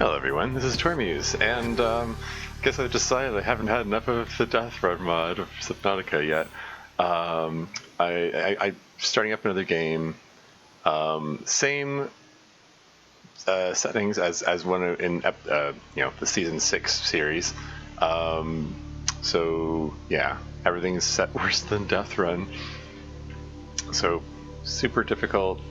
Hello everyone, this is Tormuse, and guess I decided I haven't had enough of the Deathrun mod of Subnautica yet. I'm starting up another game, same settings as one in the season 6 series. So yeah, everything's set worse than Deathrun. So super difficult.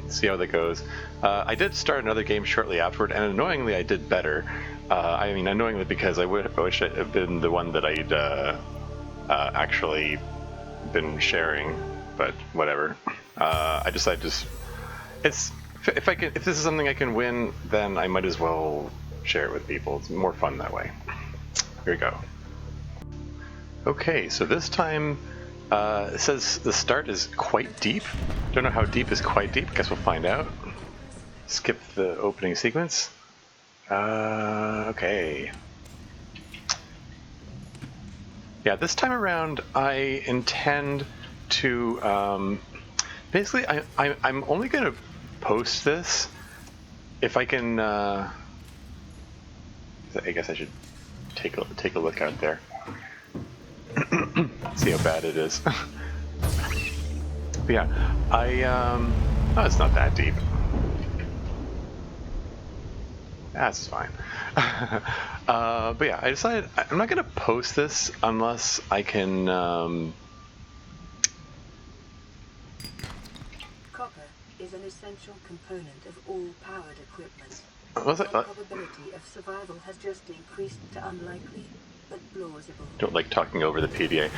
See how that goes. I did start another game shortly afterward, and annoyingly I did better. I mean, annoyingly because I wish it had been the one that I'd actually been sharing, but whatever. I decided if this is something I can win, then I might as well share it with people. It's more fun that way. Here we go. Okay, so this time it says the start is quite deep. Don't know how deep is quite deep. Guess we'll find out. Skip the opening sequence. Okay. Yeah, this time around I intend to basically I'm only going to post this if I can. I guess I should take a look out there. See how bad it is. But yeah, oh, it's not that deep. That's fine. But yeah, I decided I'm not gonna post this unless I can. Copper is an essential component of all powered equipment. The probability of survival has just increased to unlikely, but plausible. Don't like talking over the PDA.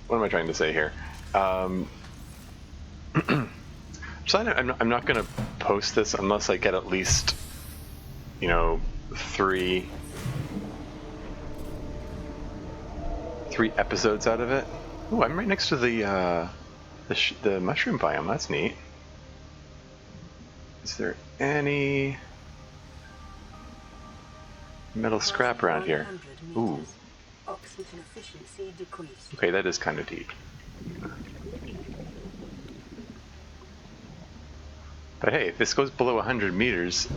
What am I trying to say here? I'm not going to post this unless I get at least, 3 episodes out of it. Oh, I'm right next to the mushroom biome. That's neat. Is there any metal scrap around here? Ooh. Oxygen efficiency decreased. Okay, that is kind of deep. But hey, if this goes below 100 meters,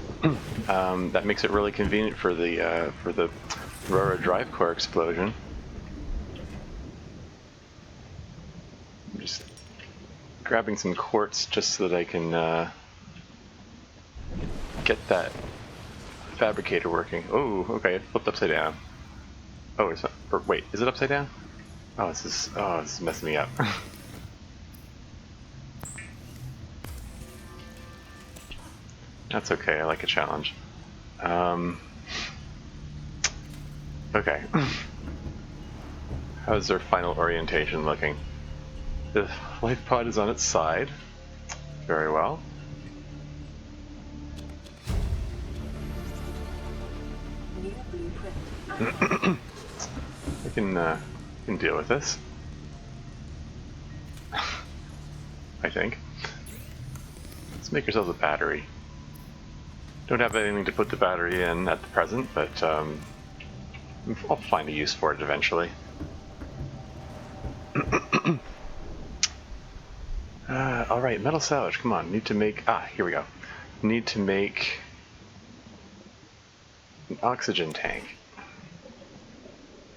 that makes it really convenient for the Aurora drive core explosion. I'm just grabbing some quartz just so that I can get that fabricator working. Oh, okay, it flipped upside down. Oh, it's not, or wait, is it upside down? Oh, this is messing me up. That's okay, I like a challenge. Okay. How's our final orientation looking? The life pod is on its side. Very well. I can deal with this. I think. Let's make ourselves a battery. Don't have anything to put the battery in at the present, but I'll find a use for it eventually. Alright, metal salvage, come on, need to make, here we go. Need to make an oxygen tank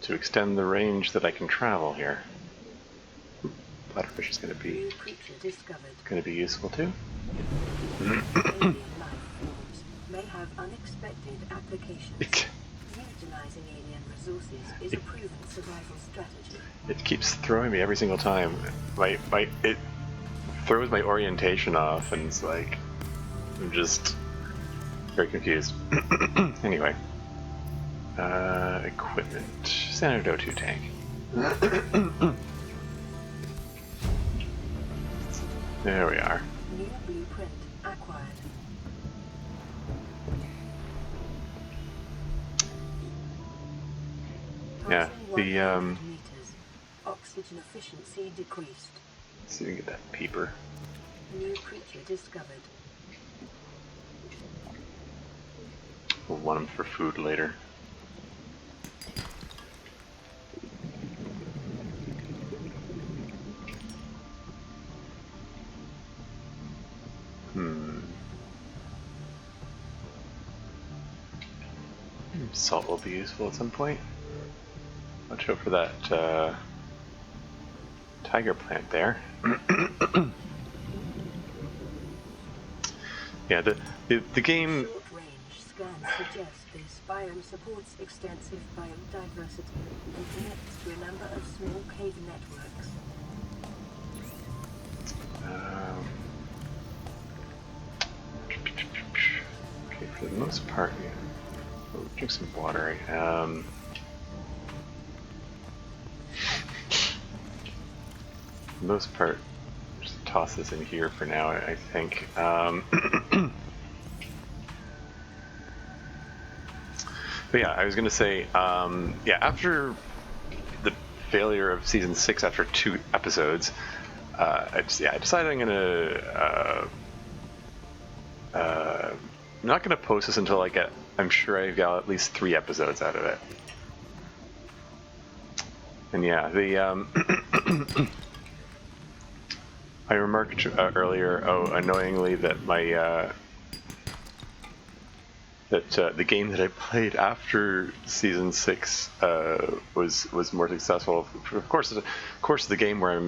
to extend the range that I can travel here. Bladderfish is going to be useful too. May have unexpected applications. Utilizing alien resources is a proven survival strategy. It keeps throwing me every single time. It throws my orientation off, and it's like I'm just very confused. Anyway, equipment, standard O2 tank. There we are. New blueprint acquired. Yeah, the oxygen efficiency decreased. Let's see if we can get that peeper. New creature discovered. We'll want them for food later. Salt will be useful at some point. Watch out for that tiger plant there. Yeah, the game. Short-range scans suggest this biome supports extensive biodiversity and connects to a number of small cave networks. Okay, for the most part, yeah. Oh, drink some water. For the most part, just toss this in here for now, I think. But yeah, I was gonna say, yeah, after the failure of season 6 after 2 episodes, I decided I'm gonna I'm not gonna post this until I'm sure I've got at least 3 episodes out of it. And yeah, the I remarked earlier, annoyingly, that my the game that I played after season 6 was more successful. Of course, the game where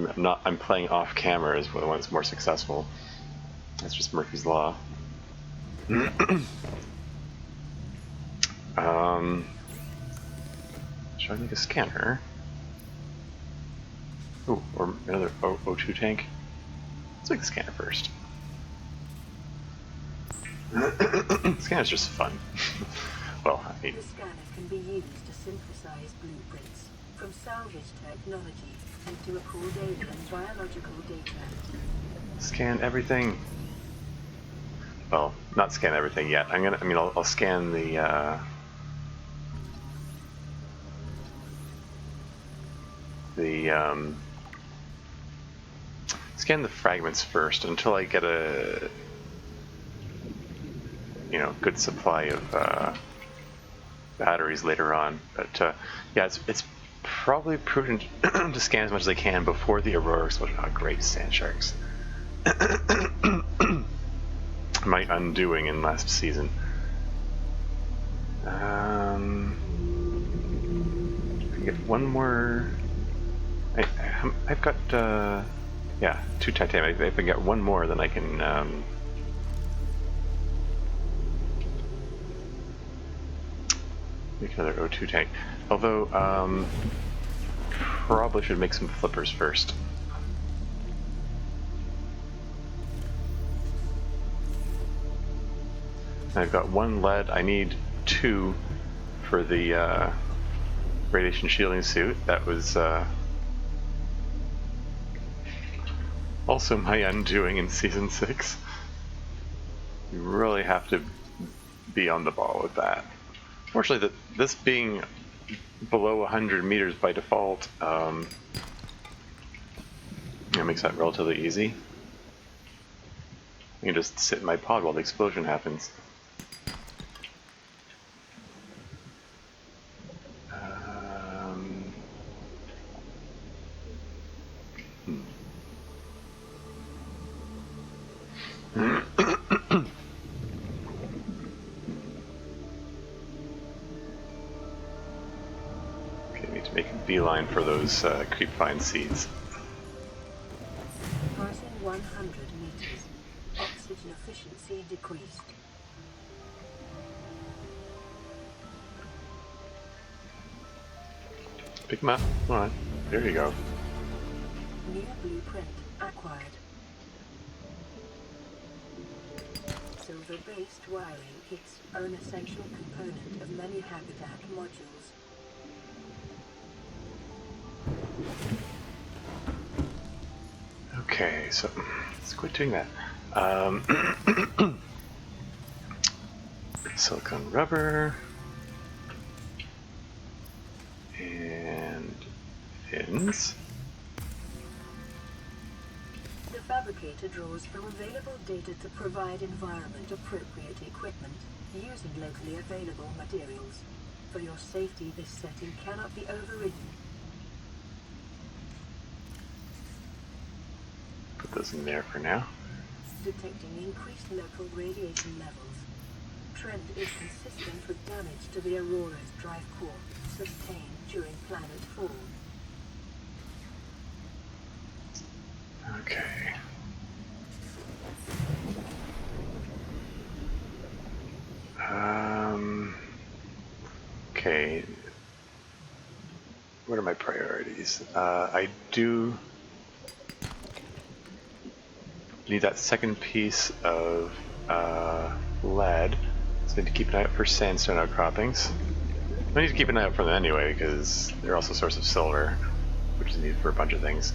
I'm playing off camera is the one that's more successful. That's just Murphy's Law. Should I make a scanner? Ooh, or another O2 tank. Let's make the scanner first. Scanner's just fun. Well, I mean, The scanner can be used to synthesize blueprints from salvage technology into recorded alien biological data. scan everything. Well, not scan everything yet. I'll scan the scan the fragments first until I get a good supply of batteries later on. But yeah, it's probably prudent to scan as much as I can before the Aurora explosion. Oh, great, Sandsharks. My undoing in last season. I can get one more. I've got yeah, 2 titanium. If I get one more, then I can make another O2 tank. Although probably should make some flippers first. I've got 1 lead. I need 2 for the radiation shielding suit. That was also my undoing in season 6. You really have to be on the ball with that. Fortunately, this being below 100 meters by default, it makes that relatively easy. I can just sit in my pod while the explosion happens. Beeline for those creepvine seeds. Passing 100 meters. Oxygen efficiency decreased. Pick them up. Come on. There you go. New blueprint acquired. Silver-based wiring, its own essential component of many habitat modules. Okay, so let's quit doing that. Silicone rubber and fins. The fabricator draws from available data to provide environment-appropriate equipment using locally available materials. For your safety, this setting cannot be overridden. Put those in there for now. Detecting increased local radiation levels. trend is consistent with damage to the Aurora's drive core, sustained during planet fall. Okay. Okay. What are my priorities? I do need that second piece of lead, so I need to keep an eye out for sandstone outcroppings. I need to keep an eye out for them anyway, because they're also a source of silver, which is needed for a bunch of things.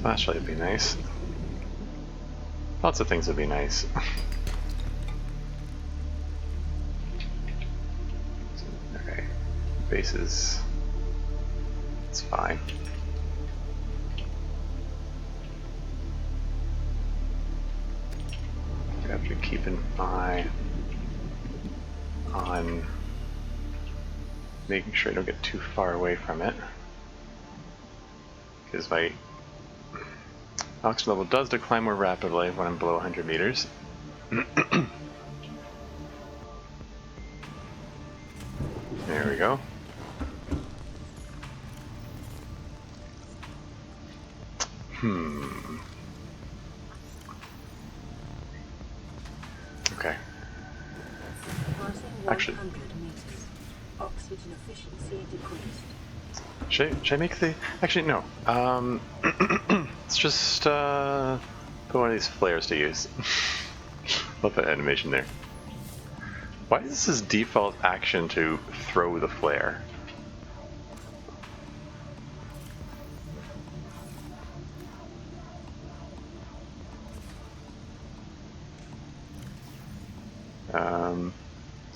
Flashlight would be nice. Lots of things would be nice. Okay, bases. It's fine. I have to keep an eye on making sure I don't get too far away from it, because my oxygen level does decline more rapidly when I'm below 100 meters. There we go. Okay. Actually, Oxygen efficiency decreased. should I make the... Actually, no. Let's just put one of these flares to use. Love that animation there. Why is this his default action to throw the flare?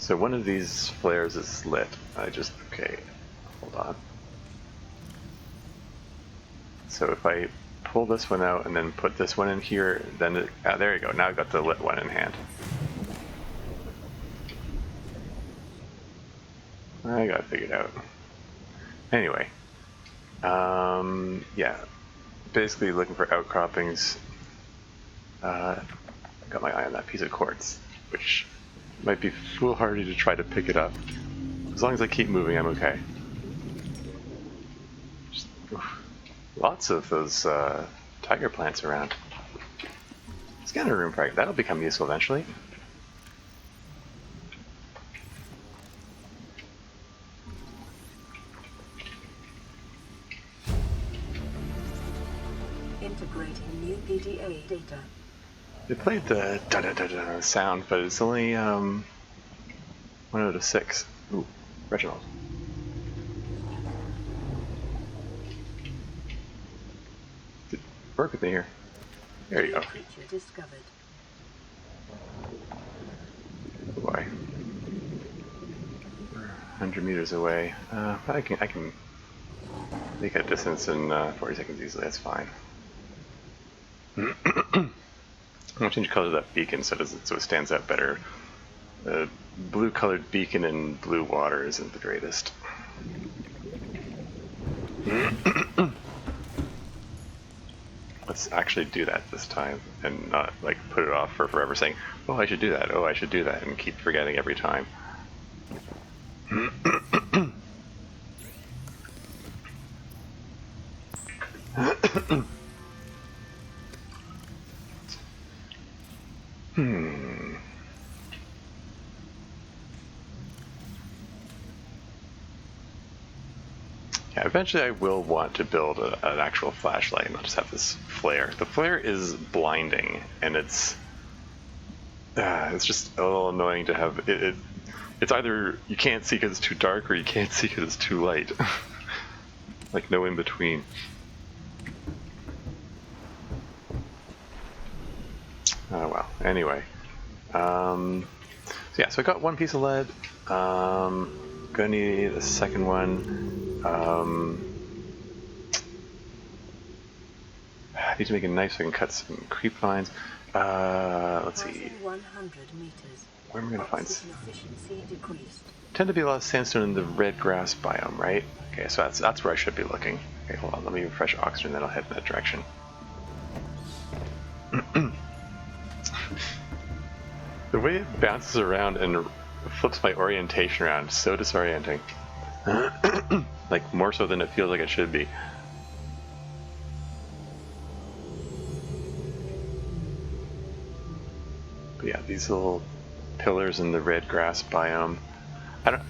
So one of these flares is lit. Okay, hold on. So if I pull this one out and then put this one in here, then there you go. Now I've got the lit one in hand. I got it figured out. Anyway, yeah, basically looking for outcroppings. Got my eye on that piece of quartz, which might be foolhardy to try to pick it up. As long as I keep moving, I'm okay. Just, lots of those tiger plants around. Scanner room frag, that'll become useful eventually. Integrating new PDA data. It played the da-da-da-da sound, but it's only 1 out of 6. Ooh, Reginald. Work with me here. There you go. Creature discovered. Oh boy. We're 100 meters away. But I can make a distance in 40 seconds easily. That's fine. I'm going to change the color of that beacon so it stands out better. The blue-colored beacon in blue water isn't the greatest. Let's actually do that this time, and not like put it off for forever saying, "Oh, I should do that. Oh, I should do that," and keep forgetting every time. Yeah, eventually I will want to build an actual flashlight and not just have this flare. The flare is blinding, and it's just a little annoying to have it. It's either you can't see because it's too dark, or you can't see because it's too light. Like no in between. Oh well. Anyway, so yeah, so I got one piece of lead. Gonna need a second one. I need to make a knife so I can cut some creep vines. Let's see. 100 meters. Where am I going to find... Oxygen efficiency decreased. Tend to be a lot of sandstone in the red grass biome, right? Okay, so that's where I should be looking. Okay, hold on, let me refresh oxygen, then I'll head in that direction. The way it bounces around and flips my orientation around is so disorienting. Like, more so than it feels like it should be. But yeah, these little pillars in the red grass biome.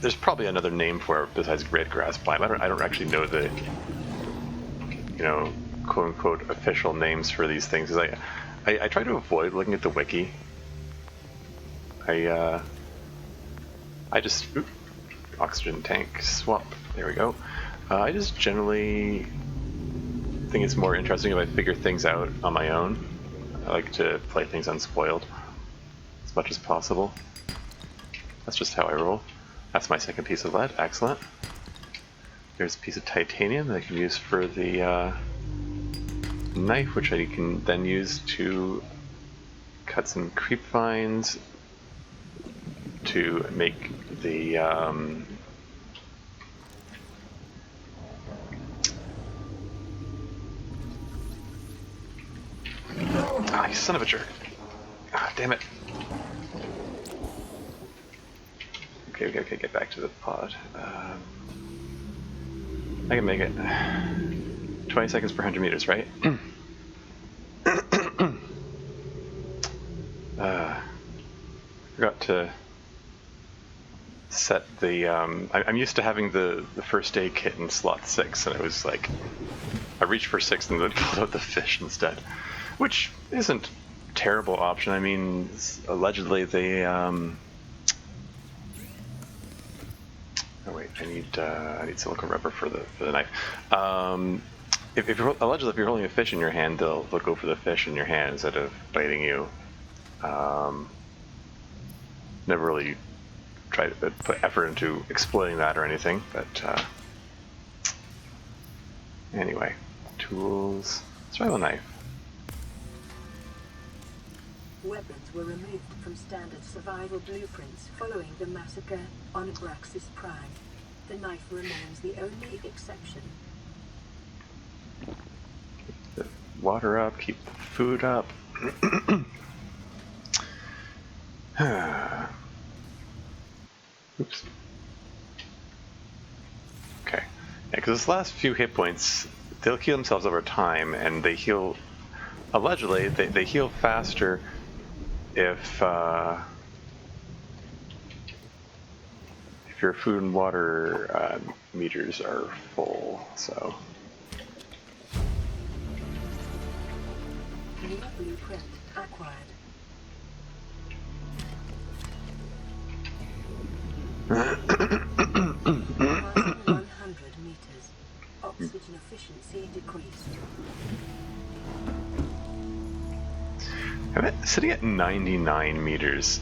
There's probably another name for it besides red grass biome. I don't actually know the, you know, quote unquote official names for these things. I try to avoid looking at the wiki. I just oxygen tank swap. There we go. I just generally think it's more interesting if I figure things out on my own. I like to play things unspoiled as much as possible. That's just how I roll. That's my second piece of lead. Excellent. There's a piece of titanium that I can use for the knife, which I can then use to cut some creep vines to make the ah, you son of a jerk. Ah, damn it. Okay, get back to the pod. I can make it 20 seconds per 100 meters, right? Forgot to set the... I'm used to having the first aid kit in slot 6, and it was like... I reached for 6 and then pulled out the fish instead. Which isn't a terrible option. I mean, allegedly they... Oh wait, I need silicone rubber for the knife. Allegedly, if you're holding a fish in your hand, they'll go for the fish in your hand instead of biting you. Never really tried to put effort into exploiting that or anything, but anyway, tools, survival knife. Weapons were removed from standard survival blueprints following the massacre on Abraxas Prime. The knife remains the only exception. Keep the water up, keep the food up. Oops. Okay. Yeah, because this last few hit points, they'll heal themselves over time, and they heal... Allegedly, they heal faster if your food and water meters are full, so... New blueprint acquired. 1,100 meters. Oxygen efficiency decreased. I'm sitting at 99 meters.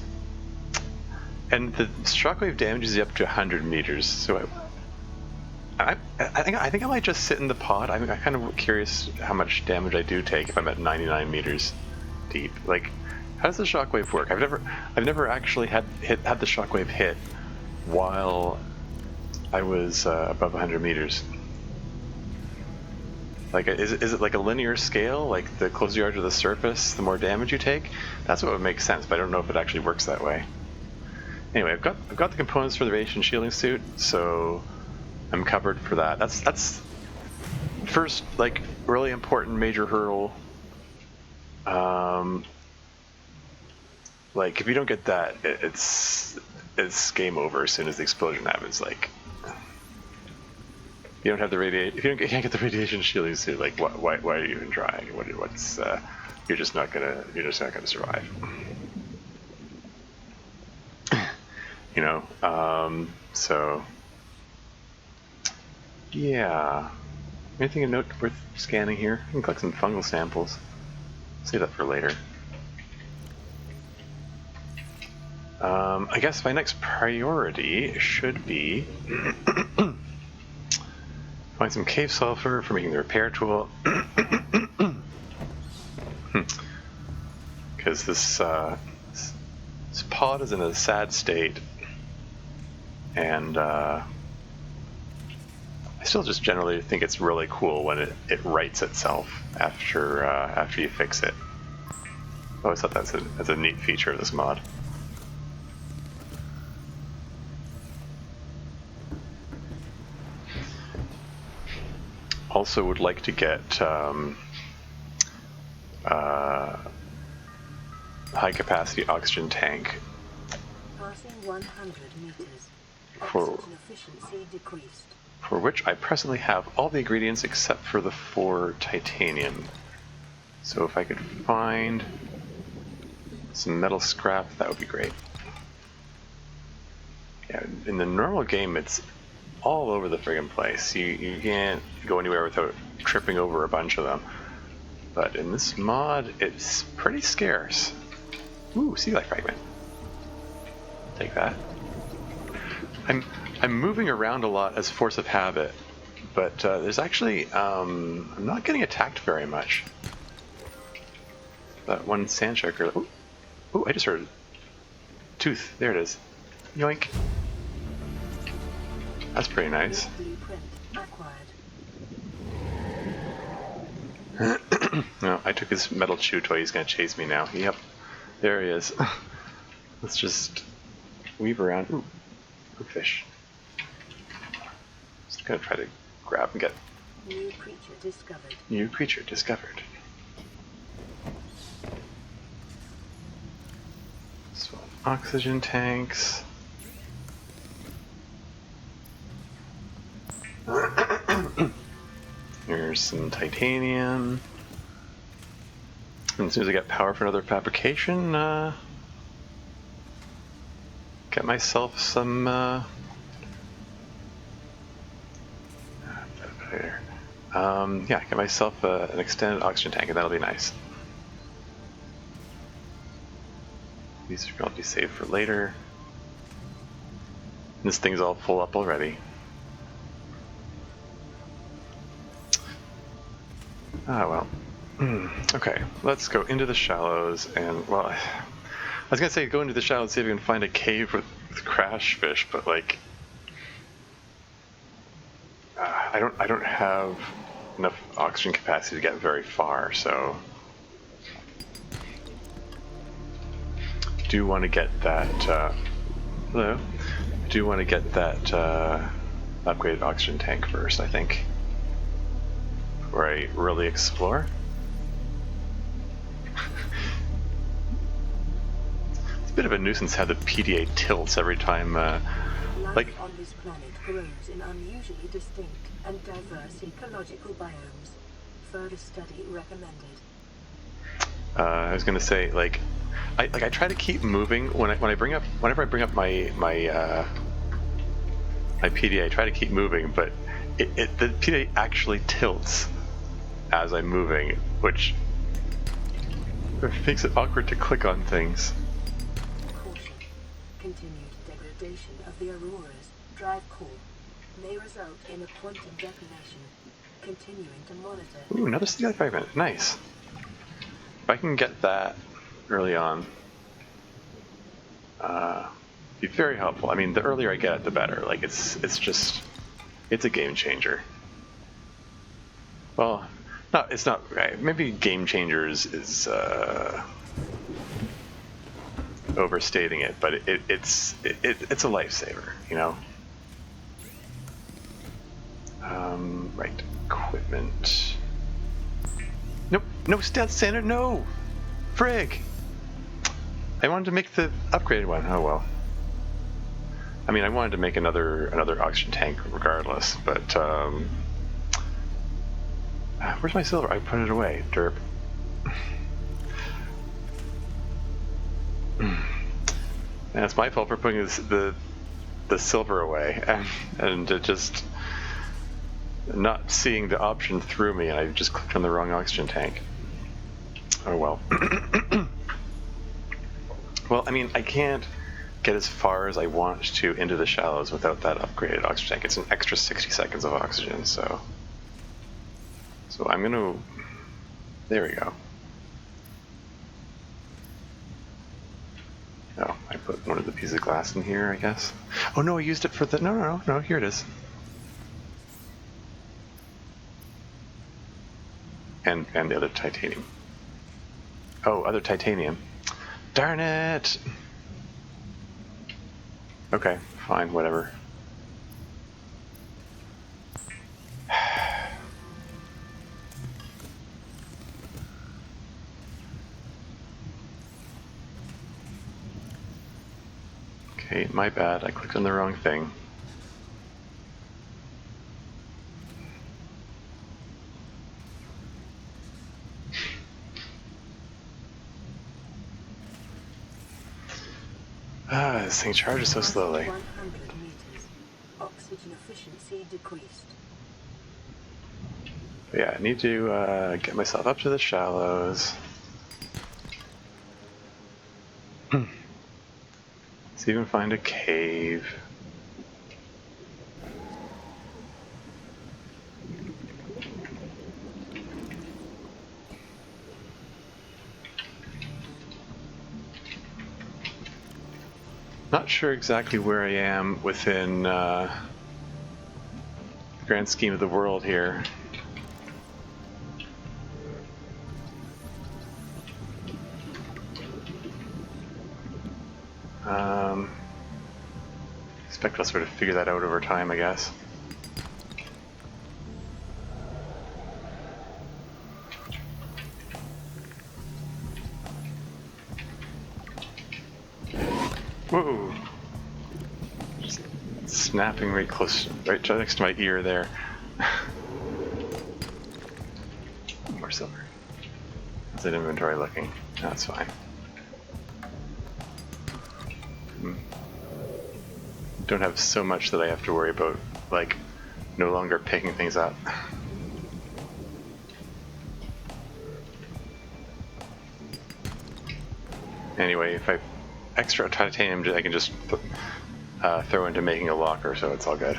And the shockwave damages you up to 100 meters, so I think I might just sit in the pod. I'm kind of curious how much damage I do take if I'm at 99 meters deep. Like, how does the shockwave work? I've never actually had the shockwave hit while I was above 100 meters. Like, is it like a linear scale? Like, the closer you are to the surface, the more damage you take? That's what would make sense, but I don't know if it actually works that way. Anyway, I've got the components for the radiation shielding suit, so I'm covered for that. That's first, like, really important major hurdle. Like, if you don't get that, it's game over as soon as the explosion happens. Like, you don't have the you can't get the radiation shielding suit. Like, why are you even trying? What's you're just not gonna survive. You know, so yeah. Anything of note worth scanning here? I can collect some fungal samples. Save that for later. I guess my next priority should be find some cave sulfur for making the repair tool. Because this pod is in a sad state, and I still just generally think it's really cool when it rights itself after you fix it. I always thought that's a neat feature of this mod. Also would like to get high capacity oxygen tank. Passing 100 meters. For- Oxygen efficiency decreased. For which I presently have all the ingredients except for the 4 titanium. So if I could find some metal scrap, that would be great. Yeah, in the normal game, it's all over the friggin' place. You can't go anywhere without tripping over a bunch of them. But in this mod, it's pretty scarce. Ooh, sea life fragment. Take that. I'm moving around a lot as force of habit, but there's actually I'm not getting attacked very much. That one Sandshark. Ooh, I just heard a tooth. There it is. Yoink. That's pretty nice. Blueprint acquired. No, I took his metal chew toy. He's gonna chase me now. Yep, there he is. Let's just weave around. Ooh, fish. Just gonna try to grab and get. New creature discovered. New creature discovered. So oxygen tanks. Here's some titanium. And as soon as I get power for another fabrication, get myself some yeah, get myself an extended oxygen tank, and that'll be nice. These will be saved for later. This thing's all full up already. Ah, well. Okay, let's go into the shallows, and, well, I was gonna say go into the shallows and see if we can find a cave with crash fish, but, like, I don't have enough oxygen capacity to get very far, so do want to get that, hello? I do want to get that upgraded oxygen tank first, I think, before I really explore. It's a bit of a nuisance how the PDA tilts every time, Life like, on this planet grows in unusually distinct and diverse ecological biomes. Further study recommended. I was gonna say, like, I try to keep moving whenever I bring up my PDA. I try to keep moving, but the PDA actually tilts as I'm moving, which makes it awkward to click on things. Caution. Continued degradation of the aurora's drive core may result in a quantum detonation. Continuing to monitor. Ooh, another sea life fragment. Nice. If I can get that early on, be very helpful. I mean, the earlier I get it, the better. Like, it's a game changer. Well, it's not. Maybe game changer is overstating it, but it's a lifesaver, you know. Right, equipment. Nope, no stat standard, no! Frig! I wanted to make the upgraded one, oh well. I mean, I wanted to make another oxygen tank regardless, but, where's my silver? I put it away, derp. And it's my fault for putting the silver away, and just not seeing the option through me, and I just clicked on the wrong oxygen tank. Oh well. Well, I mean, I can't get as far as I want to into the shallows without that upgraded oxygen tank. It's an extra 60 seconds of oxygen, so I'm gonna, there we go. Oh, I put one of the pieces of glass in here, I guess. Oh no, I used it for the... No, here it is. And the other titanium. Oh, other titanium. Darn it! Okay, fine, whatever. Okay, my bad, I clicked on the wrong thing. This thing charges so slowly. 100 meters. Oxygen efficiency decreased. But yeah, I need to get myself up to the shallows. See if we can find a cave. Not sure exactly where I am within the grand scheme of the world here. Expect I'll sort of figure that out over time, I guess. Whoa! Just snapping right close, right next to my ear there. More silver. How's that inventory looking? That's fine. Don't have so much that I have to worry about, like, no longer picking things up. Anyway, if I extra titanium, I can just throw into making a locker, so it's all good.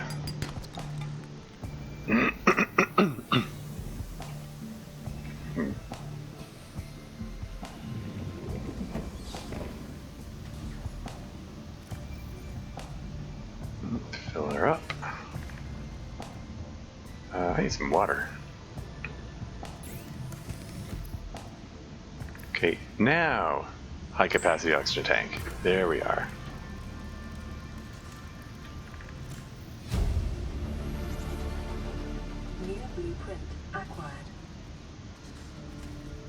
Fill her up. I need some water. Okay, now high capacity oxygen tank. There we are. New blueprint acquired.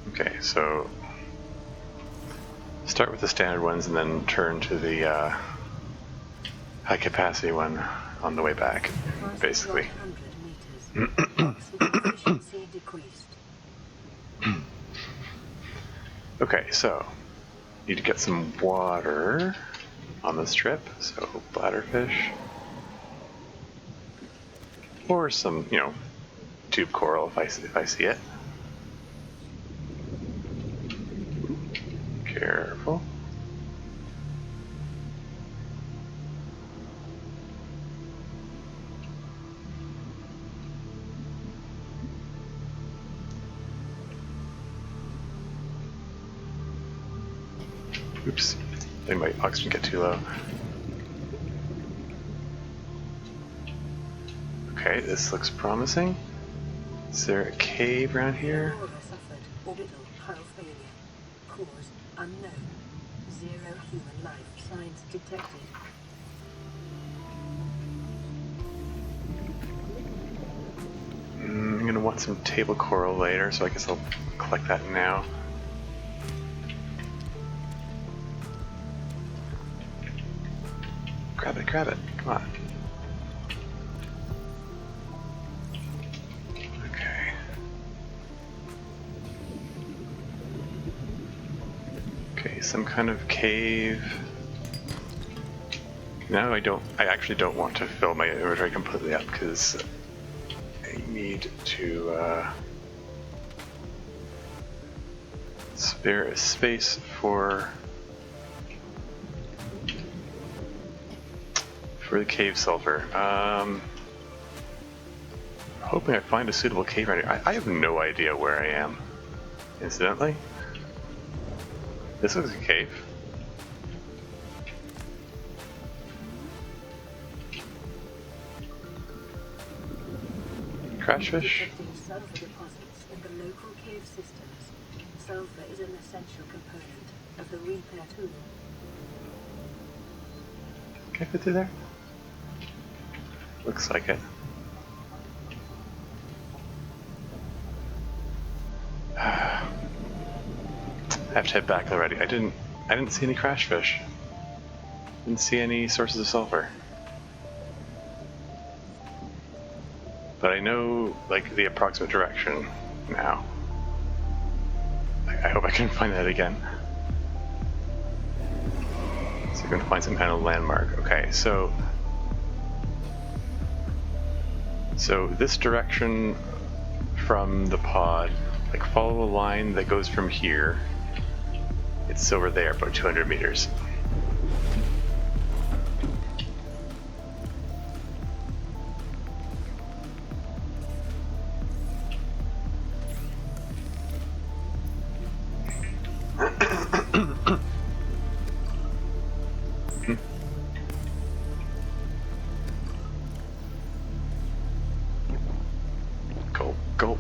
Okay, so start with the standard ones and then turn to the high capacity one on the way back, basically. 100 meters. Oxygen efficiency decreased. Okay, so need to get some water on this trip, so bladderfish. Or some, you know, tube coral if I see it. Careful. Oops, I think my oxygen get too low. Okay, this looks promising. Is there a cave around here? Aurora suffered orbital hull failure. Cause unknown. 0 human life signs detected. I'm gonna want some table coral later, so I guess I'll collect that now. Grab it, come on. Okay. Okay, some kind of cave. No, I actually don't want to fill my inventory completely up because I need to spare a space for the cave sulfur. Hoping I find a suitable cave around here. I have no idea where I am, incidentally. This looks like a cave. Crashfish? Detecting sulfur deposits in the local cave systems. Sulfur is an essential component of the repair tool. Can I fit through there? Looks like it. I have to head back already. I didn't see any crashfish. Didn't see any sources of sulfur. But I know, like, the approximate direction now. I hope I can find that again. So I can find some kind of landmark. Okay, so this direction from the pod, like, follow a line that goes from here. It's over there, about 200 meters. Go.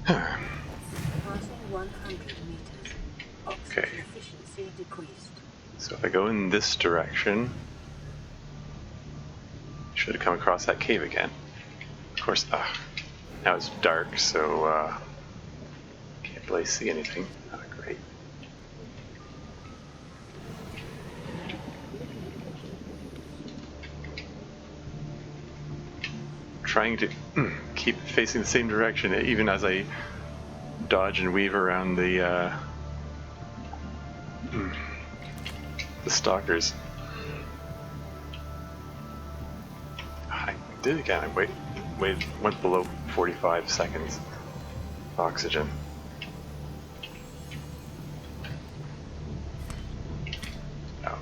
Passing 100 meters. Oxygen efficiency decreased. So if I go in this direction, I should have come across that cave again. Of course, now it's dark, so can't really see anything. Oh, great. Trying to keep facing the same direction, even as I dodge and weave around the stalkers. I did it again. I went below 45 seconds of oxygen. Oh.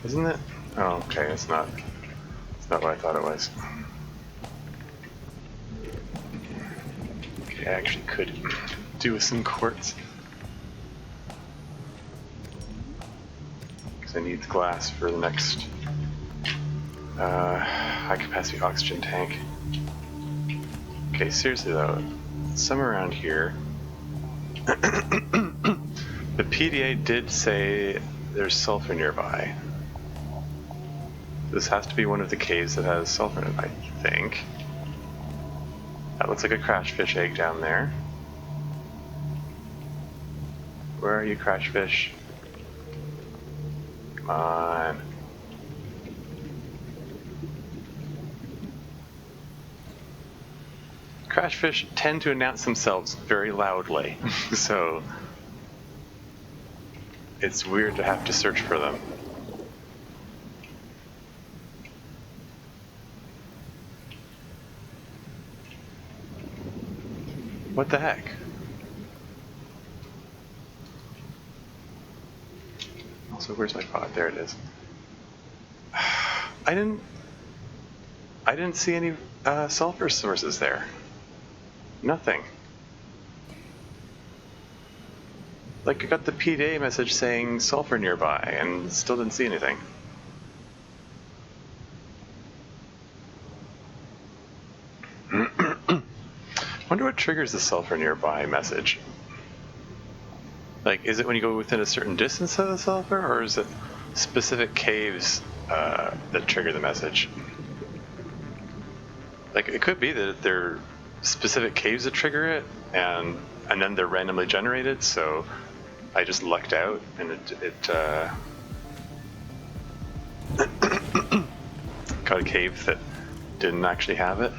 Isn't it? Oh, okay, it's not what I thought it was. Okay, I actually could do with some quartz. Because I need glass for the next high capacity oxygen tank. Okay, seriously though, somewhere around here, the PDA did say there's sulfur nearby. This has to be one of the caves that has sulfur in it, I think. That looks like a crashfish egg down there. Where are you, crashfish? Come on. Crashfish tend to announce themselves very loudly, so it's weird to have to search for them. What the heck? Also, where's my pod? There it is. I didn't see any sulfur sources there. Nothing. Like, I got the PDA message saying sulfur nearby and still didn't see anything. Wonder what triggers the sulfur nearby message. Like, is it when you go within a certain distance of the sulfur, or is it specific caves that trigger the message? Like, it could be that there are specific caves that trigger it, and then they're randomly generated, so I just lucked out, and it got a cave that didn't actually have it.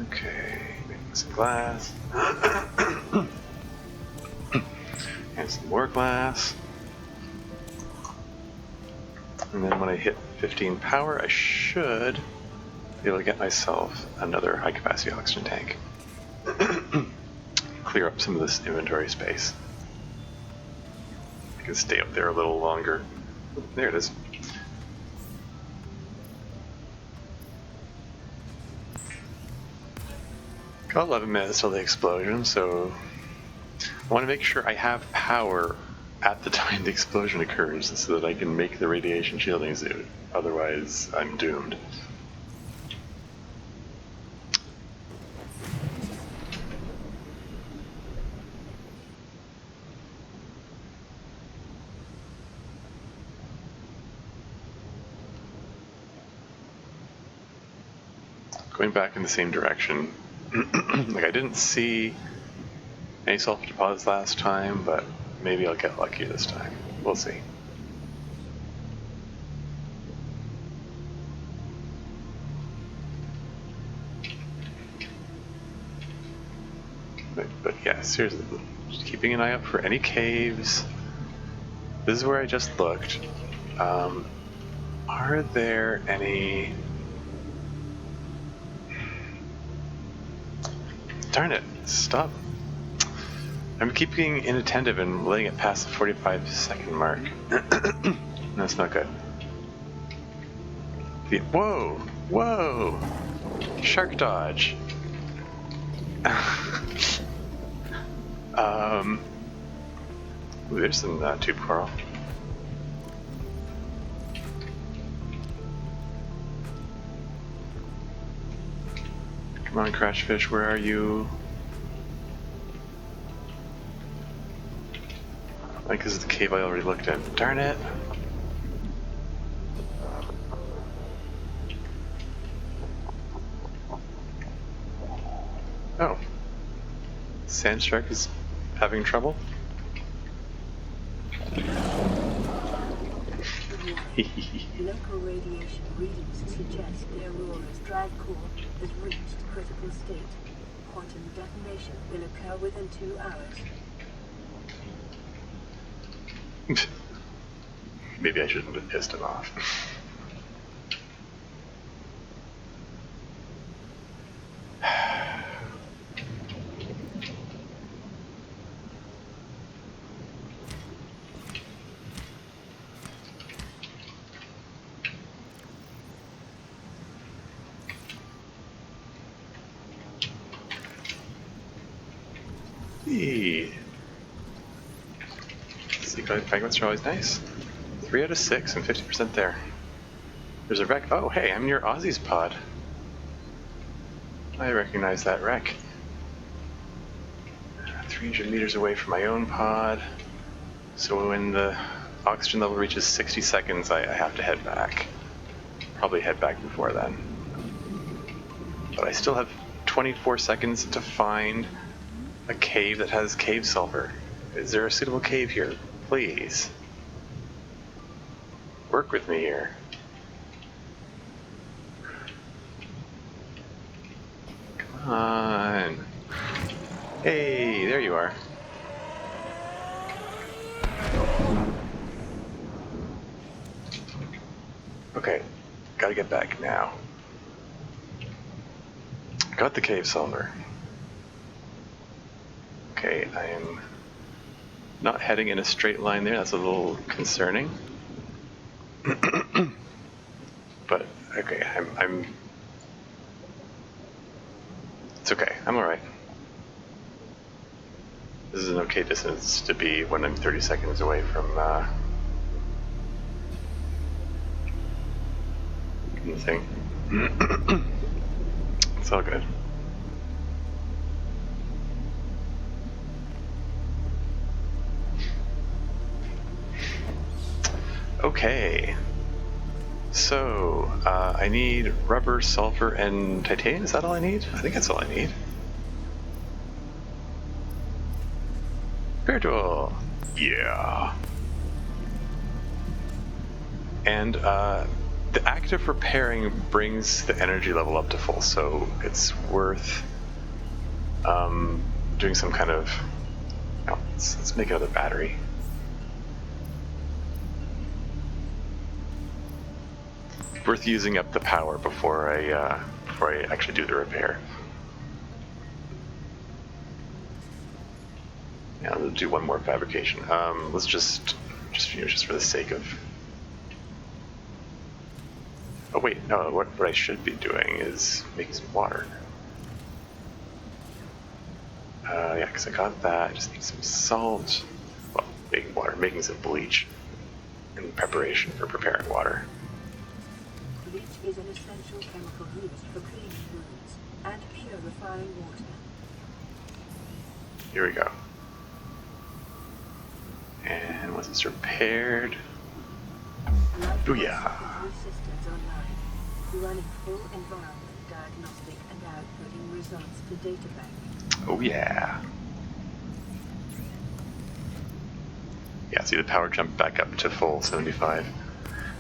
Okay, making some glass. And some more glass. And then when I hit 15 power, I should be able to get myself another high capacity oxygen tank. Clear up some of this inventory space. I can stay up there a little longer. There it is. Got 11 minutes till the explosion, so I want to make sure I have power at the time the explosion occurs so that I can make the radiation shielding suit. Otherwise, I'm doomed. Going back in the same direction. Like, I didn't see any sulfur deposits last time, but maybe I'll get lucky this time. We'll see. But yeah, seriously, just keeping an eye out for any caves. This is where I just looked. Are there any... Darn it, stop. I'm keeping inattentive and letting it pass the 45-second mark. That's not good. Whoa! Whoa! Shark dodge! Ooh, there's some tube coral. Come on, Crashfish, where are you? I think this is the cave I already looked at. Darn it! Oh. Sandshark is having trouble? Local radiation readings suggest the Aurora's drag core has reached critical state. Quantum detonation will occur within 2 hours. Maybe I shouldn't have pissed him off. Seagull fragments are always nice. 3 out of 6 and 50% there. There's a wreck. Oh, hey, I'm near Ozzy's pod. I recognize that wreck. 300 meters away from my own pod. So when the oxygen level reaches 60 seconds, I have to head back. Probably head back before then. But I still have 24 seconds to find a cave that has cave sulfur. Is there a suitable cave here? Please. Work with me here. Come on. Hey, there you are. Okay, gotta get back now. Got the cave sulfur. Okay, I am not heading in a straight line there. That's a little concerning. But okay, I'm. It's okay. I'm all right. This is an okay distance to be when I'm 30 seconds away from the thing. It's all good. Okay, so I need rubber, sulfur, and titanium. Is that all I need? I think that's all I need. Spiritual, yeah. And the act of repairing brings the energy level up to full, so it's worth doing some kind of. Oh, let's make another battery. Worth using up the power before I actually do the repair. Yeah, I'll do one more fabrication. Let's just for the sake of. Oh wait, no. What I should be doing is making some water. Yeah, because I got that. I just need some salt. Well, baking water, making some bleach in preparation for preparing water. Bleach is an essential chemical used for cleaning wounds and purifying water. Here we go. And once it's repaired, booyah! Systems online, running full environment diagnostic and outputting results to data bank. Oh yeah. Yeah, see the power jumped back up to full 75.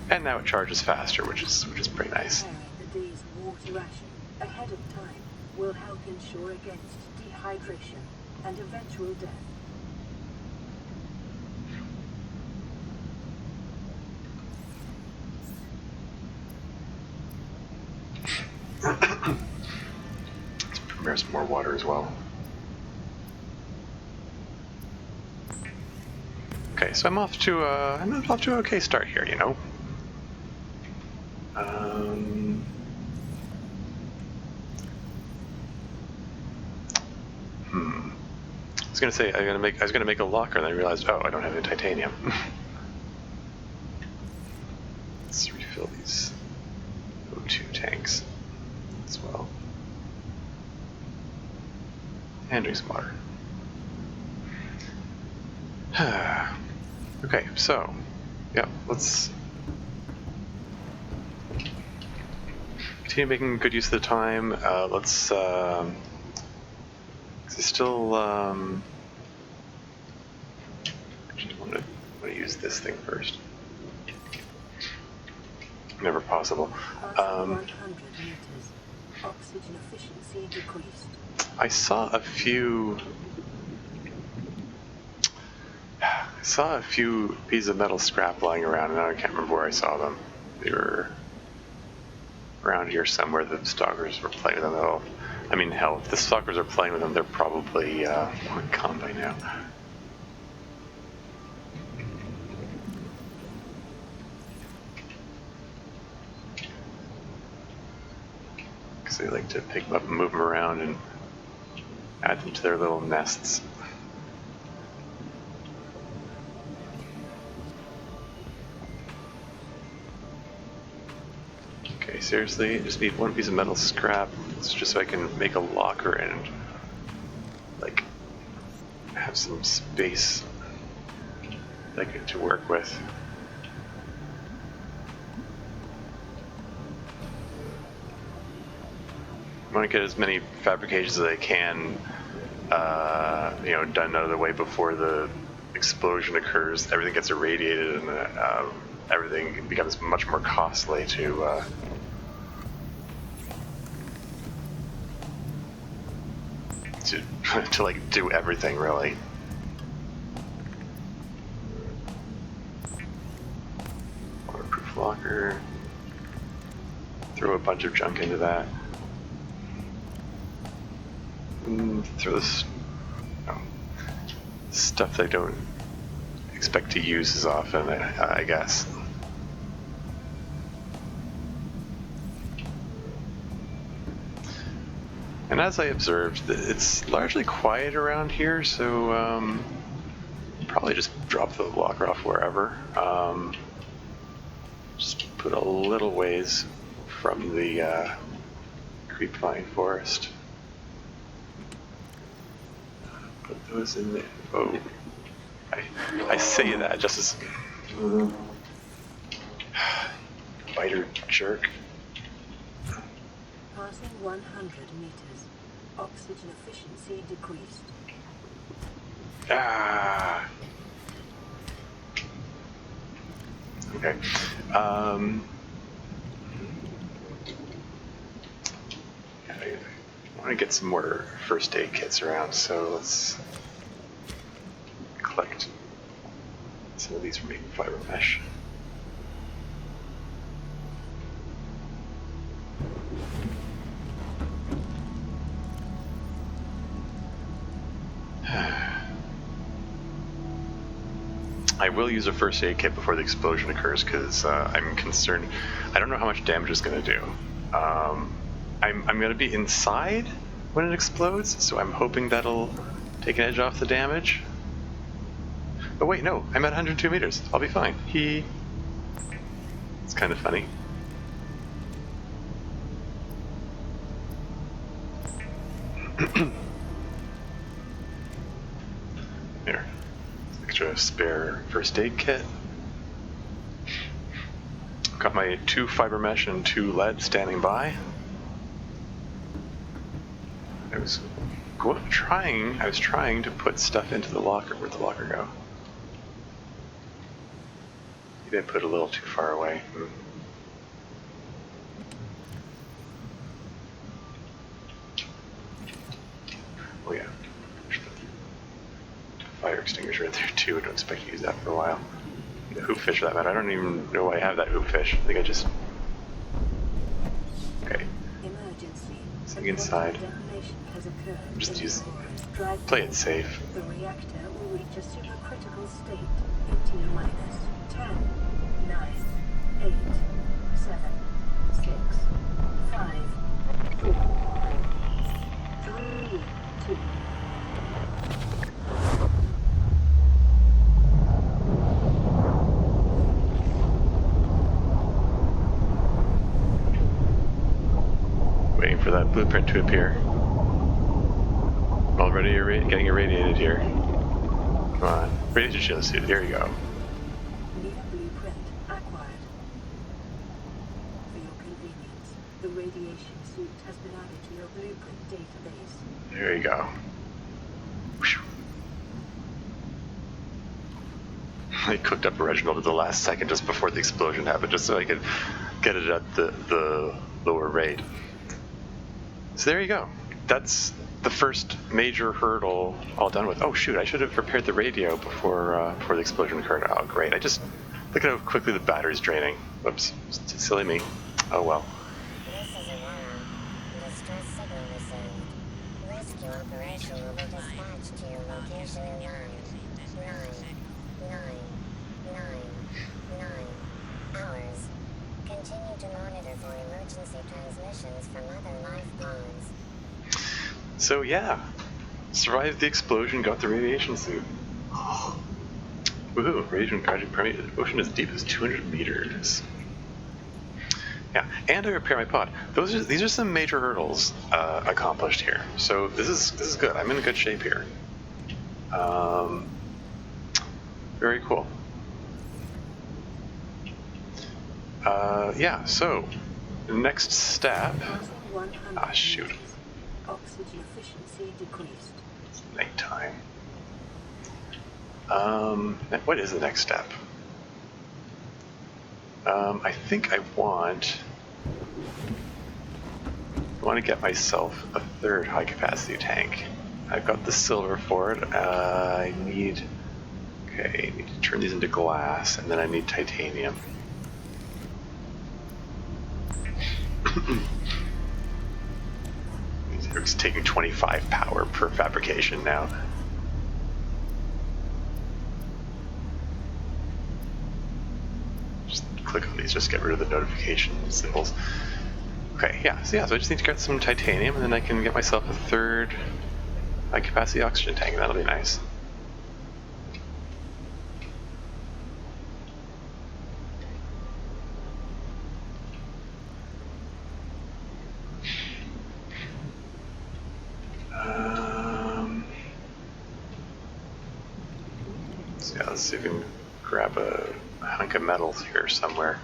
And now it charges faster, which is pretty nice. Preparing the day's water ration ahead of time will help ensure against dehydration and eventual death. Let's prepare some more water as well. Okay, so I'm off to an okay start here, you know. I was gonna say I was gonna make a locker, and I realized, oh, I don't have any titanium. Let's refill these O2 tanks as well, and drink some water. Okay, so yeah, let's continue making good use of the time. Let's still actually want to use this thing first. Never possible. 100 meters. Oxygen efficiency decreased. I saw a few pieces of metal scrap lying around, and I can't remember where I saw them. They were around here somewhere. The stalkers were playing with them. I mean, hell, if the stalkers are playing with them, they're probably gone by now. Because they like to pick them up and move them around and add them to their little nests. Okay, seriously, I just need one piece of metal scrap. It's just so I can make a locker and like have some space like to work with. I want to get as many fabrications as I can, done out of the way before the explosion occurs. Everything gets irradiated, and everything becomes much more costly to like do everything really. Waterproof locker. Throw a bunch of junk into that. Throw this stuff that I don't expect to use as often, I guess. And as I observed, it's largely quiet around here, so probably just drop the locker off wherever. Just put a little ways from the creepvine forest. Put those in there. Oh, I say that just as biter jerk. Passing 100 meters. Oxygen efficiency decreased. Ah. Okay. I want to get some more first aid kits around, so let's collect some of these for making fiber mesh. I will use a first aid kit before the explosion occurs because I'm concerned. I don't know how much damage it's going to do. I'm going to be inside, when it explodes, so I'm hoping that'll take an edge off the damage. But wait, no, I'm at 102 meters. I'll be fine. It's kind of funny. Here, extra spare first aid kit. Got my 2 fiber mesh and 2 lead standing by. I was trying to put stuff into the locker. Where'd the locker go? Maybe I put it a little too far away. Oh yeah. Fire extinguisher right there too. I don't expect to use that for a while. The hoop fish for that matter. I don't even know why I have that hoop fish. I think I just... Okay. Something inside. Just use... Play it safe. The reactor will reach a supercritical state in T-minus 10, 9, 8, 7, 6, 5, 4, 3, 2. Waiting for that blueprint to appear. Already getting irradiated here. Come on. Radiation shield suit. Here you go. New blueprint acquired. For your convenience, the radiation suit has been added to your blueprint database. There you go. Whew. I cooked up Reginald at the last second just before the explosion happened, just so I could get it at the lower rate. So there you go. That's the first major hurdle all done with. Oh shoot, I should have prepared the radio before the explosion occurred. Oh great, look at how quickly the battery's draining. Whoops, silly me. Oh well. This is Aurora. Distress signal received. Rescue operation will be dispatched to your location in 9 hours. Continue to monitor for emergency transmissions from other life forms. So yeah, survived the explosion, got the radiation suit. Woohoo! Radiation project permeated the ocean as deep as 200 meters. Yeah, and I repair my pod. These are some major hurdles accomplished here. So this is good. I'm in good shape here. Very cool. Yeah. So next step. Ah shoot. Oxygen efficiency decreased. It's nighttime. What is the next step? I think I want to get myself a 3rd high capacity tank. I've got the silver for it. I need to turn these into glass, and then I need titanium. It's taking 25 power per fabrication now. Just click on these, just get rid of the notification symbols. Okay, so I just need to get some titanium, and then I can get myself a 3rd high capacity oxygen tank. That'll be nice. Let's see if we can grab a hunk of metals here somewhere.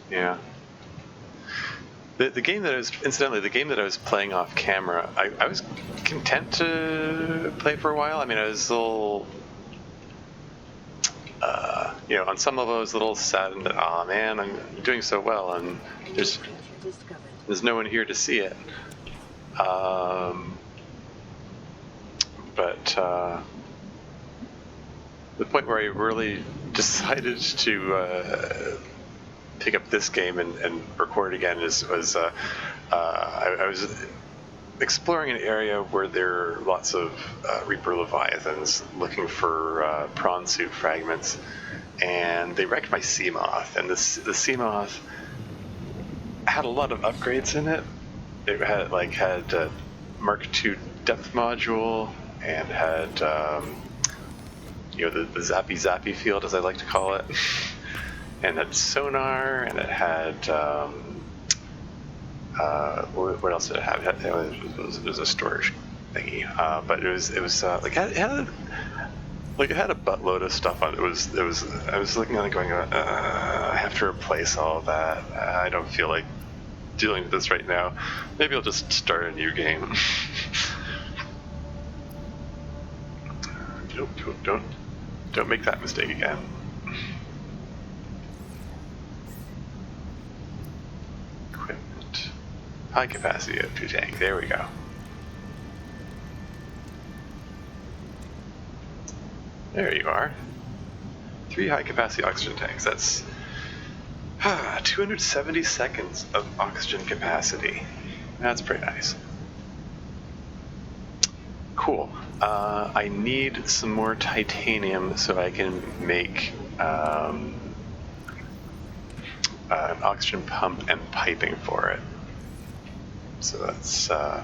Yeah. The game that I was playing off camera, I was content to play for a while. I mean, I was a little, on some level I was a little saddened that, oh man, I'm doing so well and there's no one here to see it. But the point where I really decided to pick up this game and record again was I was exploring an area where there are lots of Reaper Leviathans looking for prawn suit fragments, and they wrecked my Seamoth. And the Seamoth had a lot of upgrades in it. It had Mark II depth module and had the zappy field, as I like to call it, and it had sonar, and it had what else did it have? It was a storage thingy, but it had a buttload of stuff on it. I was looking at it going, I have to replace all of that. I don't feel like dealing with this right now. Maybe I'll just start a new game. Don't make that mistake again. Equipment. High capacity O2 tank. There we go. There you are. 3 high capacity oxygen tanks. That's 270 seconds of oxygen capacity. That's pretty nice. Cool. I need some more titanium so I can make an oxygen pump and piping for it. So that's going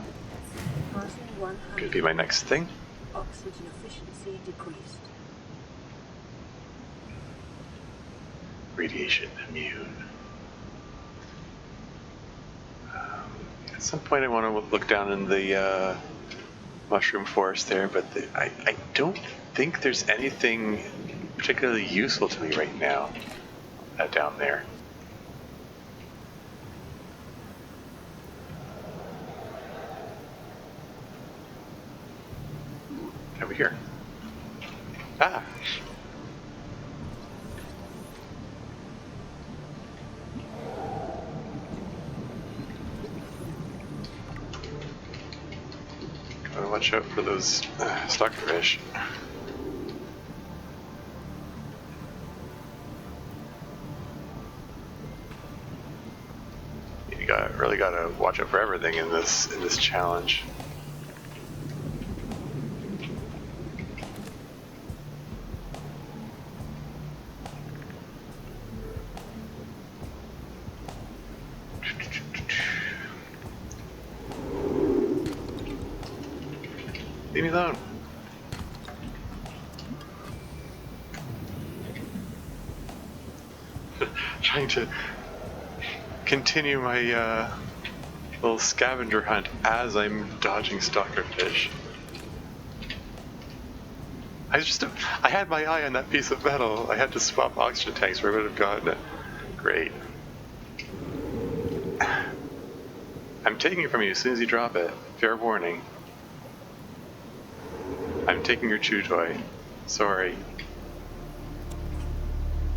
to be my next thing. Oxygen efficiency decreased. Radiation immune. At some point I want to look down in the mushroom forest there, but I don't think there's anything particularly useful to me right now down there. Over here. Ah! Gotta watch out for those stalker fish. You really gotta watch out for everything in this challenge. Leave me alone. Trying to continue my little scavenger hunt as I'm dodging stalker fish. I had my eye on that piece of metal. I had to swap oxygen tanks where I would have gotten it. Great. I'm taking it from you as soon as you drop it. Fair warning. I'm taking your chew toy. Sorry.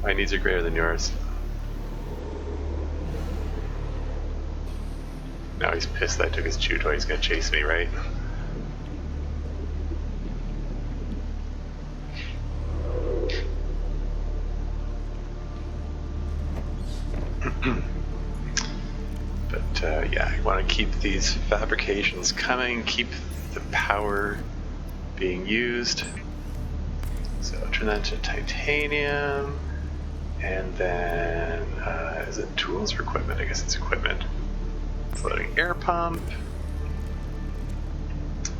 My needs are greater than yours. Now he's pissed that I took his chew toy. He's gonna chase me, right? But yeah, I want to keep these fabrications coming, keep the power being used. So turn that to titanium, and then is it tools or equipment? I guess it's equipment. Floating air pump,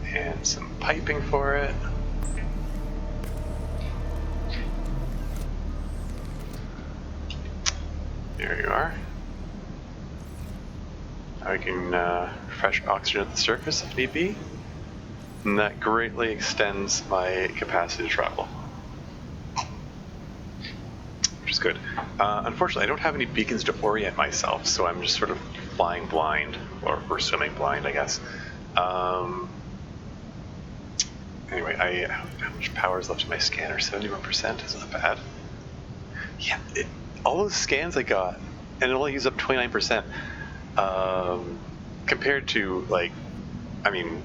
and some piping for it. There you are. Now we can refresh oxygen at the surface if need be. And that greatly extends my capacity to travel, which is good. Unfortunately, I don't have any beacons to orient myself, so I'm just sort of flying blind, or swimming blind, I guess. Anyway, how much power is left in my scanner? 71%, is not bad. Yeah, all those scans I got, and it only used up 29%, compared to, like, I mean,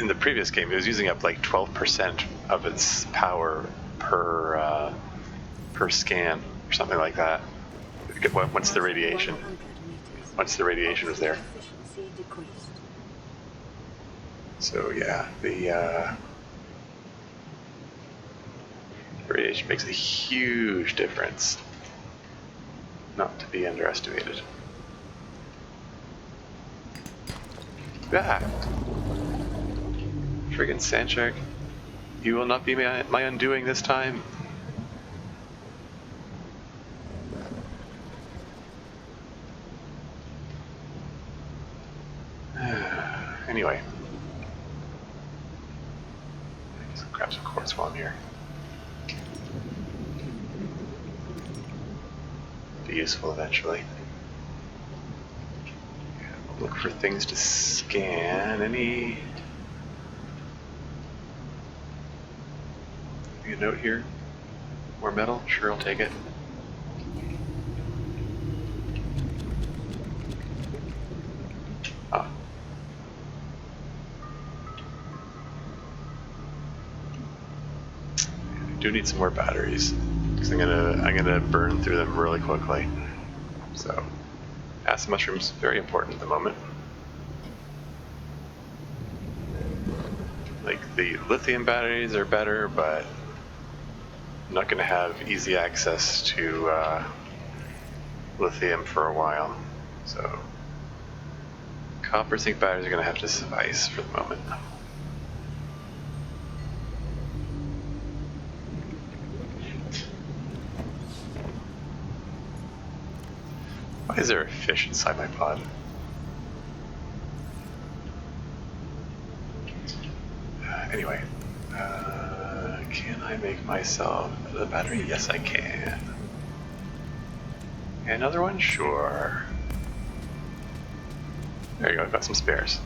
in the previous game, it was using up like 12% of its power per scan, or something like that. Once the radiation was there. So yeah, the radiation makes a huge difference, not to be underestimated. Ah! Friggin' Sandshark, you will not be my undoing this time. Anyway, let's grab some quartz while I'm here. Be useful eventually. Look for things to scan. Any a note here? More metal? Sure, I'll take it. Ah. I do need some more batteries, because I'm gonna burn through them really quickly. So, acid mushrooms, very important at the moment. Like, the lithium batteries are better, but I'm not going to have easy access to lithium for a while. So, copper zinc batteries are going to have to suffice for the moment. Why is there a fish inside my pod? Anyway, can I make myself the battery? Yes, I can. Another one? Sure. There you go, I've got some spares.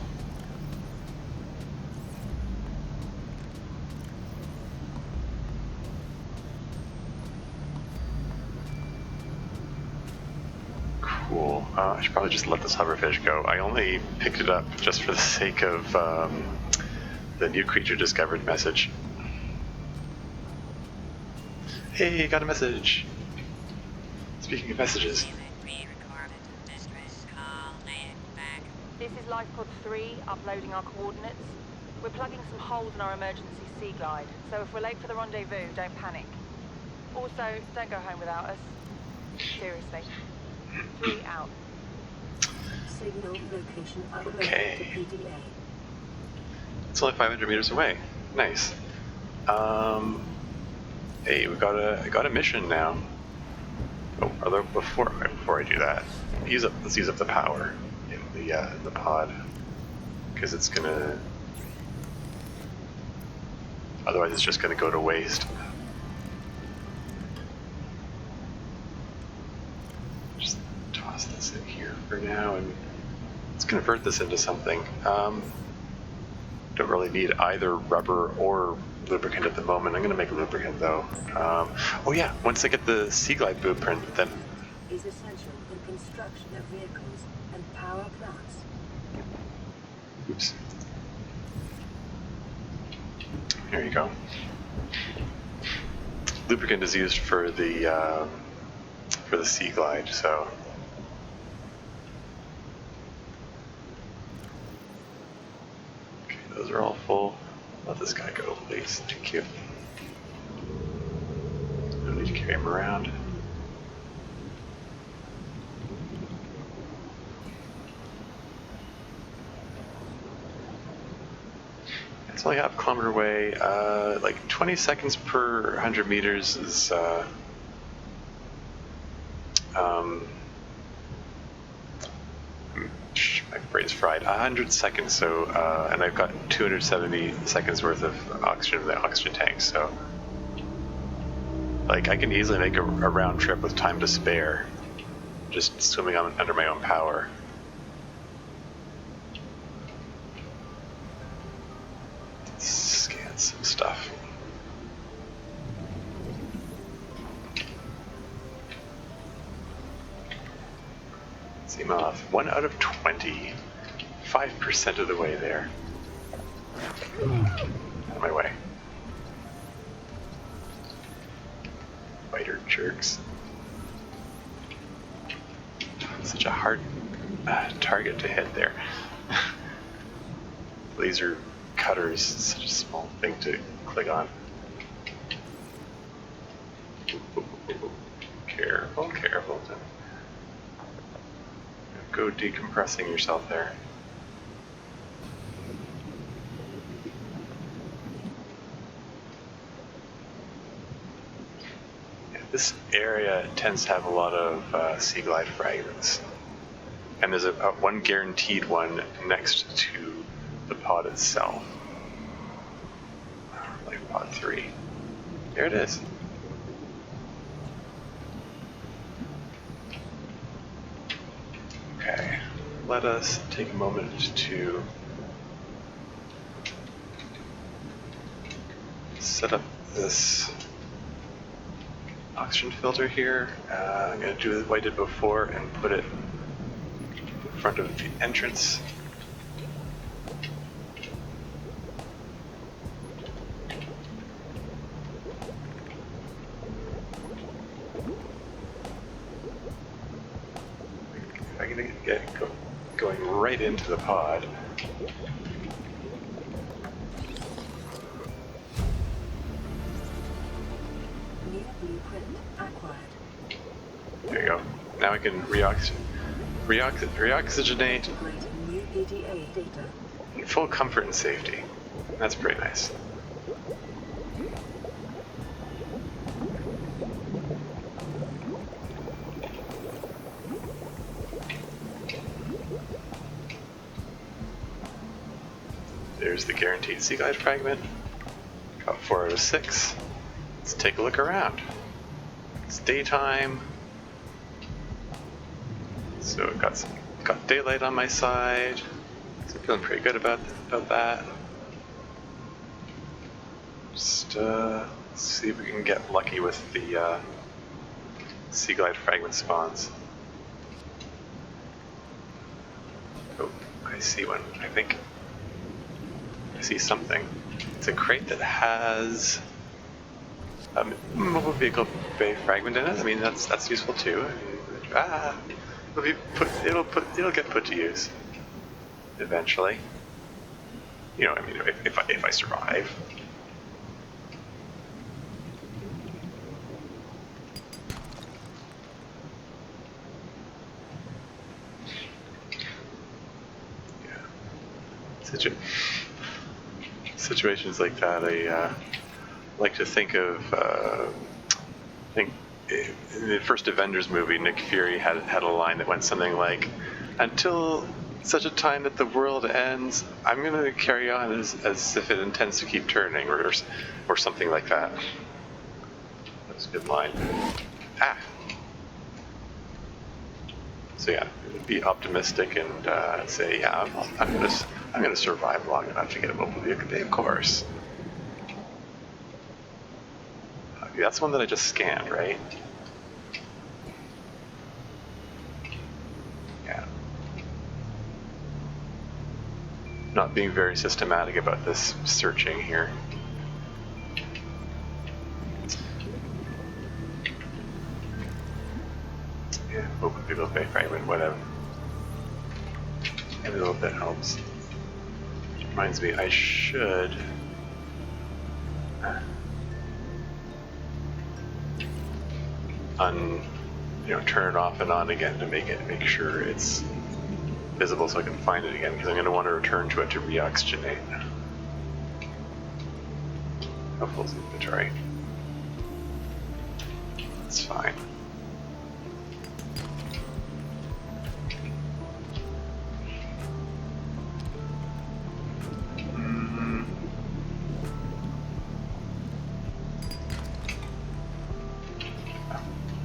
Cool. I should probably just let this hoverfish go. I only picked it up just for the sake of the new creature discovered message. Hey, got a message. Speaking of messages. This is Life Pod 3, uploading our coordinates. We're plugging some holes in our emergency sea glide, so if we're late for the rendezvous, don't panic. Also, don't go home without us. Seriously. 3 out. Signal location uploaded Okay. to PDA. It's only 500 meters away. Nice. Hey, we got a mission now. Oh, although before I do that, let's use up the power in the pod, because it's gonna. Otherwise, it's just gonna go to waste. Just toss this in here for now, and let's convert this into something. Don't really need either rubber or lubricant at the moment. I'm going to make lubricant though. Oh yeah, once I get the sea glide blueprint, then Is essential in construction of vehicles and power plants. oops. There you go. Lubricant is used for the sea glide, so. Those are all full. Let this guy go, please. Thank you. No need to carry him around. It's only half a kilometer away. Like 20 seconds per 100 meters is my brain's fried. 100 seconds, so and I've got 270 seconds worth of oxygen in the oxygen tank, so like I can easily make a round trip with time to spare, just swimming under my own power. Let's scan some stuff. Seam off. 1 out of 20. 5% of the way there. Out of my way. Spider jerks. Such a hard target to hit there. Laser cutters, such a small thing to click on. Careful, careful. Go decompressing yourself there. Yeah, this area tends to have a lot of sea glide fragments. And there's a one guaranteed one next to the pod itself. Like pod 3. There it is. Okay, let us take a moment to set up this oxygen filter here. I'm going to do what I did before and put it in front of the entrance. I'm going to get going right into the pod. New blueprint acquired. There you go. Now I can reoxygenate. Integrating new PDA data. In full comfort and safety. That's pretty nice. There's the guaranteed sea glide fragment. Got 4 out of 6. Let's take a look around. It's daytime. So got daylight on my side. So feeling pretty good about that. Just let's see if we can get lucky with the sea glide fragment spawns. Oh, I see one. I think I see something. It's a crate that has a mobile vehicle bay fragment in it. I mean, that's useful too. I mean, it'll get put to use eventually. You know, I mean, if I survive. Yeah. Situations like that, I like to think of. I think in the first Avengers movie, Nick Fury had a line that went something like, "Until such a time that the world ends, I'm going to carry on as if it intends to keep turning," or something like that. That's a good line. Ah. So yeah, be optimistic and say, yeah, I'm gonna survive long enough to get a mobile vehicle bay, of course. Okay, that's one that I just scanned, right? Yeah. Not being very systematic about this searching here. Yeah, mobile vehicle bay fragment, whatever. Every little bit helps. Reminds me, I should turn it off and on again to make sure it's visible so I can find it again, because I'm going to want to return to it to reoxygenate. How full is the inventory? That's fine.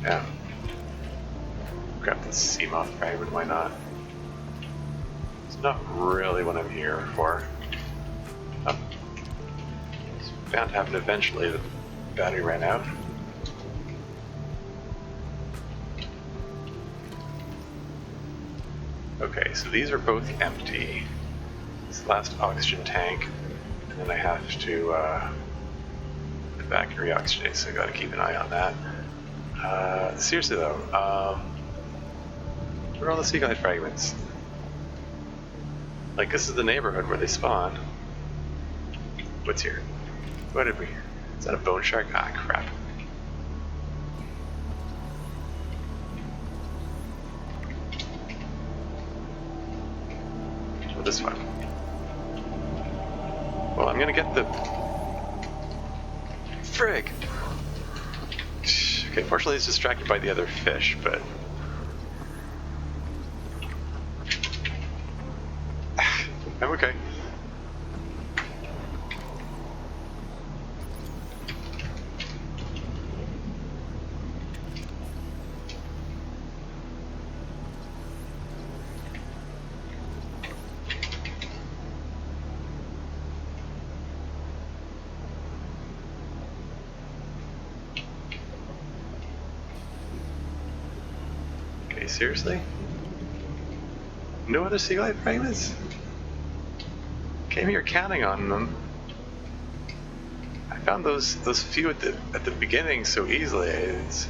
Yeah. Grab the CMOF fragment, why not? It's not really what I'm here for. It's bound to happen eventually. The battery ran out. Okay, so these are both empty. This last oxygen tank, and then I have to put back and reoxygenate, so I gotta keep an eye on that. Seriously though, where are all the sea glide fragments? Like, this is the neighborhood where they spawn. What's here? What did we hear? Is that a bone shark? Ah, crap. Well, this one. Well, I'm gonna get the... Frig! Okay, fortunately it's distracted by the other fish, but... I'm okay. Okay, seriously? No other sea life fragments? Came here counting on them. I found those few at the beginning so easily. It's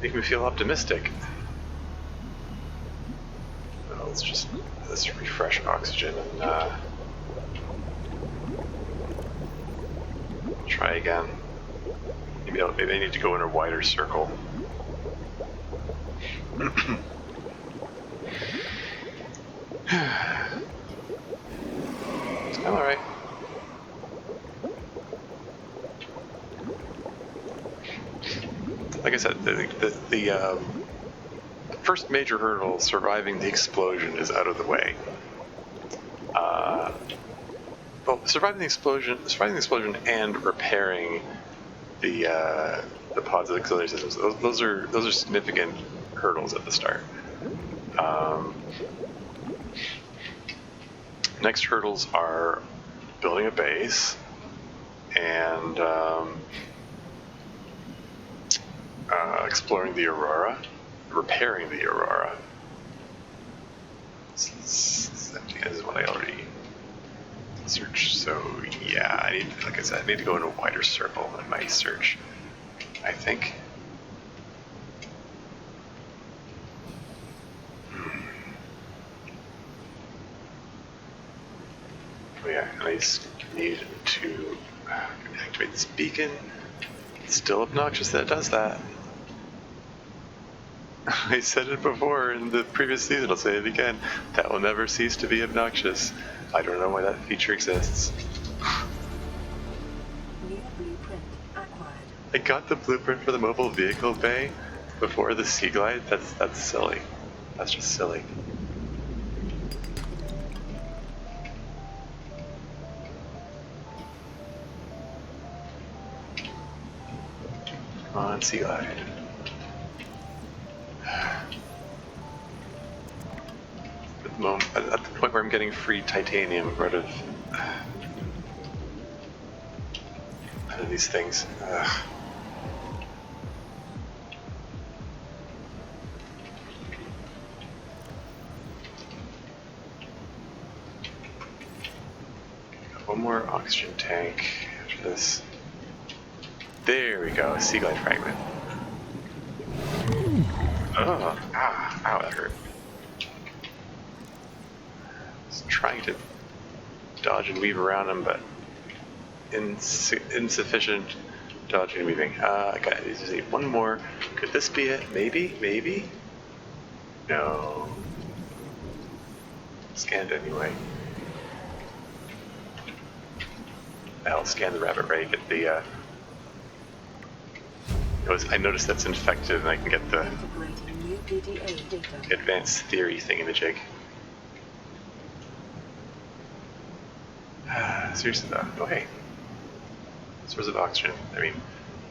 making me feel optimistic. Well, let's refresh oxygen and try again. Maybe I need to go in a wider circle. I'm alright. Like I said, the first major hurdle, surviving the explosion, is out of the way. Well, surviving the explosion, and repairing the pods of auxiliary systems. Those are significant hurdles at the start. Next hurdles are building a base and exploring the Aurora, repairing the Aurora. This is what I already searched. So yeah, like I said, I need to go in a wider circle in my search, I think. Oh yeah, and I just need to activate this beacon. It's still obnoxious that it does that. I said it before in the previous season, I'll say it again. That will never cease to be obnoxious. I don't know why that feature exists. New blueprint acquired. I got the blueprint for the mobile vehicle bay before the Sea Glide. That's silly. That's just silly. Come on, Sea Glide. At the point where I'm getting free titanium out of these things. One more oxygen tank after this. There we go, Sea Glide fragment. Oh, ow, that hurt. Just trying to dodge and weave around him, but insufficient dodging and weaving. I just need one more. Could this be it? Maybe? Maybe? No. Scanned anyway. I'll scan the rabbit ray, get the I noticed that's infected and I can get the advanced theory thingamajig. Seriously though, oh hey, source of oxygen. I mean,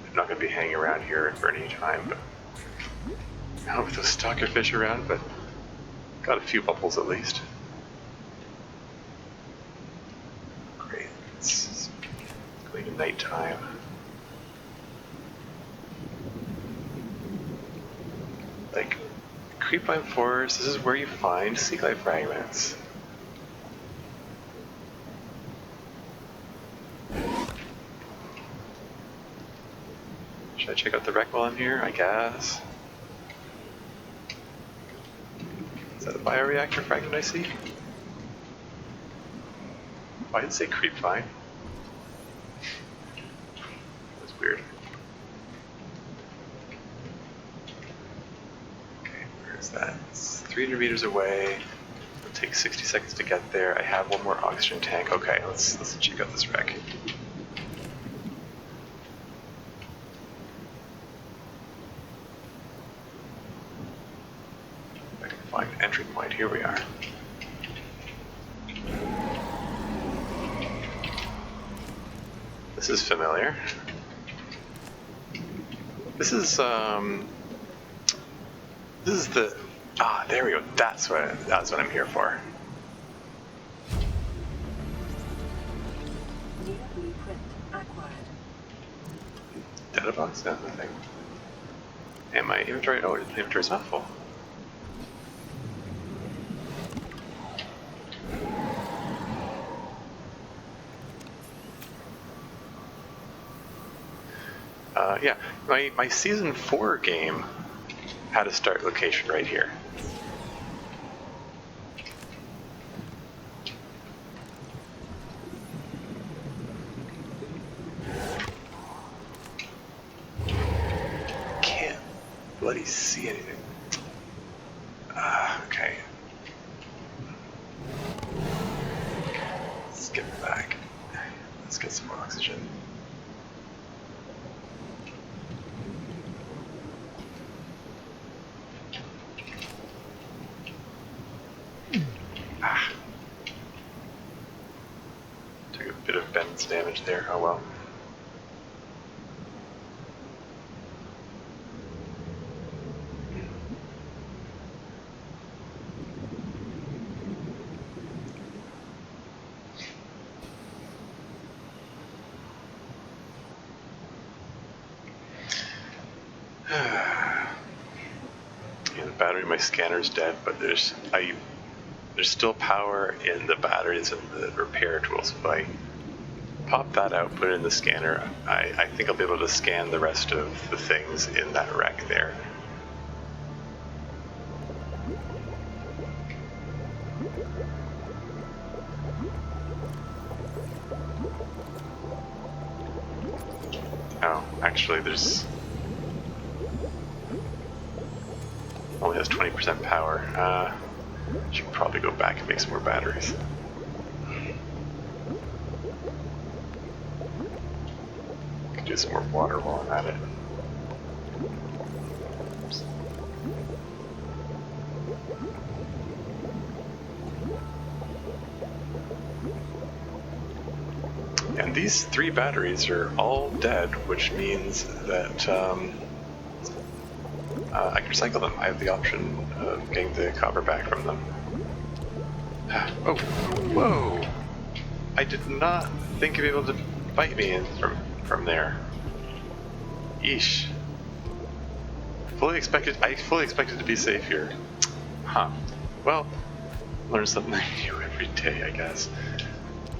I'm not going to be hanging around here for any time, but not with those stalker fish around, but got a few bubbles at least. Great, it's going to nighttime. Like, Creepline Forest, this is where you find sea life fragments. Should I check out the wreck while I'm here? I guess. Is that a bioreactor fragment I see? Oh, I didn't say Creepline. weird. Okay, where is that? It's 300 meters away. It'll take 60 seconds to get there. I have one more oxygen tank. Okay, let's check out this wreck. If I can find an entry point, here we are. This is familiar. This is the, there we go. That's what I'm here for. New blueprint acquired. Data box? No, nothing. And my inventory, oh, the inventory's not full. Yeah, my Season 4 game had a start location right here. Can't bloody see anything. Okay. Let's get back. Let's get some more oxygen. Took a bit of Ben's damage there, oh well. Yeah, the battery in my scanner's dead, but there's still power in the batteries and the repair tools. If I pop that out, put it in the scanner, I think I'll be able to scan the rest of the things in that wreck there. Oh, actually there's only has 20% power. Should probably go back and make some more batteries. Could do some more water while I'm at it. Oops. And these 3 batteries are all dead, which means that I can recycle them. I have the option of getting the copper back from them. Oh, whoa! I did not think of being able to bite me in from there. Yeesh. I fully expected to be safe here. Huh. Well, learn something new every day, I guess.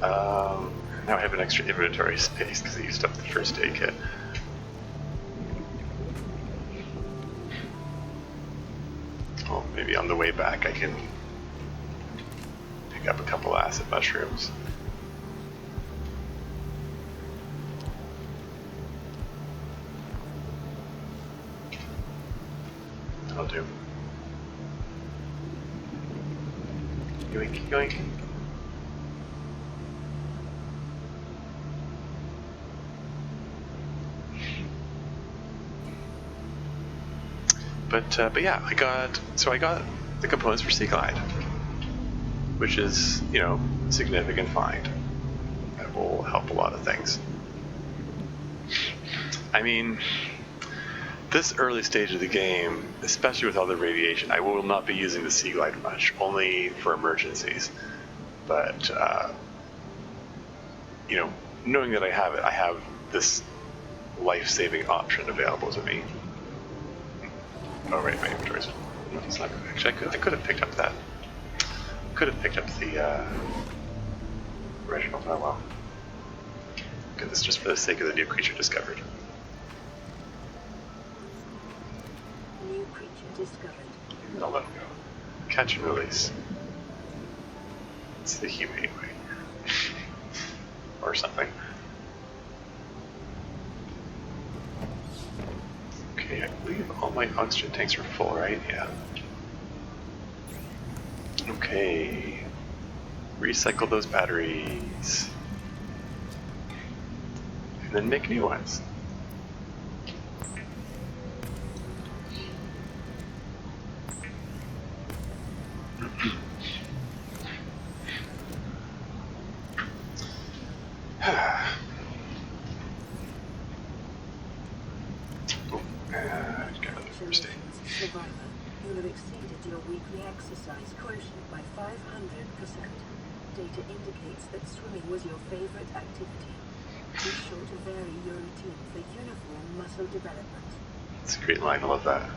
Now I have an extra inventory space because I used up the first aid kit. Well, maybe on the way back I can pick up a couple acid mushrooms. That'll do. Yoink, yoink. But yeah, I got the components for Sea Glide, which is, you know, a significant find. That will help a lot of things. I mean, this early stage of the game, especially with all the radiation, I will not be using the Sea Glide much, only for emergencies. But you know, knowing that I have this life-saving option available to me. Oh right, my inventory's. No, it's not good. Actually, I could have picked up that. Could have picked up the original. Oh well. Get this just for the sake of the new creature discovered. New creature discovered. I'll let him go. Catch and release. It's the humane way. Or something. I believe all my oxygen tanks are full, right? Yeah. Okay. Recycle those batteries. And then make new ones. Survivor, you have exceeded your weekly exercise quotient by 500%. Data indicates that swimming was your favorite activity. Be sure to vary your routine for uniform muscle development. It's a great line, I love that.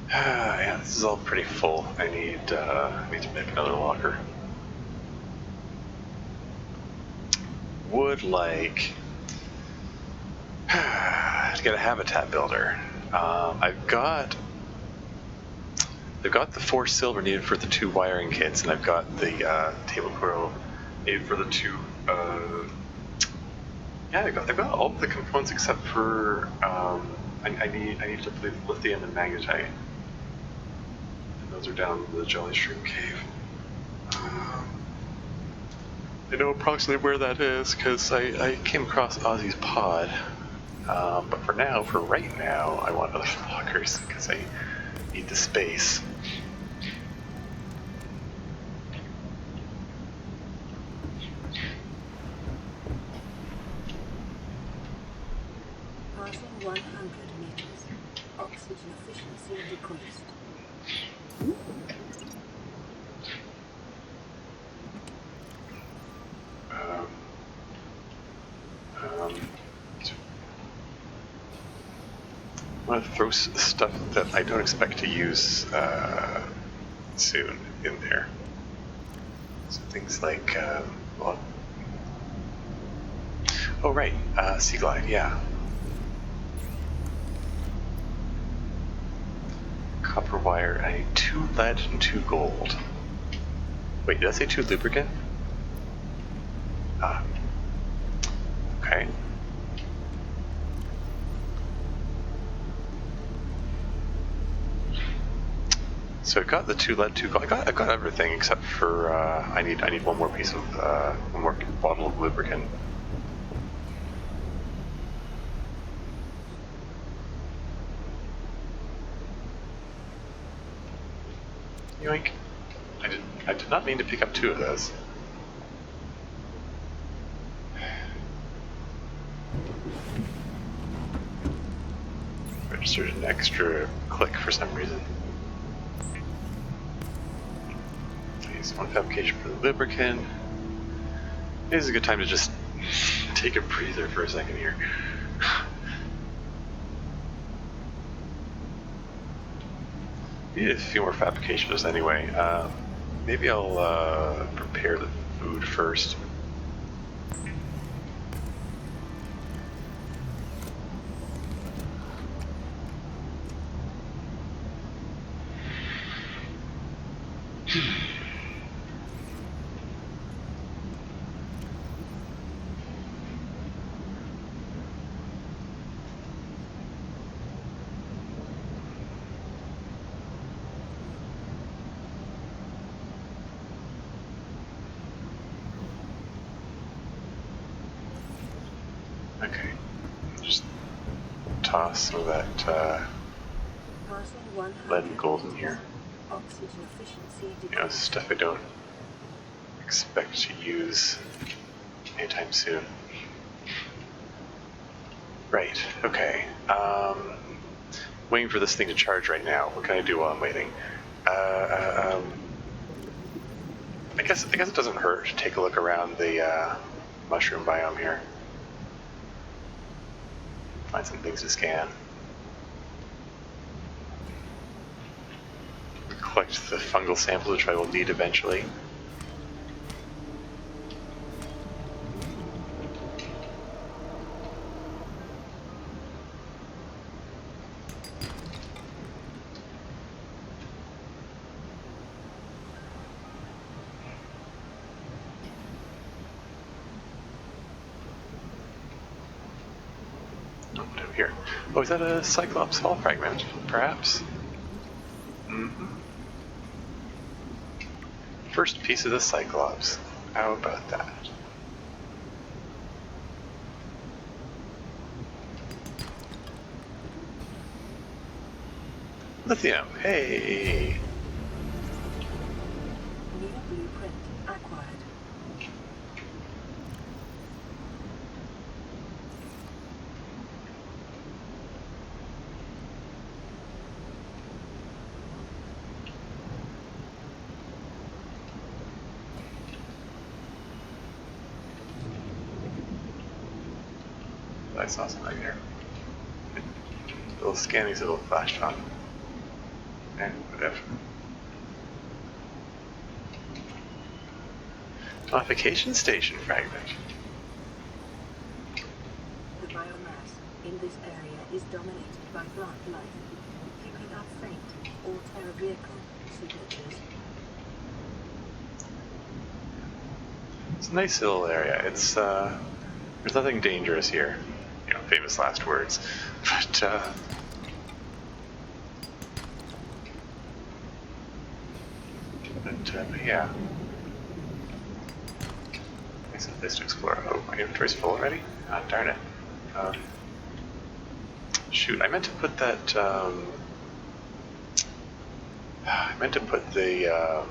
Yeah, this is all pretty full. I need to make another locker. Would like to get a habitat builder. I've got the 4 silver needed for the 2 wiring kits, and I've got the table coil needed for the 2. Yeah, I've got all the components except for I need to believe lithium and magnetite. And those are down in the Jelly Shroom Cave. I know approximately where that is because I came across Ozzy's pod. But for right now, I want other lockers because I need the space. Passing 100 meters. Oxygen efficiency decreased. I want to throw stuff that I don't expect to use soon in there. So things like, well, oh right, Sea Glide, yeah. Copper wire, I need 2 lead and 2 gold. Wait, did I say 2 lubricant? Ah, okay. So I got the 2 lead, 2 gold. I got everything except for I need one more piece of one more bottle of lubricant. Yoink! I did not mean to pick up 2 of those. Registered an extra click for some reason. One fabrication for the lubricant. This is a good time to just take a breather for a second here. Need a few more fabrications anyway. Maybe I'll prepare the food first. Okay, just toss some of that lead and gold in here. Oxygen efficiency You know, stuff I don't expect to use anytime soon. Right, okay. Waiting for this thing to charge right now. What can I do while I'm waiting? I guess it doesn't hurt to take a look around the mushroom biome here. Find some things to scan. Collect the fungal samples, which I will need eventually. Oh, down here. Oh, is that a Cyclops hull fragment? Perhaps? Mm-hmm. First piece of the Cyclops. How about that? Lithium. Hey! New blueprint acquired. I saw something here. Little scannies, little flashed on. And whatever. Modification station fragment. The biomass in this area is dominated by plant life, picking up faint or terra vehicle signatures. It's a nice little area. It's there's nothing dangerous here. You know, famous last words. But yeah. Nice place to explore. Oh, my inventory's full already? Ah, darn it. Shoot, I meant to put that. I meant to put the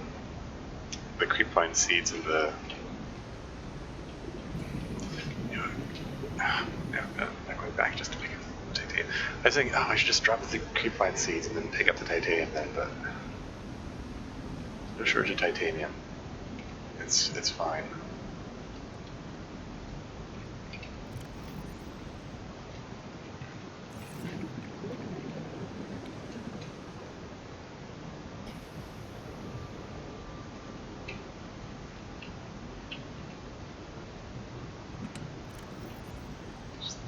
creepvine seeds in the. I'm going back just to pick up the titanium. I was thinking, oh, I should just drop the creepvine seeds and then pick up the titanium then, but no shortage of titanium. It's fine.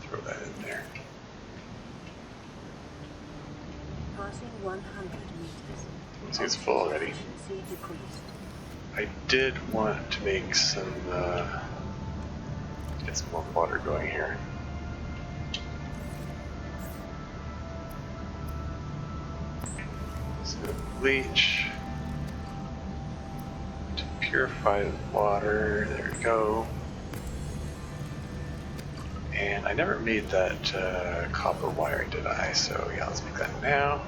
Throw that in there. Passing 100 meters. See, it's full already. Efficiency decreased. I did want to make some, get some more water going here. So bleach to purify the water. There we go. And I never made that copper wiring, did I? So yeah, let's make that now.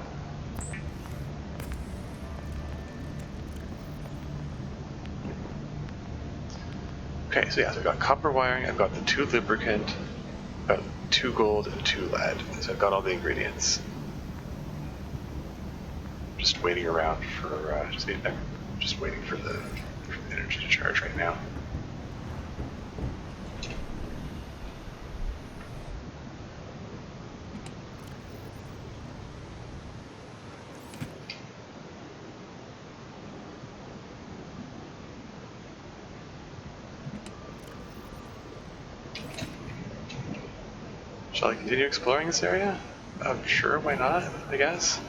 Okay, so yeah, so I've got copper wiring, I've got the 2 lubricant, I've got 2 gold and 2 lead. So I've got all the ingredients. Just waiting around for just waiting for the energy to charge right now. Shall I continue exploring this area? Sure, why not, I guess.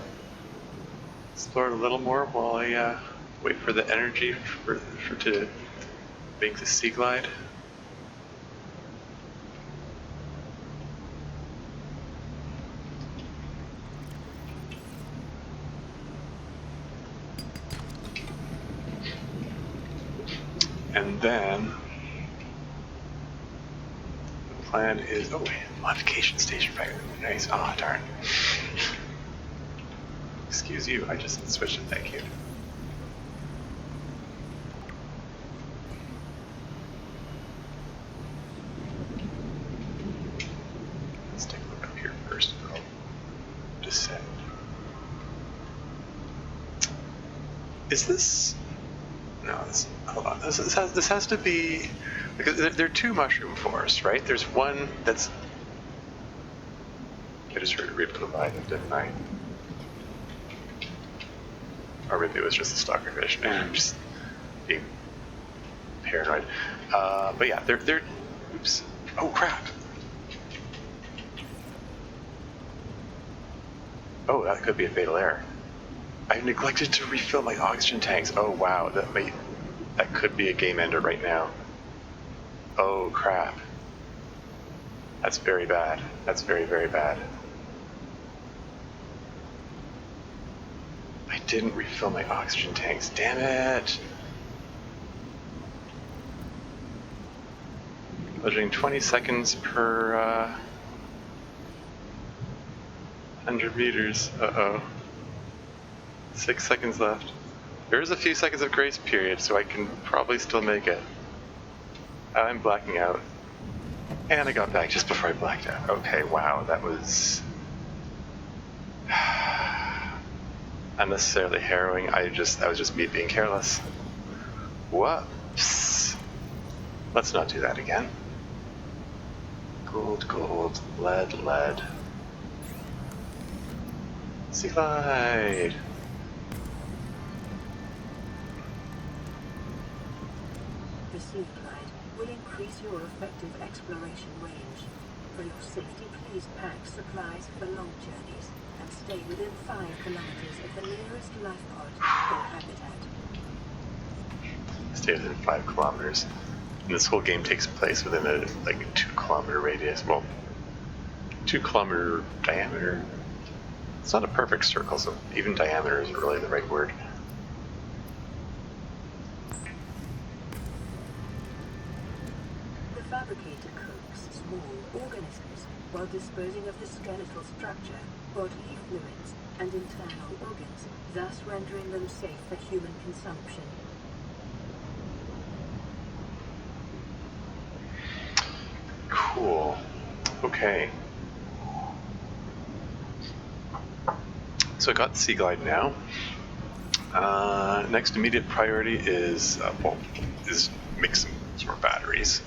Explore it a little more while I wait for the energy to make the sea glide. And then the plan is, oh wait, modification station fragment. Nice. Ah, darn. Excuse you, I just switched it, thank you. Let's take a look up here first. I'll descend. Is this? No, hold on. This has to be, because there are 2 mushroom forests, right? There's one that's. I just heard reprovide them, didn't I? Or maybe it was just a stalker fish. I'm just being paranoid. But yeah, they're. Oops. Oh crap. Oh, that could be a fatal error. I neglected to refill my oxygen tanks. Oh wow, that could be a game ender right now. Oh crap. That's very bad. That's very, very bad. I didn't refill my oxygen tanks, damn it! Measuring 20 seconds per 100 meters. Uh-oh. 6 seconds left. There is a few seconds of grace period, so I can probably still make it. I'm blacking out. And I got back just before I blacked out. Okay, wow, that was unnecessarily harrowing. That was just me being careless. Whoops. Let's not do that again. Gold, gold, lead, lead. Sea glide. The sea glide will increase your effective exploration range. For your safety, please pack supplies for long journeys and stay within 5 kilometers of the nearest life pod or habitat. Stay within 5 kilometers. And this whole game takes place within a 2-kilometer radius. Well, 2-kilometer diameter. It's not a perfect circle, so even diameter isn't really the right word. The fabricator cooks small organisms while disposing of the skeletal structure, bodily fluids, and internal organs, thus rendering them safe for human consumption. Cool. Okay. So I got the Sea Glide now. Next immediate priority is make some more batteries.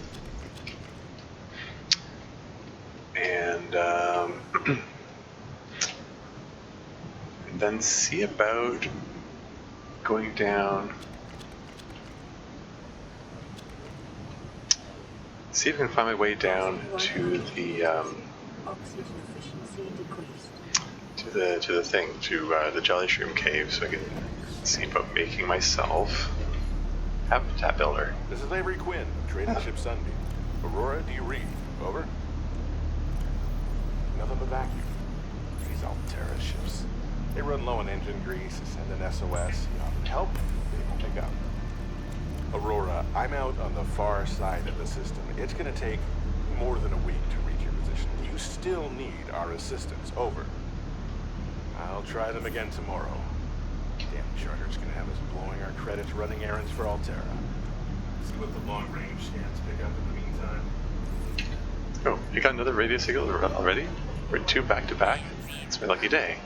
And and then see about going down. See if I can find my way down to the Oxygen efficiency decreased. to the thing, to the jelly shroom cave, so I can see about making myself a habitat builder. This is Avery Quinn, trading ship Sunbeam. Aurora, do you read? Over. Nothing but vacuum. These Altera ships. They run low on engine grease, send an SOS. You offer help, they won't pick up. Aurora, I'm out on the far side of the system. It's gonna take more than a week to reach your position. You still need our assistance. Over. I'll try them again tomorrow. Damn charter's gonna have us blowing our credits running errands for Altera. See what the long-range scans pick up in the meantime. Oh, you got another radio signal already? We're 2 back to back? It's my lucky day.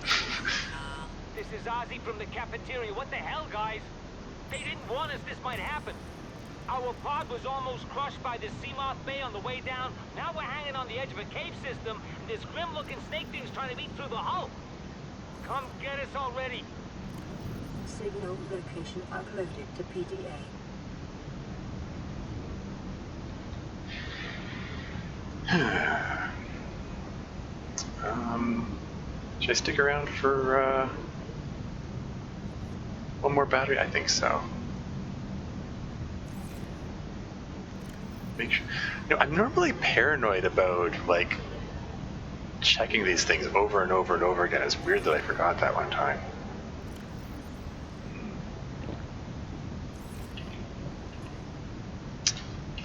This is Ozzy from the cafeteria. What the hell, guys? They didn't warn us this might happen. Our pod was almost crushed by this Seamoth Bay on the way down. Now we're hanging on the edge of a cave system, and this grim-looking snake thing's trying to eat through the hull. Come get us already. Signal location uploaded to PDA. Should I stick around for one more battery? I think so. Make sure. I'm normally paranoid about checking these things over and over and over again. It's weird that I forgot that one time.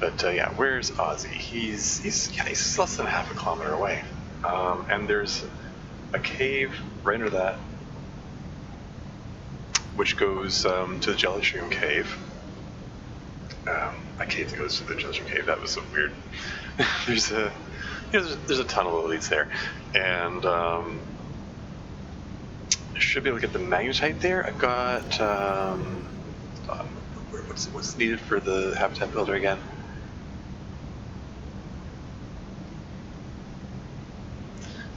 But yeah, where's Ozzy? He's less than half a kilometer away. And there's a cave right under that, which goes to the jelly shroom cave. A cave that goes to the jelly shroom cave. That was so weird. There's a tunnel that leads there, and should be able to get the magnetite there. I've got what's needed for the habitat builder again?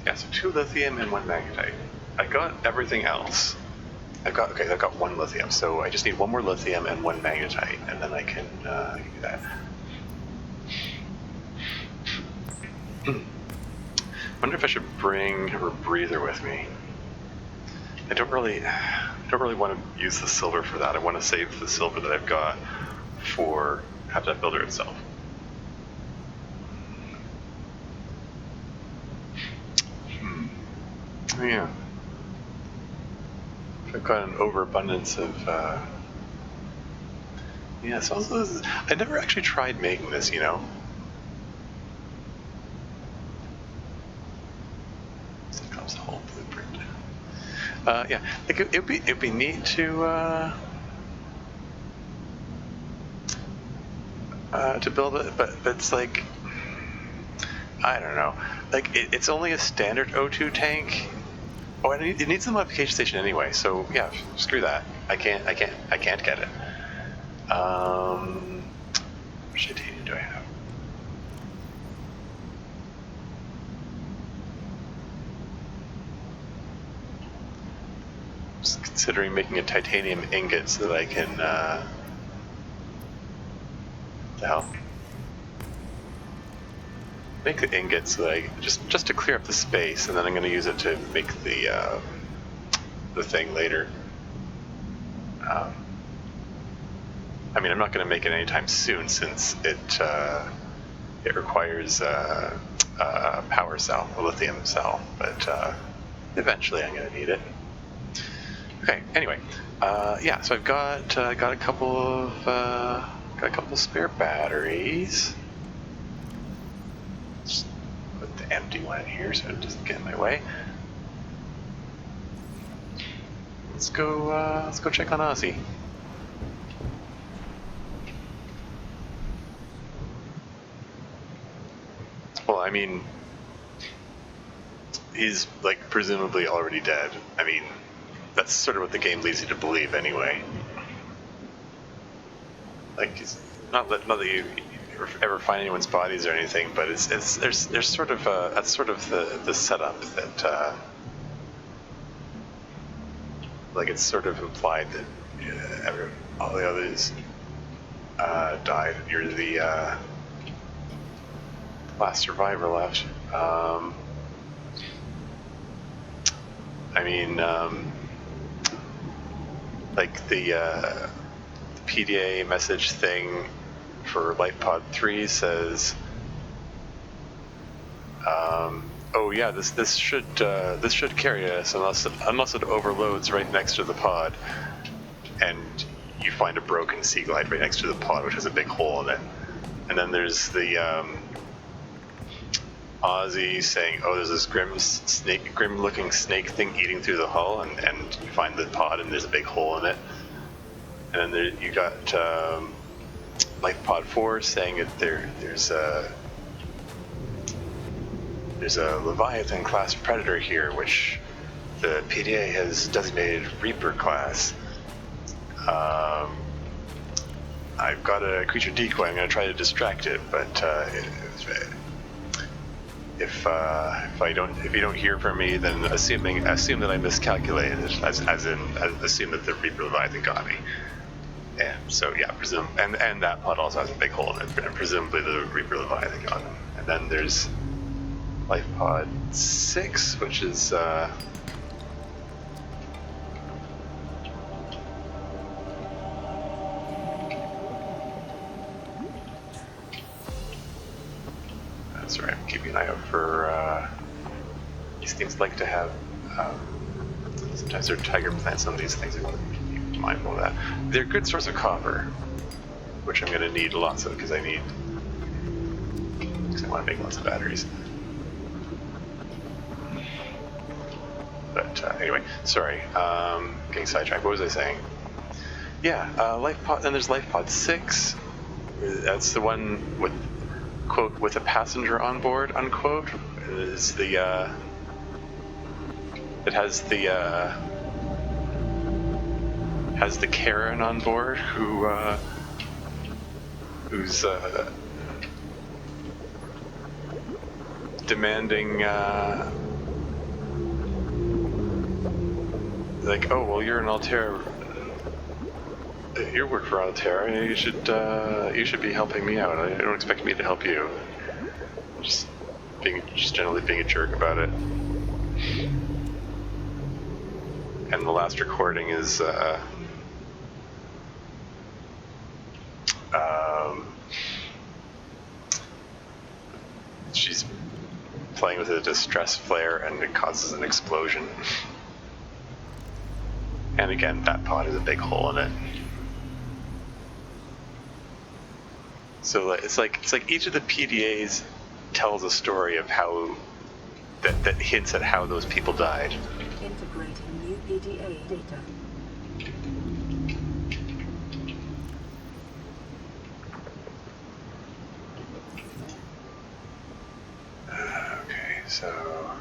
Yeah, so 2 lithium and 1 magnetite. I got everything else. I've got 1 lithium, so I just need 1 more lithium and 1 magnetite, and then I can do that. Wonder if I should bring a rebreather with me. I don't really want to use the silver for that. I want to save the silver that I've got for Habitat Builder itself. Yeah. I've got an overabundance of. Yeah, so I never actually tried making this, you know. Here comes the whole blueprint. Yeah, like it'd be neat to build it, but it's like, I don't know. Like it's only a standard O2 tank. Oh, and it needs a modification station anyway. So yeah, screw that. I can't get it. Which titanium do I have? Just considering making a titanium ingot so that I can. The hell? Make the ingot so that I just to clear up the space, and then I'm going to use it to make the thing later. I mean, I'm not going to make it anytime soon since it requires a power cell, a lithium cell, but eventually I'm going to need it. Okay. Anyway, yeah. So I've got a couple of spare batteries. Just put the empty one in here so it doesn't get in my way. Let's go check on Ozzy. Well, I mean, he's like presumably already dead. I mean, that's sort of what the game leads you to believe anyway. Like, it's not that you ever find anyone's bodies or anything, but there's sort of that's sort of the setup that like it's sort of implied that all the others died, and you're the last survivor left. I mean, like the PDA message thing for LifePod 3 says, "Oh yeah, this should carry us unless it overloads right next to the pod, and you find a broken sea glide right next to the pod, which has a big hole in it." And then there's the Ozzy saying, "Oh, there's this grim-looking snake thing eating through the hull," and you find the pod and there's a big hole in it. And then you got LifePod 4 saying that there's a Leviathan class predator here, which the PDA has designated Reaper class. I've got a creature decoy. I'm going to try to distract it, but if you don't hear from me, then assume that I miscalculated, as assume that the Reaper Leviathan got me. And so yeah, and that pod also has a big hole in it, and presumably the Reaper Leviathan got him. And then there's LifePod 6, which is sorry, I'm keeping an eye out for these things like to have sometimes they're tiger plants. Some of these things, I want to be mindful of that. They're a good source of copper, which I'm going to need lots of because I want to make lots of batteries. But anyway, sorry, getting sidetracked. What was I saying? Yeah, LifePod. Then there's LifePod 6. That's the one with, quote, with a passenger on board, unquote. Is the it has the Karen on board who's demanding like, oh well, you're an Altera. You work for Altera. You should be helping me out. I don't expect me to help you. Just generally being a jerk about it. And the last recording is she's playing with a distress flare and it causes an explosion. And again, that pod has a big hole in it. So it's like each of the PDAs tells a story of how that hints at how those people died. Integrating new PDA data. Okay, so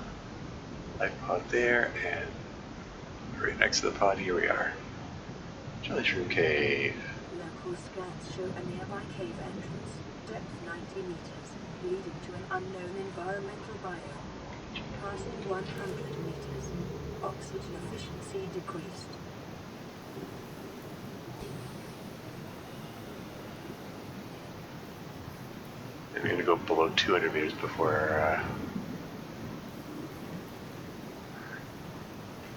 light pod there, and right next to the pod, here we are. Jellyshroom Cave. Local scans show a nearby cave entrance, depth 90 meters, leading to an unknown environmental biome. Passing 100 meters, oxygen efficiency decreased. I'm going to go below 200 meters before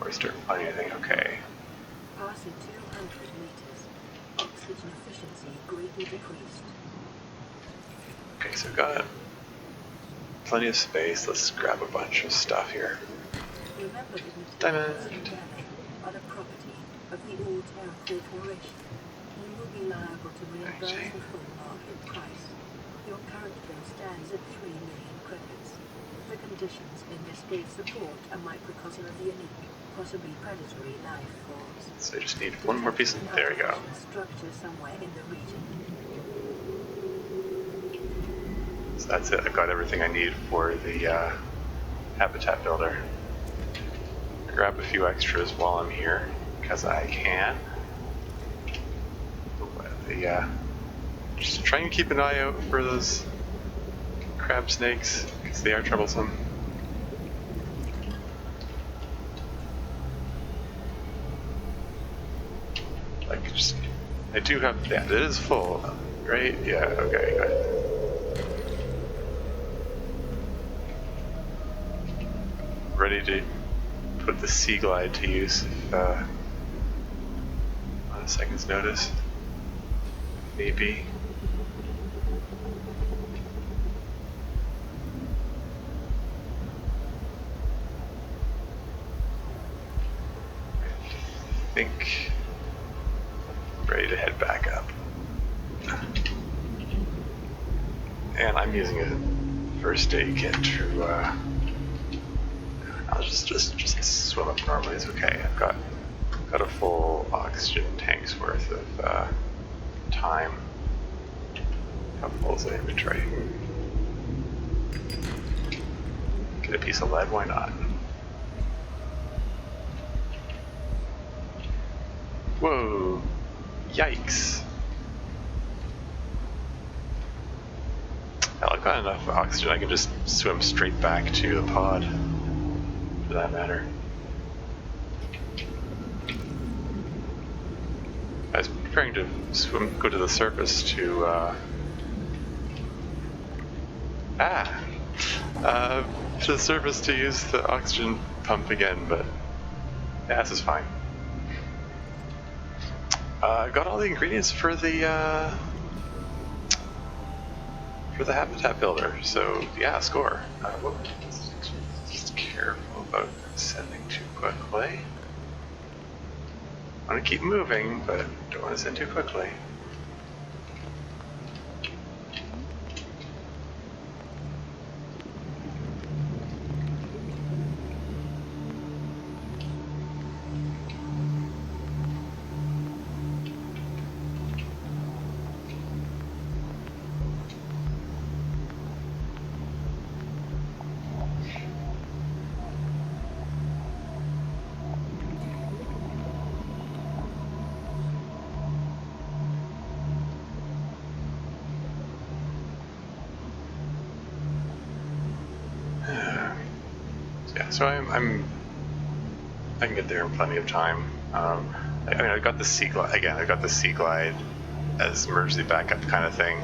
I start finding anything. Okay. Passing 200 meters, oxygen efficiency greatly decreased. Okay, so we've got plenty of space. Let's grab a bunch of stuff here. Remember that Diamond. materials you gather are the property of the All-Terra Corporation. You will be liable to reimburse Okay. the full market price. Your current bill stands at 3 million credits. The conditions investigate support a microcosm of unique, possibly predatory life forms. So I just need one more piece. There we go. Structure somewhere in the region. So that's it. I've got everything I need for the habitat builder. Grab a few extras while I'm here, because I can. Just trying to keep an eye out for those crab snakes, because they are troublesome. Like, just, I do have, yeah, it is full, right? Yeah, okay, good. Ready to put the Sea Glide to use if, on a second's notice. Maybe. I think I'm ready to head back up. And I'm using a first aid kit to I'll just swim up normally. It's okay. I've got a full oxygen tank's worth of time. How full is the inventory? Get a piece of lead. Why not? Whoa! Yikes! Hell, I've got enough oxygen. I can just swim straight back to the pod. For that matter. I was preparing to go to the surface to to the surface to use the oxygen pump again, but yeah, this is fine. I've got all the ingredients for the habitat builder, so yeah, score. Whoop. Just careful about sending too quickly. I want to keep moving, but don't want to send too quickly. So I can get there in plenty of time. I mean, I've got the Sea Glide again. I've got the Sea Glide as emergency backup kind of thing.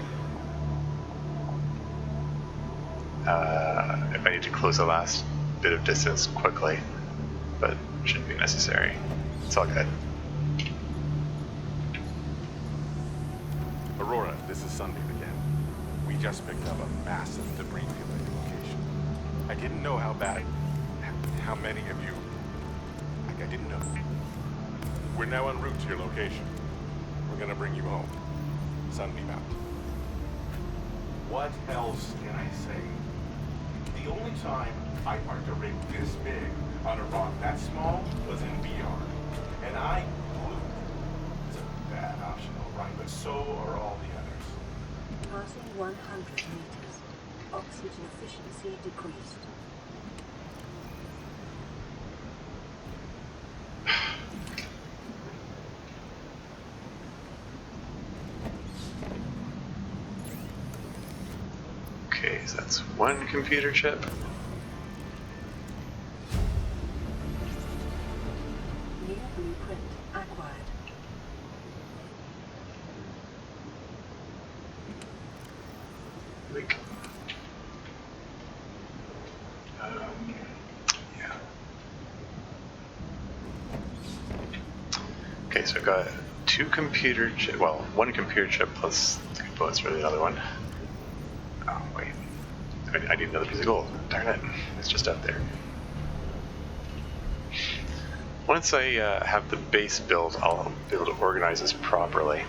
If I need to close the last bit of distance quickly, but it shouldn't be necessary. It's all good. Aurora, this is Sunbeam again. We just picked up a massive debris field at your location. I didn't know how bad, how many of you, like I didn't know. We're now en route to your location. We're gonna bring you home. Sunbeam out. What else can I say? The only time I parked a rig this big on a rock that small was in VR. And I blew. It's a bad option, all right, but so are all the others. Passing 100 meters. Oxygen efficiency decreased. Okay, so that's one computer chip. New blueprint acquired. Like, yeah. Okay, so I've got two computer chip. Well, one computer chip plus the components for the other one. Oh wait, I need another piece of gold. Darn it, it's just out there. Once I have the base built, I'll be able to organize this properly.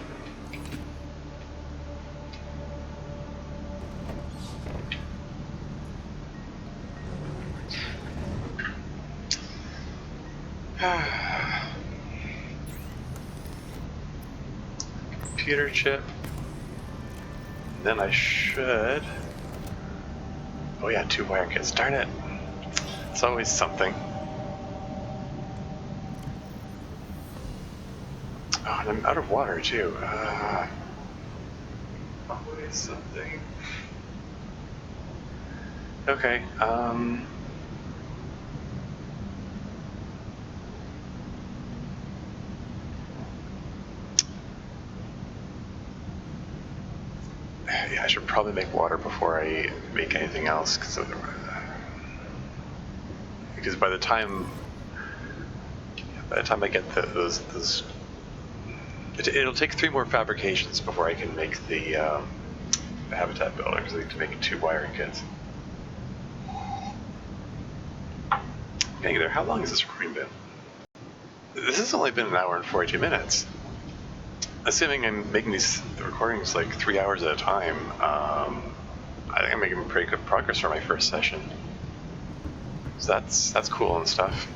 Computer chip. Then I should. Oh yeah, 2 wire kits. Darn it! It's always something. Oh, and I'm out of water too. Always something. Okay. Yeah, I should probably make water before I make anything else, because by the time I get those, it'll take 3 more fabrications before I can make the habitat builder, because I need to make 2 wiring kits. Getting there. How long has this recording been? This has only been 1 hour and 42 minutes. Assuming I'm making these recordings like 3 hours at a time, I think I'm making pretty good progress for my first session. So that's cool and stuff.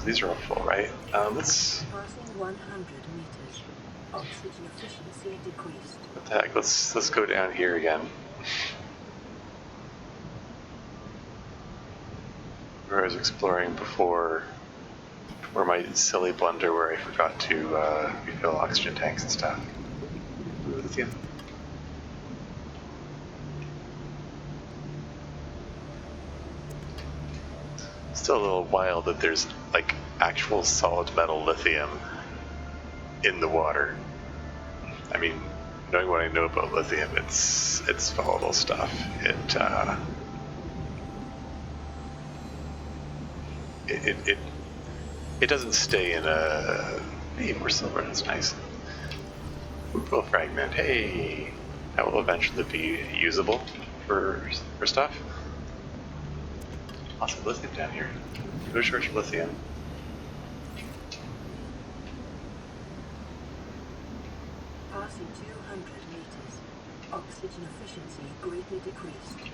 These are all full, right? Let's. Passing 100 meters. Oxygen efficiency decreased. What the heck? Let's go down here again. Where I was exploring before. Or my silly blunder where I forgot to refill oxygen tanks and stuff. Ooh, lithium. Still a little wild that there's like actual solid metal lithium in the water. I mean, knowing what I know about lithium, it's volatile stuff. It doesn't stay in a... Hey, more silver, that's nice. Well, fragment, hey! That will eventually be usable for stuff. Lots of lithium down here. No shortage of lithium. Passing 200 meters. Oxygen efficiency greatly decreased.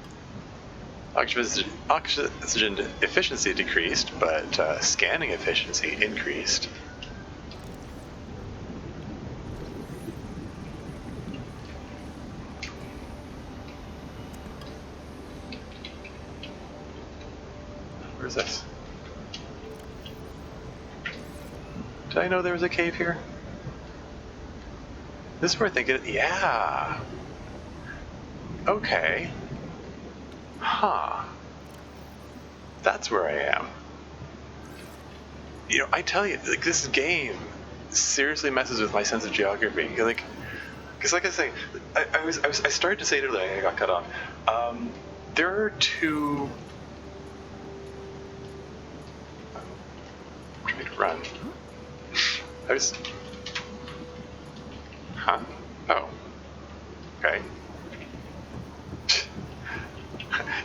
Oxygen efficiency decreased, but scanning efficiency increased. Where's this? Did I know there was a cave here? This is where I think it... Yeah! Okay. Huh. That's where I am. You know, I tell you, like, this game seriously messes with my sense of geography. You're like, because like I say, I started to say it earlier, I got cut off. There are 2. I'm trying to run. Huh? Oh. Okay.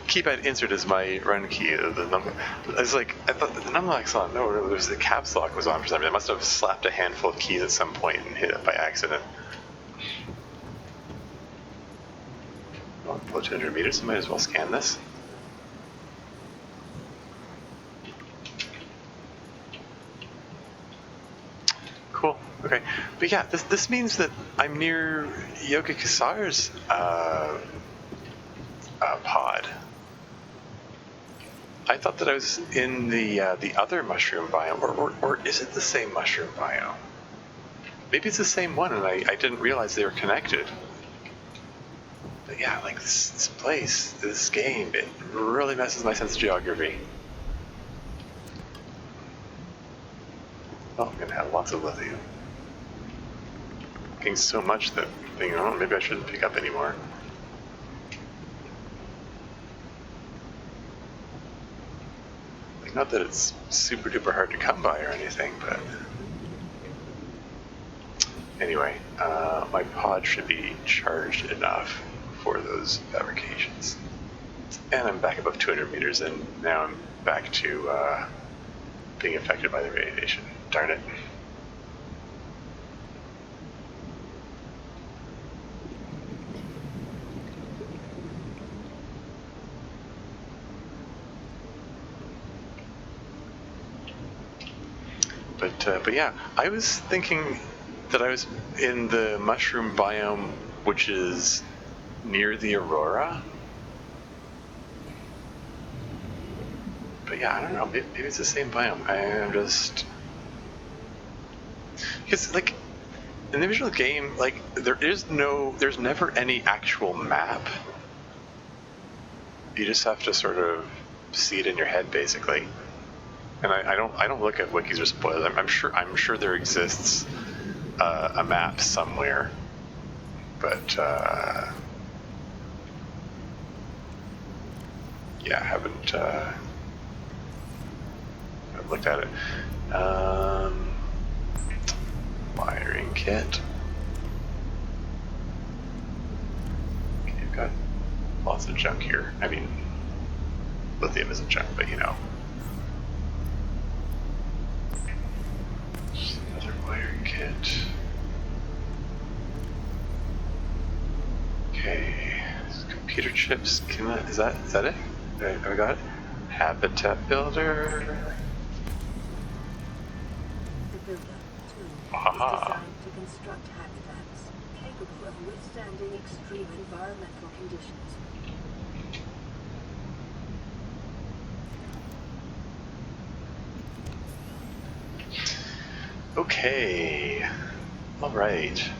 keypad insert is my run key. It's like, I thought the numlock's on. No, there's the caps lock was on for some reason. I must have slapped a handful of keys at some point and hit it by accident. Well, below 200 meters, I might as well scan this. Cool. Okay. But yeah, this means that I'm near Yoga Kasar's pod. I thought that I was in the other mushroom biome, or is it the same mushroom biome? Maybe it's the same one, and I didn't realize they were connected. But yeah, like this place, this game, it really messes my sense of geography. Oh, I'm gonna have lots of lithium. Getting so much that I'm thinking, oh, maybe I shouldn't pick up anymore. Like, not that it's super duper hard to come by or anything, but anyway, my pod should be charged enough for those fabrications. And I'm back above 200 meters, and now I'm back to being affected by the radiation. Darn it. But yeah, I was thinking that I was in the mushroom biome, which is near the Aurora. But yeah, I don't know, maybe it's the same biome. I'm just... Because, like, in the original game, like, there's never any actual map. You just have to sort of see it in your head, basically. And I don't look at wikis or spoilers. I'm sure there exists a map somewhere, but yeah, I haven't looked at it. Wiring kit. Okay, I've got lots of junk here. I mean, lithium isn't junk, but you know. Another wiring kit. Okay, computer chips. Is that it? Have I got it? Habitat builder. The builder, too, Aha. is designed to construct habitats capable of withstanding extreme environmental conditions. Okay. All right.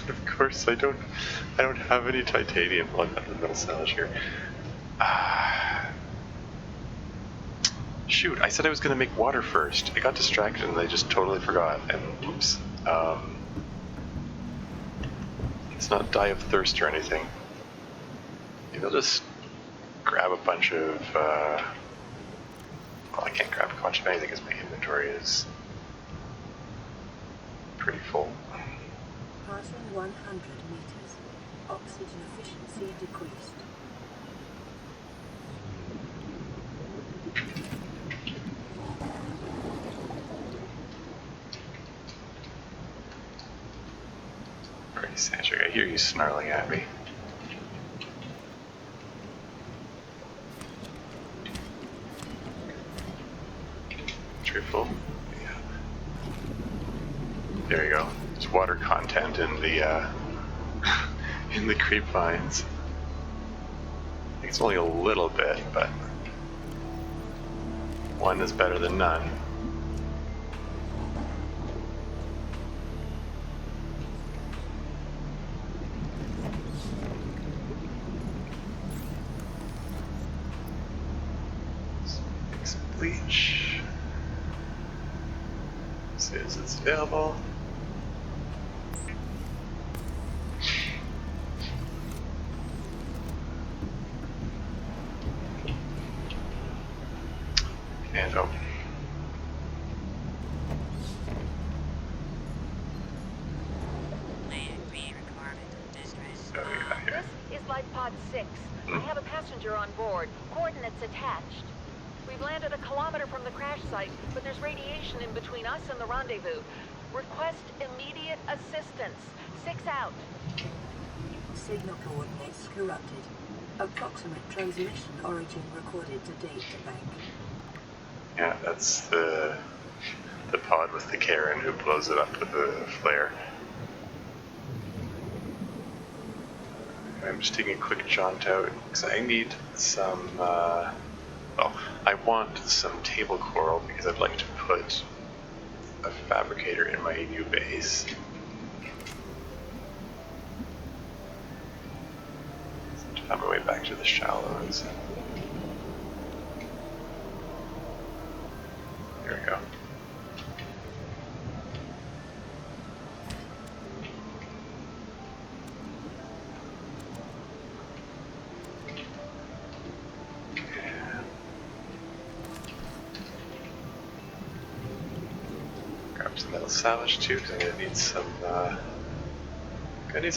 Of course, I don't have any titanium on the metal salvage here. Shoot, I said I was going to make water first. I got distracted and I just totally forgot. And oops. Let's not die of thirst or anything. Maybe I'll just grab a bunch of... well, I can't grab a bunch of anything because my inventory is pretty full. Passing 100 meters. Oxygen efficiency decreased. Alright, Sandshark, I hear you snarling at me. Full. Yeah. There you go. There's water content in the in the creep vines. I think it's only a little bit, but one is better than none. Some bleach. Says it's available. And oh. Land 6. We have a passenger on board. Coordinates attached. We've landed a kilometer from the crash site, but there's radiation in between us and the rendezvous. Request immediate assistance. 6 out. Signal coordinates corrupted. Approximate transmission origin recorded to date to bank. Yeah, that's the pod with the Karen who blows it up with the flare. I'm just taking a quick jaunt out because I need some. Well, I want some table coral because I'd like to put a fabricator in my new base. On my way back to the shallows. There we go. Grab some metal salvage too, because I'm gonna need some.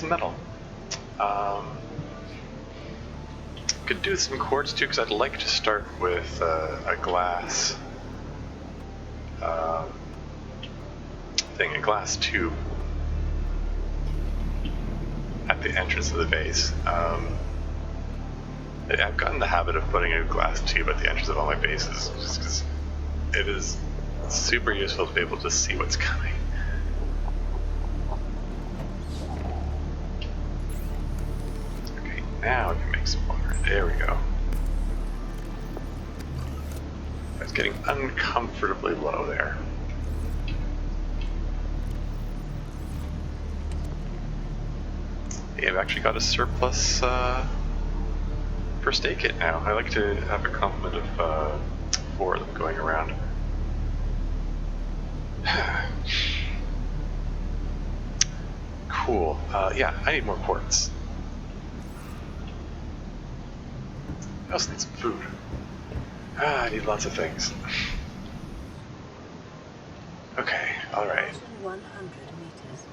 Metal. Could do some quartz too, because I'd like to start with a glass a glass tube at the entrance of the base. I've gotten the habit of putting a glass tube at the entrance of all my bases, just because it is super useful to be able to see what's coming. Okay, now we can make some water. There we go. I was getting uncomfortably low there. Yeah, I've actually got a surplus first aid kit now. I like to have a complement of 4 of them going around. Cool. Yeah, I need more quartz. I also need some food. I need lots of things. Okay, alright. 100 meters.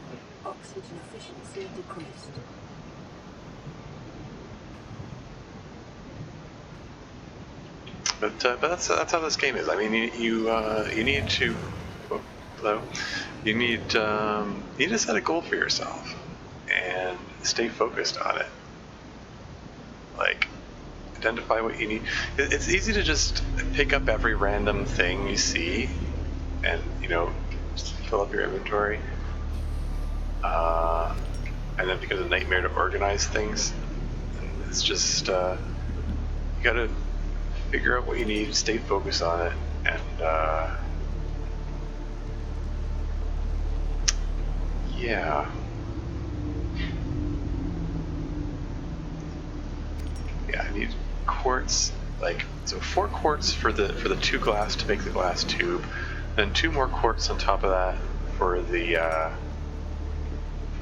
Oxygen efficiency decreased. But that's how this game is. I mean, you need to. Oh, hello. You need to set a goal for yourself and stay focused on it. Like, identify what you need. It's easy to just pick up every random thing you see, and just fill up your inventory. And then it becomes a nightmare to organize things. And it's just you gotta figure out what you need, stay focused on it, and yeah. Yeah, I need quartz, so 4 quartz for the 2 glass to make the glass tube, then 2 more quartz on top of that for the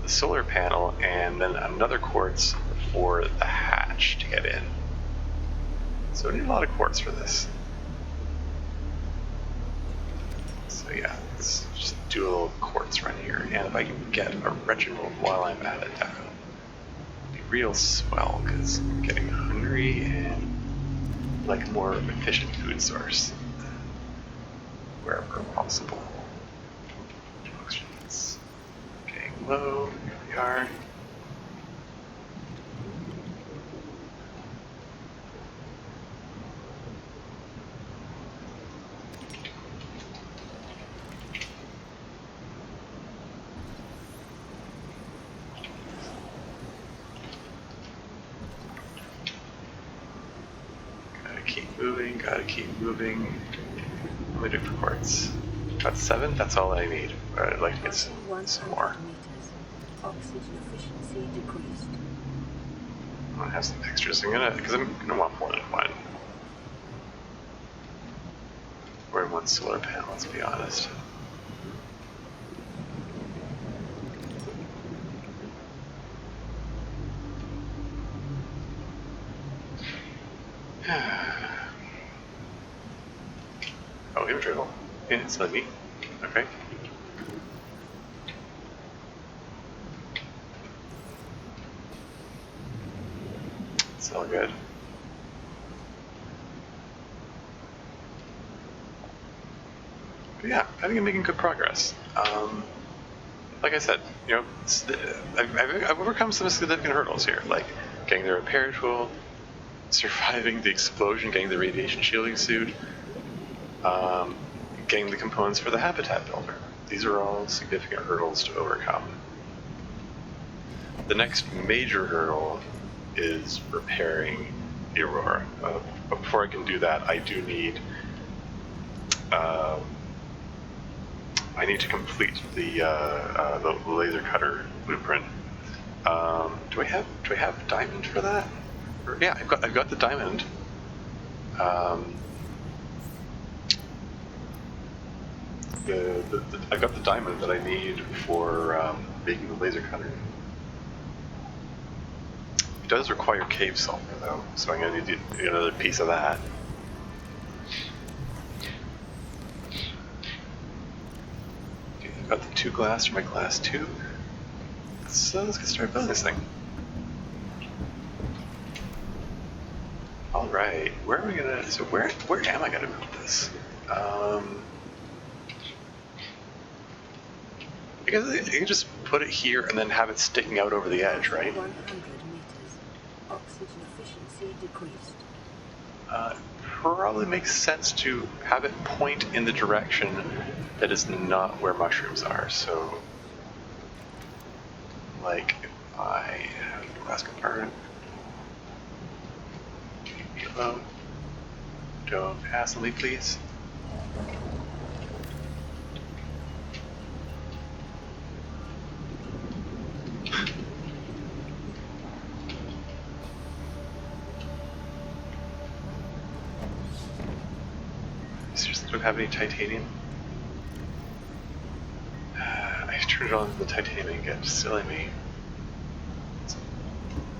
solar panel, and then another quartz for the hatch to get in. So I need a lot of quartz for this. So yeah, let's just do a little quartz run here, and if I can get a retinal while I'm at it, that would be real swell, because I'm getting hungry and like a more efficient food source wherever possible. Oxygen's getting low. Here we are. Gotta keep moving. What do I do for quartz? Got 7? That's all I need. But I'd like to get some more. Oxygen efficiency decreased. I want to have some extras. I'm gonna want more than one. Or in one solar panel, let's be honest. Oh, inventory hole. Yeah, it's not me. Okay. It's all good. But yeah, I think I'm making good progress. Like I said, you know, I've overcome some significant hurdles here, like getting the repair tool, surviving the explosion, getting the radiation shielding suit, getting the components for the habitat builder. These are all significant hurdles to overcome. The next major hurdle is repairing the Aurora. But before I can do that, I do need I need to complete the laser cutter blueprint. Do I have diamond for that? Yeah, I've got the diamond. I got the diamond that I need for making the laser cutter. It does require cave sulfur though, so I'm gonna need another piece of that. Okay, I've got the 2 glass for my glass tube. So let's get started building this thing. All right, where am I gonna build this? I guess I can just put it here and then have it sticking out over the edge, right? 100 meters. Oxygen efficiency decreased. Probably makes sense to have it point in the direction that is not where mushrooms are. So, like, if I have the glass compartment, leave me alone. Don't hassle me, please. Seriously, don't have any titanium? I turned it on to the titanium again, silly me.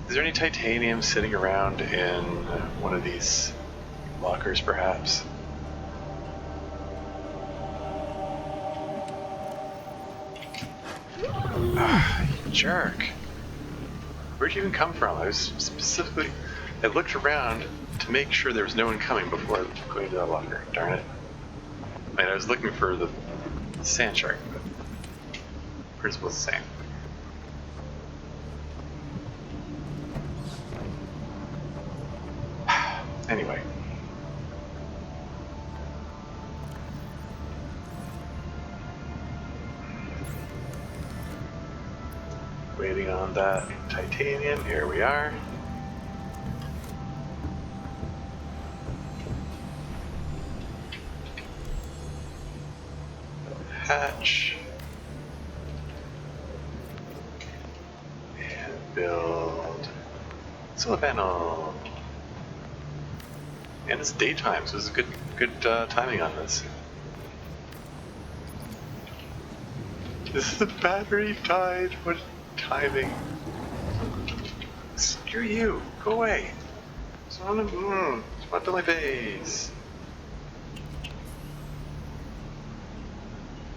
Is there any titanium sitting around in one of these lockers, perhaps? Ah, you jerk. Where'd you even come from? I looked around to make sure there was no one coming before going to that locker. Darn it. I mean, I was looking for the Sandshark, but the principle's the same. Anyway. Waiting on that titanium. Here we are. Hatch. And build solar panel. And it's daytime, so it's good timing on this. This is the battery died. What timing? Screw you. Go away. It's not to my base.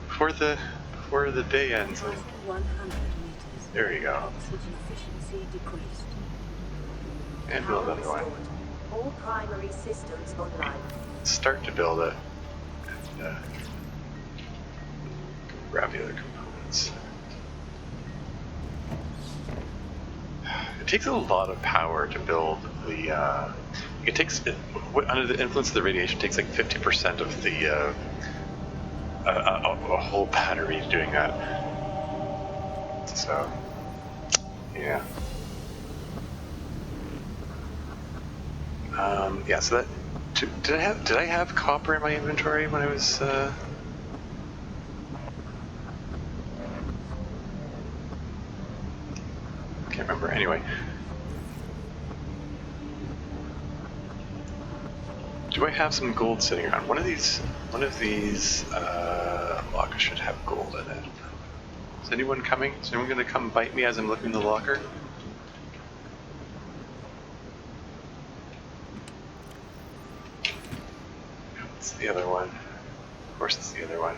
Before the day ends. 100 meters. There you go. Oxygen efficiency decreased. And build another one. All primary systems online. Start to build it. And grab the other components. It takes a lot of power to build the. Under the influence of the radiation, it takes like 50% of the. A whole battery doing that. So, yeah. Yeah. So that. Did I have copper in my inventory when I was? Can't remember. Anyway. Do I have some gold sitting around? One of these lockers should have gold in it. Is anyone coming? Is anyone going to come bite me as I'm looking in the locker? It's the other one. Of course it's the other one.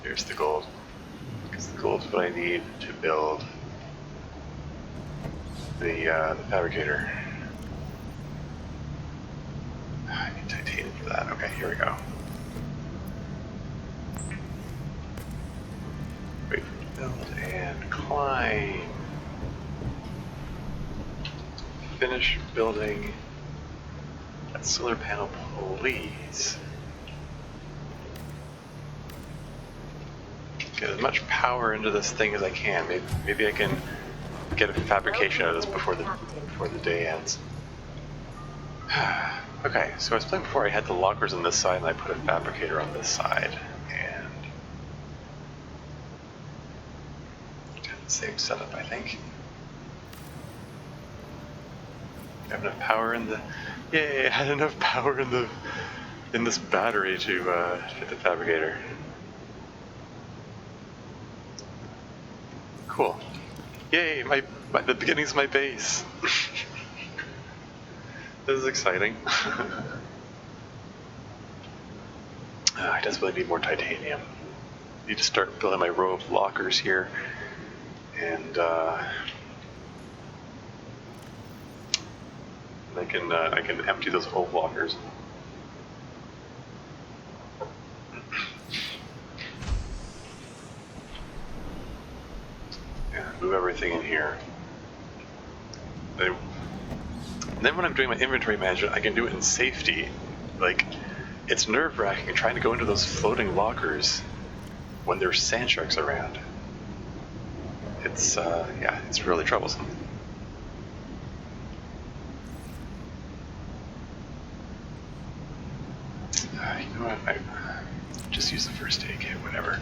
Here's the gold. Because the gold is what I need to build the fabricator. I need titanium for that. Okay, here we go. Wait, build and climb. Finish building that solar panel, please. Get as much power into this thing as I can. Maybe I can get a fabrication out of this before the day ends. Okay, so I was playing before. I had the lockers on this side, and I put a fabricator on this side, and had the same setup, I think. Have enough power in the. Yay! I had enough power in this battery to hit the fabricator. Cool. Yay! The beginning's my base. This is exciting. I desperately need more titanium. Need to start building my row of lockers here, and I can empty those old lockers. Yeah, move everything in here. And then when I'm doing my inventory management, I can do it in safety. Like, it's nerve-wracking trying to go into those floating lockers when there's Sandsharks around. It's, yeah, it's really troublesome. You know what, I just use the first aid kit, whatever.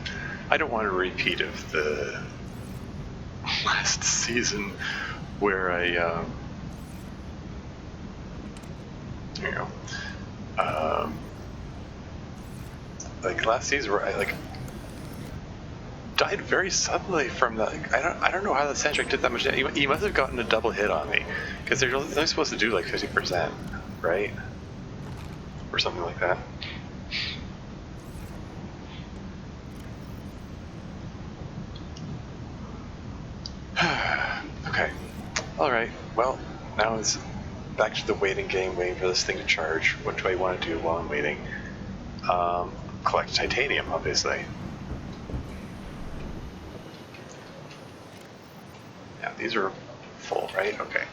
I don't want a repeat of the last season where I, there you go. Like last season where I died very suddenly from the. I don't know how the Sandshark did that much damage. He must have gotten a double hit on me because they're only supposed to do like 50%, right? Or something like that. Okay. All right. Well, now it's back to the waiting game, waiting for this thing to charge. What do I want to do while I'm waiting? Collect titanium, obviously. Yeah, these are full, right? Okay.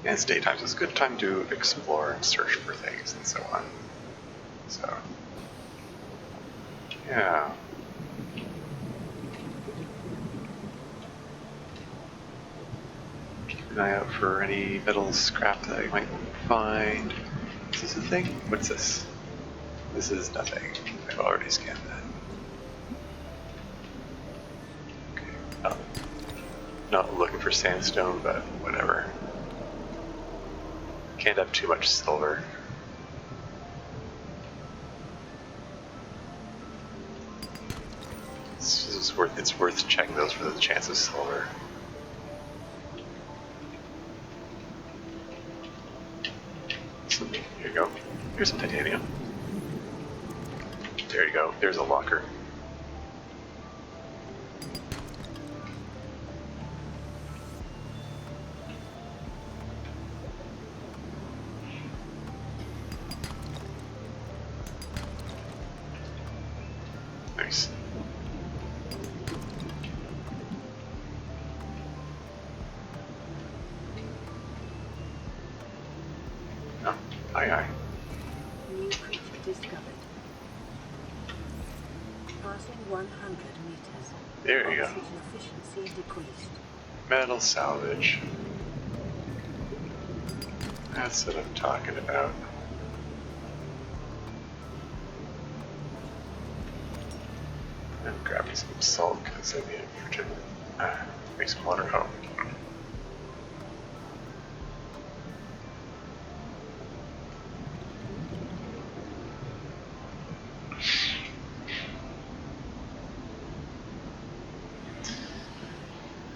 Yeah, it's daytime, so it's a good time to explore and search for things and so on. So, yeah. Keep an eye out for any metal scrap that I might find. Is this a thing? What's this? This is nothing. I've already scanned that. Okay. Not looking for sandstone, but whatever. Can't have too much silver. It's worth checking those for the chance of silver. So, here you go. Here's some titanium. There you go. There's a locker. Nice. Oh, aye. New creature discovered. Passing 100 meters. There you go. Oxygen efficiency decreased. Metal salvage. That's what I'm talking about. I'm grabbing some salt because I need it to make some water. Oh.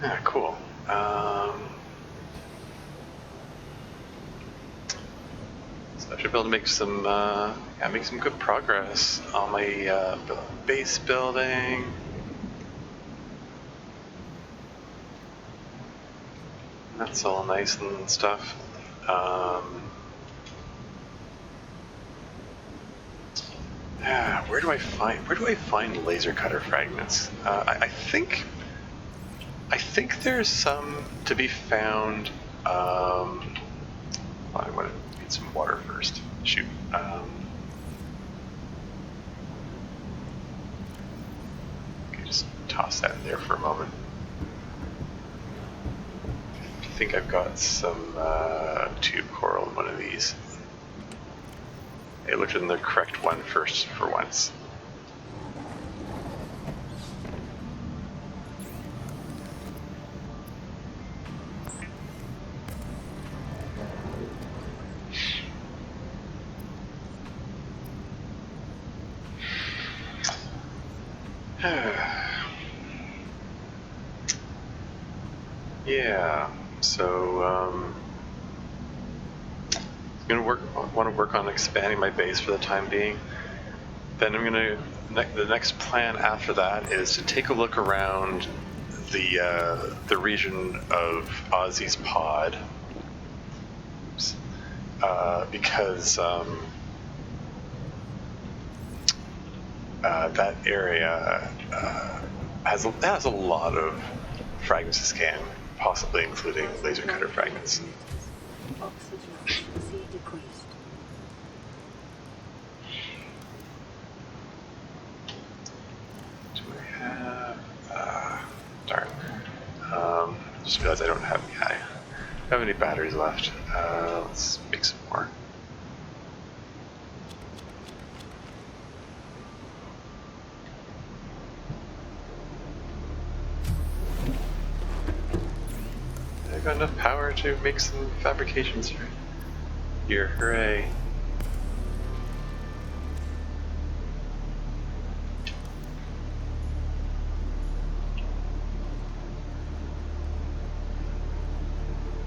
Ah, cool. So So I should be able to make some good progress on my base building. That's all nice and stuff. Where do I find laser cutter fragments? I think there's some to be found. I want to get some water first. Shoot. Okay, just toss that in there for a moment. I think I've got some tube coral in one of these. I looked in the correct one first for once. Yeah, so I'm gonna want to work on expanding my base for the time being. Then I'm gonna the next plan after that is to take a look around the region of Ozzy's pod, because that area has a lot of fragments to scan, possibly including laser cutter fragments. Oxygen efficiency decreased. Do I have? Darn. Just realized I don't have any batteries left. Let's make some more. I've got enough power to make some fabrications here. Hooray.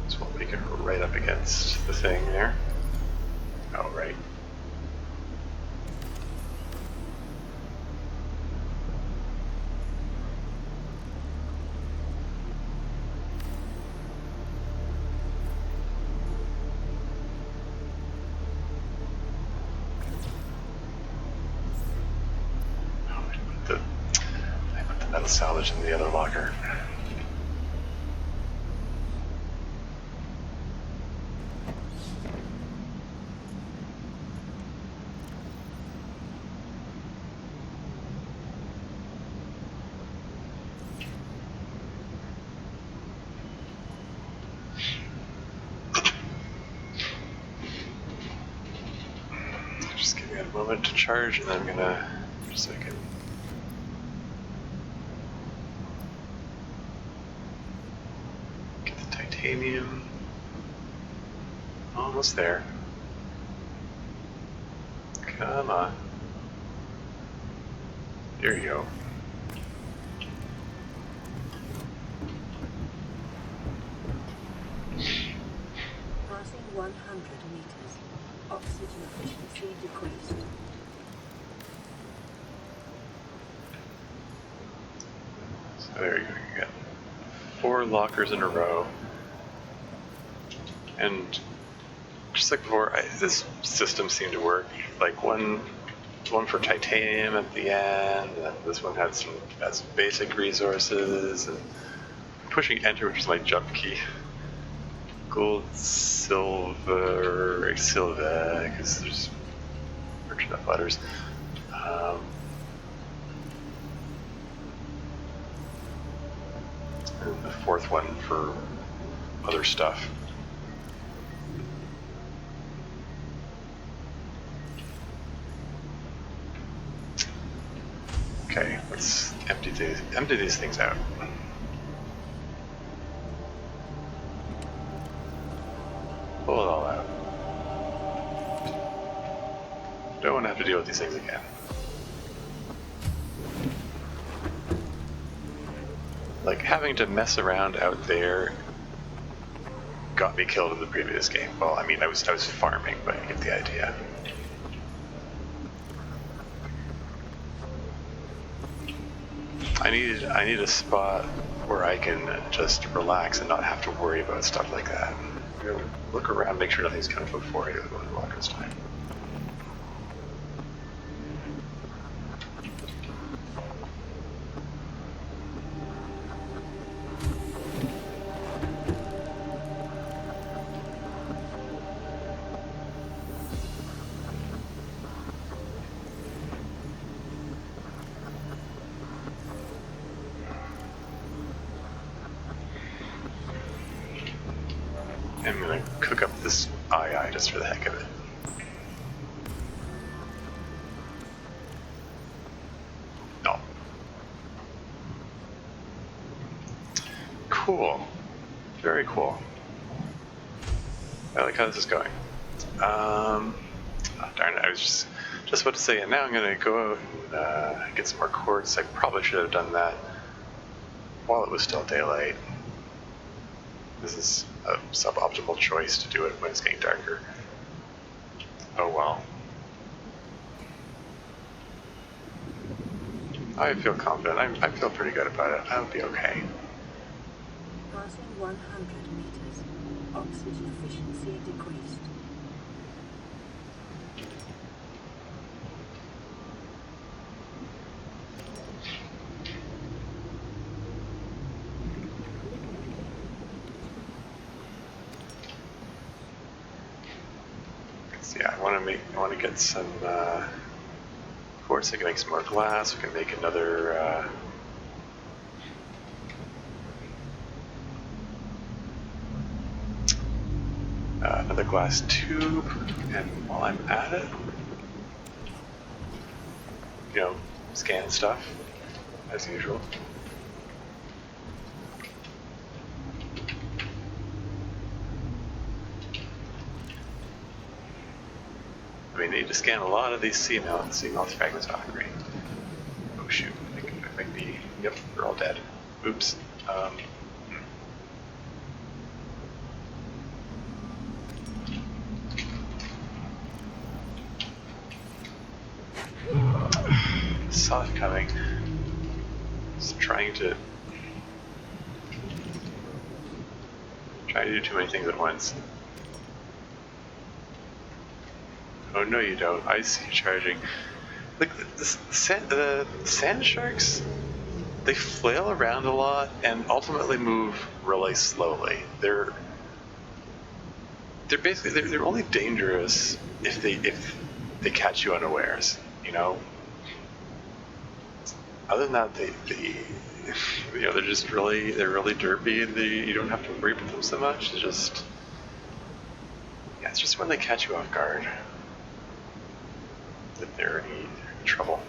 This won't make it right up against the thing there. Oh, right. Salvage in the other locker. Just give me a moment to charge, and then I'm gonna just a second. Titanium. Almost there. Come on. There you go. Passing 100 meters. Oxygen efficiency decreased. So there you go. You get 4 lockers in a row. And just like before, this system seemed to work. Like one for titanium at the end, and this one had some basic resources. And pushing enter, which is my jump key. Gold, silver, because there's enough letters. And the 4th one for other stuff. Okay, let's empty these things out. Pull it all out. Don't want to have to deal with these things again. Like, having to mess around out there got me killed in the previous game. Well, I mean, I was farming, but you get the idea. I need a spot where I can just relax and not have to worry about stuff like that. You know, look around, make sure nothing's coming before you go to the walker's time. I'm gonna cook up this II just for the heck of it. No. Cool. Very cool. I like how this is going. Oh, darn it, I was just about to say, and now I'm gonna go out and get some more quartz. I probably should have done that while it was still daylight. This is a suboptimal choice to do it when it's getting darker. Oh well. I feel confident. I feel pretty good about it. I'll be okay. Passing 100 meters. Oxygen efficiency decreased. Yeah, I want to get some quartz. I can make some more glass. We can make another another glass tube. And while I'm at it, you know, scan stuff as usual. We need to scan a lot of these seamount fragments. Oh, great. Oh shoot, I think I might be, yep, they're all dead. Oops. Saw it coming. Just trying to do too many things at once. Oh no, you don't. I see you charging. Like the Sandsharks, they flail around a lot and ultimately move really slowly. They're basically they're only dangerous if they catch you unawares. You know. Other than that, they you know, they're really derpy and you don't have to worry about them so much. It's just when they catch you off guard that they're in trouble.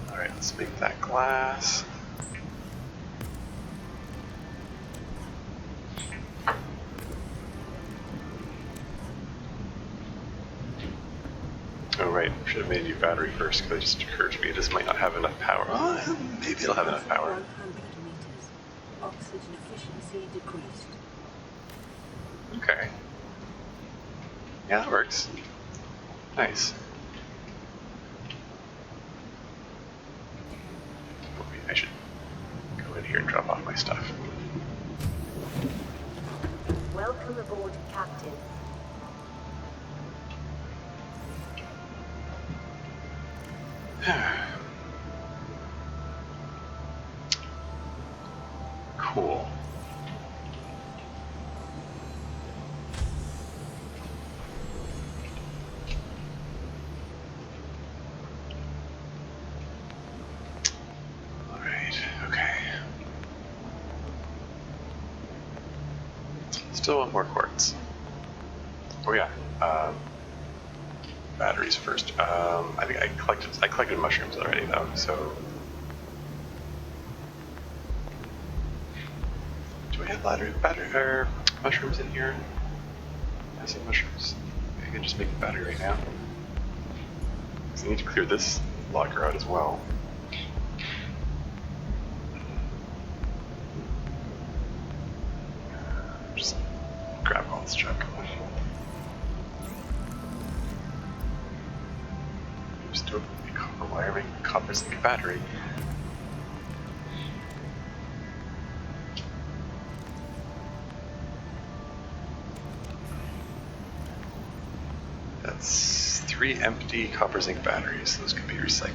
Alright, let's make that glass. Oh right, should have made you battery first because it just occurred to me this might not have enough power. Oh, maybe it'll have enough power. 100 meters. Oxygen efficiency decreased. Okay. Yeah, that works. Nice. Maybe I should go in here and drop off my stuff. Welcome aboard, Captain. Cool. Alright, okay. Still want more quartz. Oh yeah, batteries first. I think I collected mushrooms already though, so. Do we have battery or mushrooms in here? I see mushrooms. I can just make a battery right now. Because I need to clear this locker out as well. grab all this junk. Just do a copper wiring, copper zinc battery. That's 3 empty copper zinc batteries. Those can be recycled.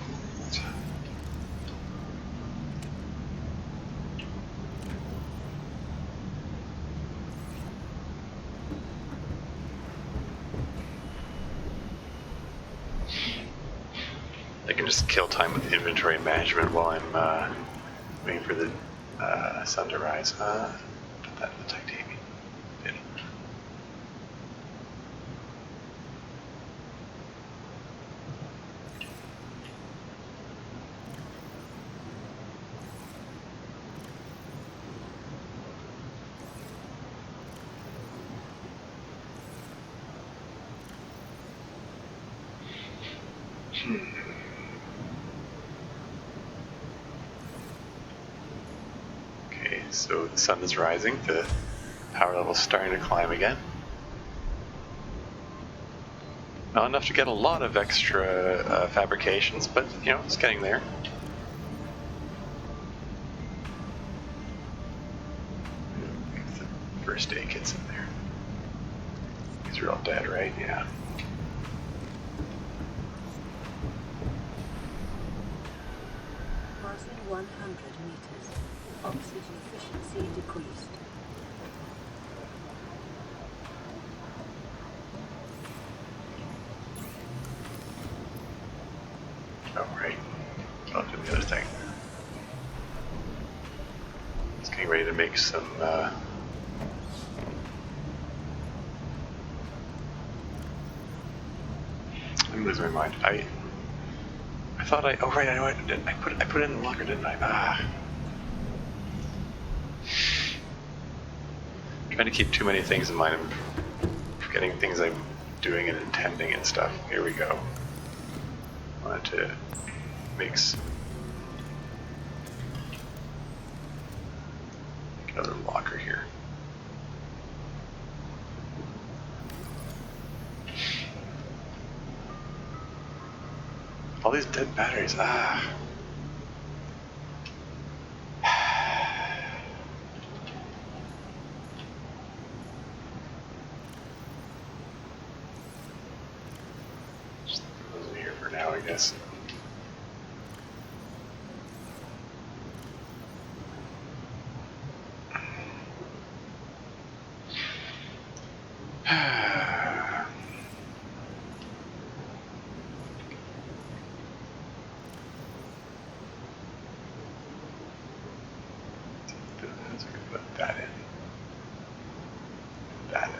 I can just kill time with inventory management while I'm waiting for the sun to rise. Put that in the titanium bin. Okay, so the sun is rising, the power level is starting to climb again. Not enough to get a lot of extra fabrications, but you know, it's getting there. If the first aid kit's in there. These are all dead, right? Yeah. Passing 100 meters. Oxygen efficiency decreased. Oh, right. I'll do the other thing. It's getting ready to make some, I'm losing my mind. I thought oh right, I know I put it in the locker, didn't I? Ah. Trying to keep too many things in mind. I'm forgetting things I'm doing and intending and stuff. Here we go. Wanted to make another locker here. All these dead batteries. Ah. Just throw those in here for now, I guess. So I can put that in. That in.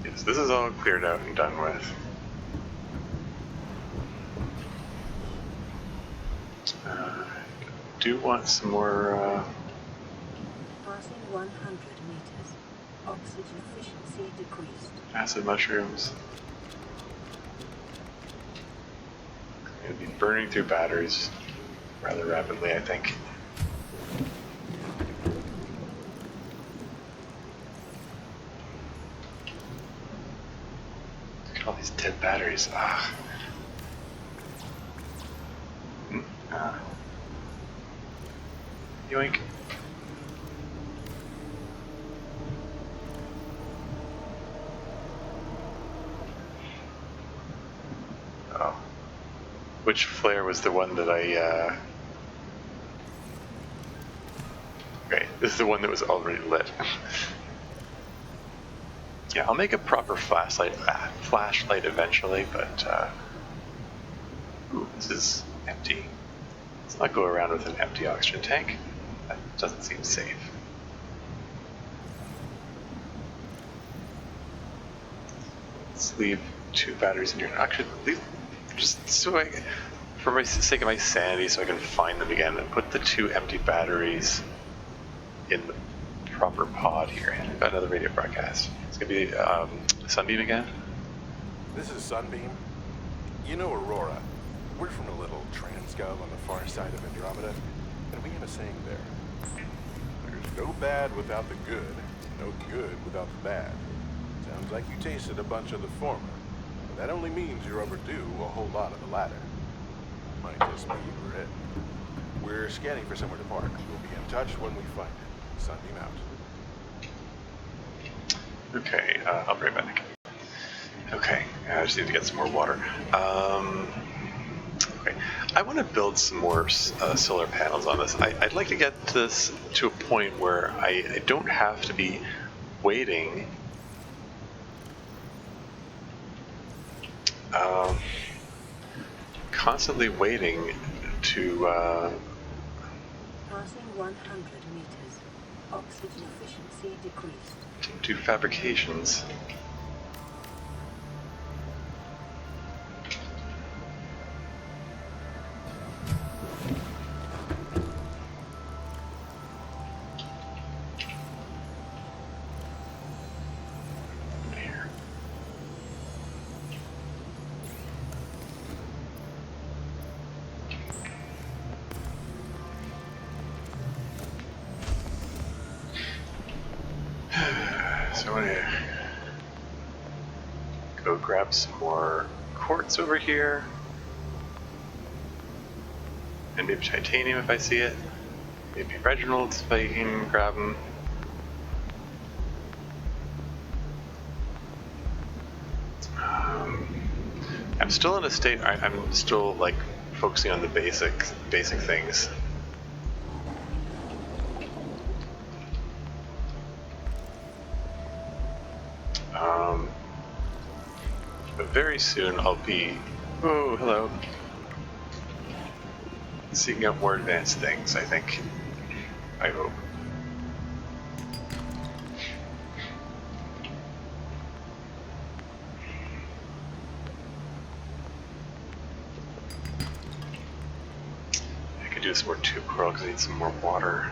Yes, this is all cleared out and done with. Do want some more Passing 100 meters. Oxygen efficiency decreased. acid mushrooms. I'm going to be burning through batteries rather rapidly, I think. Look at all these dead batteries. Ah. Yoink. Oh. Which flare was the one that I, Okay, this is the one that was already lit. Yeah, I'll make a proper flashlight eventually, but, ooh, this is empty. Let's not go around with an empty oxygen tank. That doesn't seem safe. Let's leave 2 batteries in here. Actually, just so for my sake of my sanity, so I can find them again, and put the 2 empty batteries in the proper pod here. I've got another radio broadcast. It's gonna be Sunbeam again. This is Sunbeam. You know Aurora. We're from a little transgov on the far side of Andromeda, and we have a saying there. There's no bad without the good, no good without the bad. Sounds like you tasted a bunch of the former, but that only means you're overdue a whole lot of the latter. Might just be we're it. We're scanning for somewhere to park. We'll be in touch when we find it. Sunbeam out. Okay, I'll be right back. Okay, I just need to get some more water. Okay, I want to build some more solar panels on this. I'd like to get this to a point where I don't have to be waiting constantly waiting to Passing 100 meters. Oxygen efficiency decreased. do fabrications. So I'm gonna go grab some more quartz over here, and maybe titanium if I see it. Maybe Reginald's if I can grab them. I'm still in a state. I'm still like focusing on the basic things. But very soon I'll be, oh, hello, seeking out more advanced things, I think. I hope. I could do some more tube coral because I need some more water.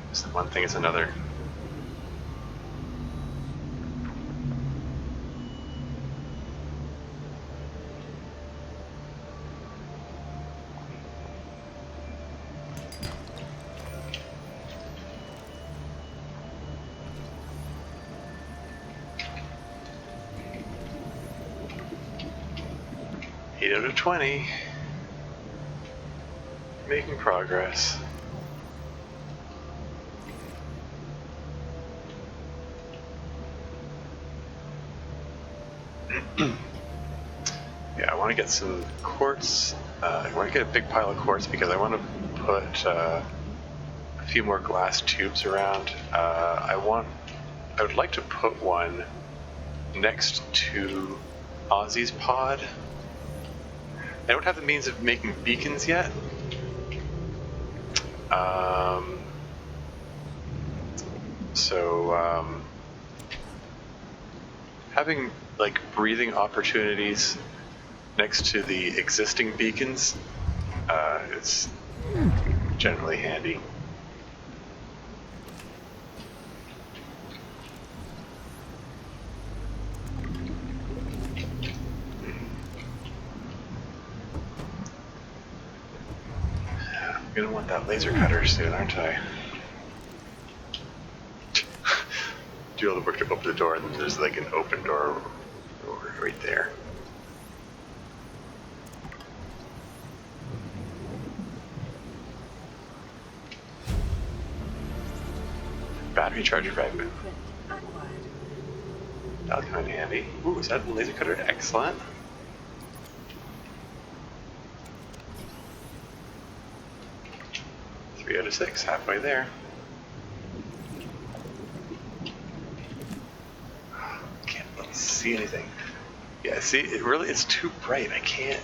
Just one thing is another. Out of 20, making progress. Yeah, I want to get some quartz. I want to get a big pile of quartz because I want to put a few more glass tubes around. I would like to put one next to Ozzy's pod. I don't have the means of making beacons yet. Having like breathing opportunities next to the existing beacons is generally handy. I'm gonna want that laser cutter soon, aren't I? Do all the work to open the door, and then there's like an open door right there. Battery charger fragment. That'll come in handy. Ooh, is that a laser cutter? Excellent. Three out of 6, halfway there. Can't really see anything. Yeah, see, it's too bright. I can't.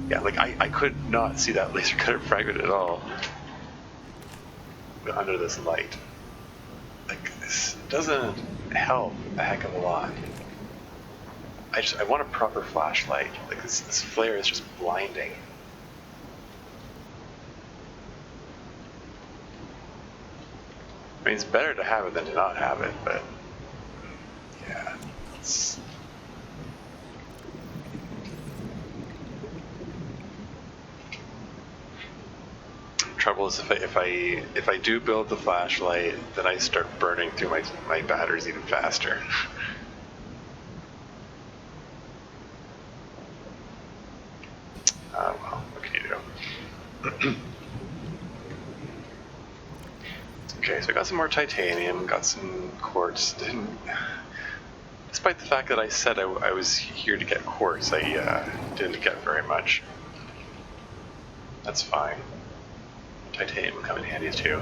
Yeah, like I could not see that laser cutter fragment at all under this light. Like, this doesn't help a heck of a lot. I want a proper flashlight. Like this flare is just blinding. I mean, it's better to have it than to not have it, but yeah, it's... Trouble is if I do build the flashlight, then I start burning through my batteries even faster. Well, what can you do? Okay, so I got some more titanium, got some quartz. Despite the fact that I said I was here to get quartz, I didn't get very much. That's fine. Titanium will come in handy too.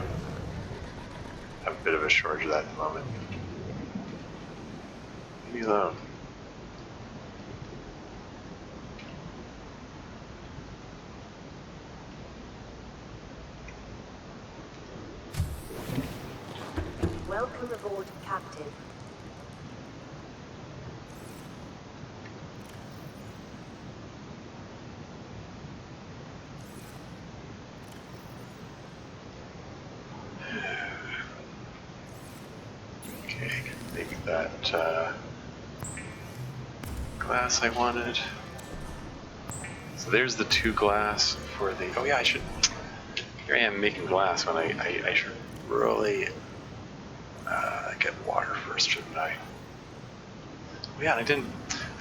Have a bit of a shortage of that at the moment. Leave me alone. Welcome aboard, Captain. Okay, make that glass I wanted. So there's the 2 glass for the... Oh yeah, I should... Here I am making glass when I should really get water first, shouldn't I? Oh yeah, I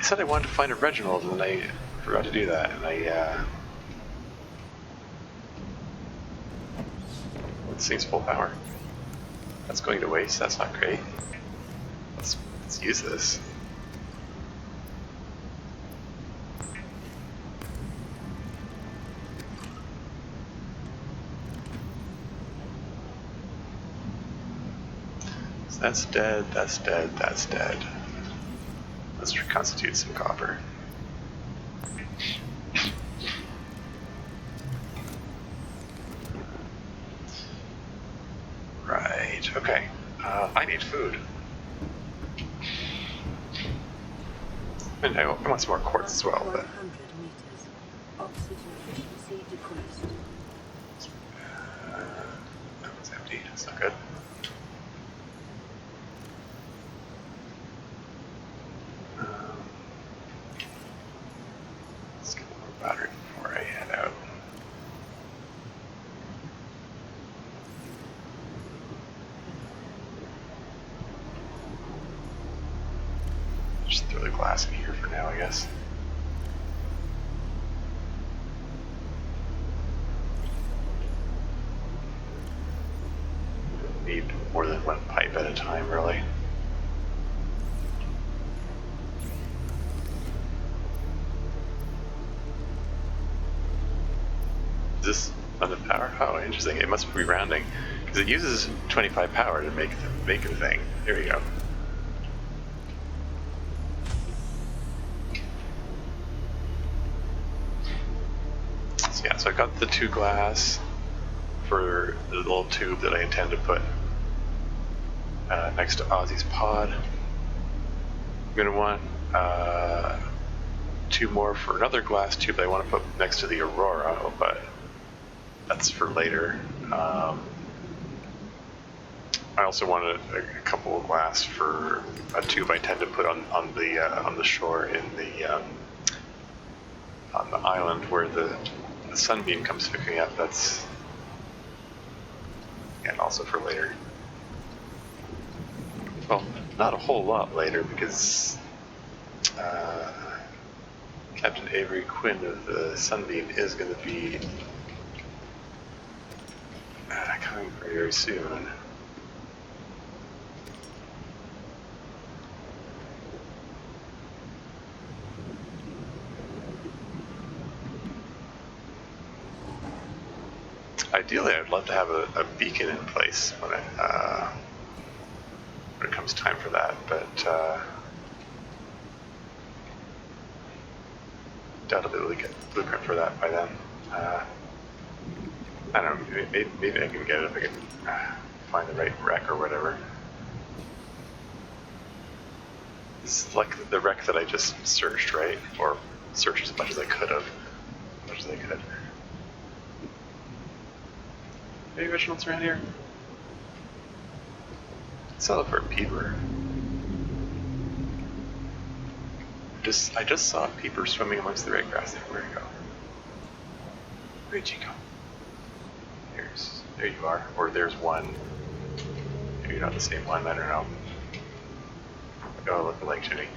said I wanted to find a Reginald and I forgot to do that, and this thing's full power. That's going to waste, that's not great. Let's use this. So that's dead, that's dead, that's dead. Let's reconstitute some copper. Right, okay. I need food. And I want some more quartz as well, but... 100 meters. Oxygen efficiency decreased. That one's empty, that's not good. Let's get one more battery before I head out. Just throw the glass in here for now, I guess. Need more than one pipe at a time, really. Is this on the power? Oh, interesting. It must be rounding because it uses 25 power to make the thing. Here we go. So yeah, so I got the 2 glass for the little tube that I intend to put next to Ozzy's pod. I'm gonna want 2 more for another glass tube that I want to put next to the Aurora, but that's for later. I also wanted a couple of glass for a tube I intend to put on the shore in on the island where the sunbeam comes picking up. That's, and also for later. Well, not a whole lot later because Captain Avery Quinn of the Sunbeam is going to be coming very, very soon. Ideally, I'd love to have a beacon in place when it comes time for that, but doubt I'll be able to get Blueprint for that by then. I don't know, maybe I can get it if I can find the right wreck or whatever. This is like the wreck that I just searched, right? Or searched as much as I could have. As much as I could. Any originals around here? Sulfur peeper. I just saw a peeper swimming amongst the red grass there. Where'd it go? Where'd you go? There you are. Or there's one. Maybe you're not the same one, I don't know. Oh, look alike to me.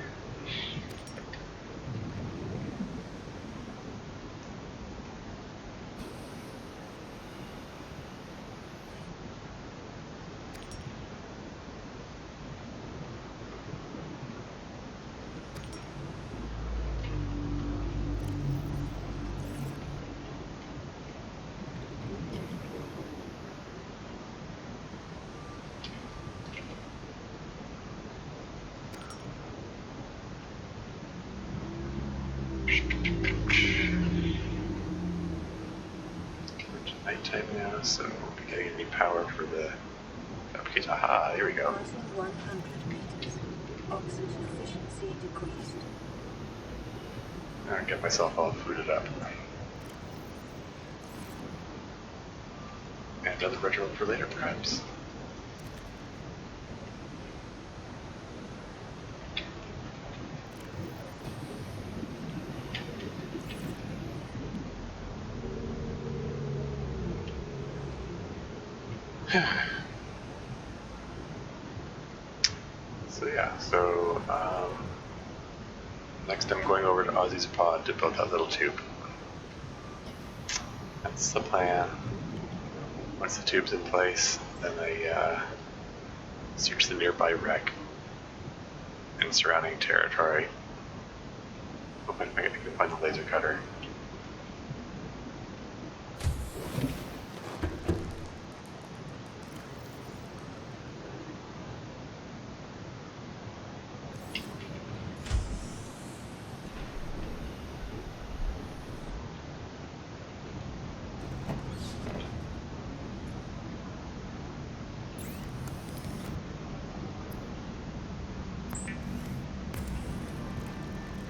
Nighttime now, so we'll be getting any power for the fabrication. Aha, here we go. Passing 100 meters. Oxygen efficiency decreased. I'll get myself all fooded up. And other retro for later, perhaps. So next I'm going over to Ozzy's pod to build that little tube. That's the plan. Once the tube's in place, then I search the nearby wreck and surrounding territory. Hoping I can find the laser cutter.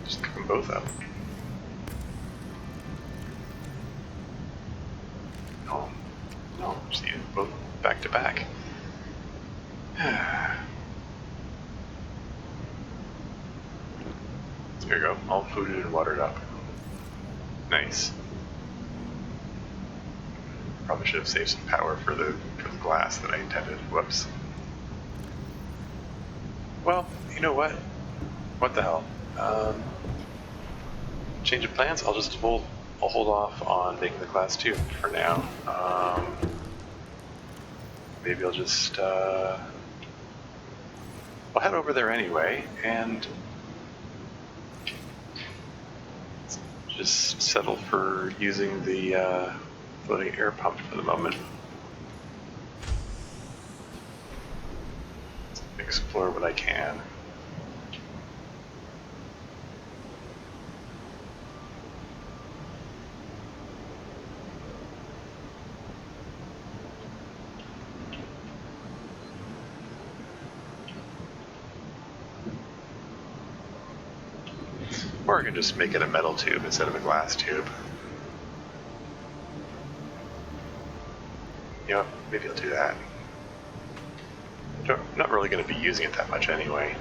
Just pick them both up. No, see you both back to back. There you go, all fooded and watered up. Nice. Probably should have saved some power for the glass that I intended. Whoops. Well, you know what? What the hell? Change of plans. I'll hold off on making the class 2 for now. Maybe I'll just I'll head over there anyway and just settle for using the floating air pump for the moment. Explore what I can. Or I can just make it a metal tube instead of a glass tube. You know, maybe I'll do that. I'm not really going to be using it that much anyway.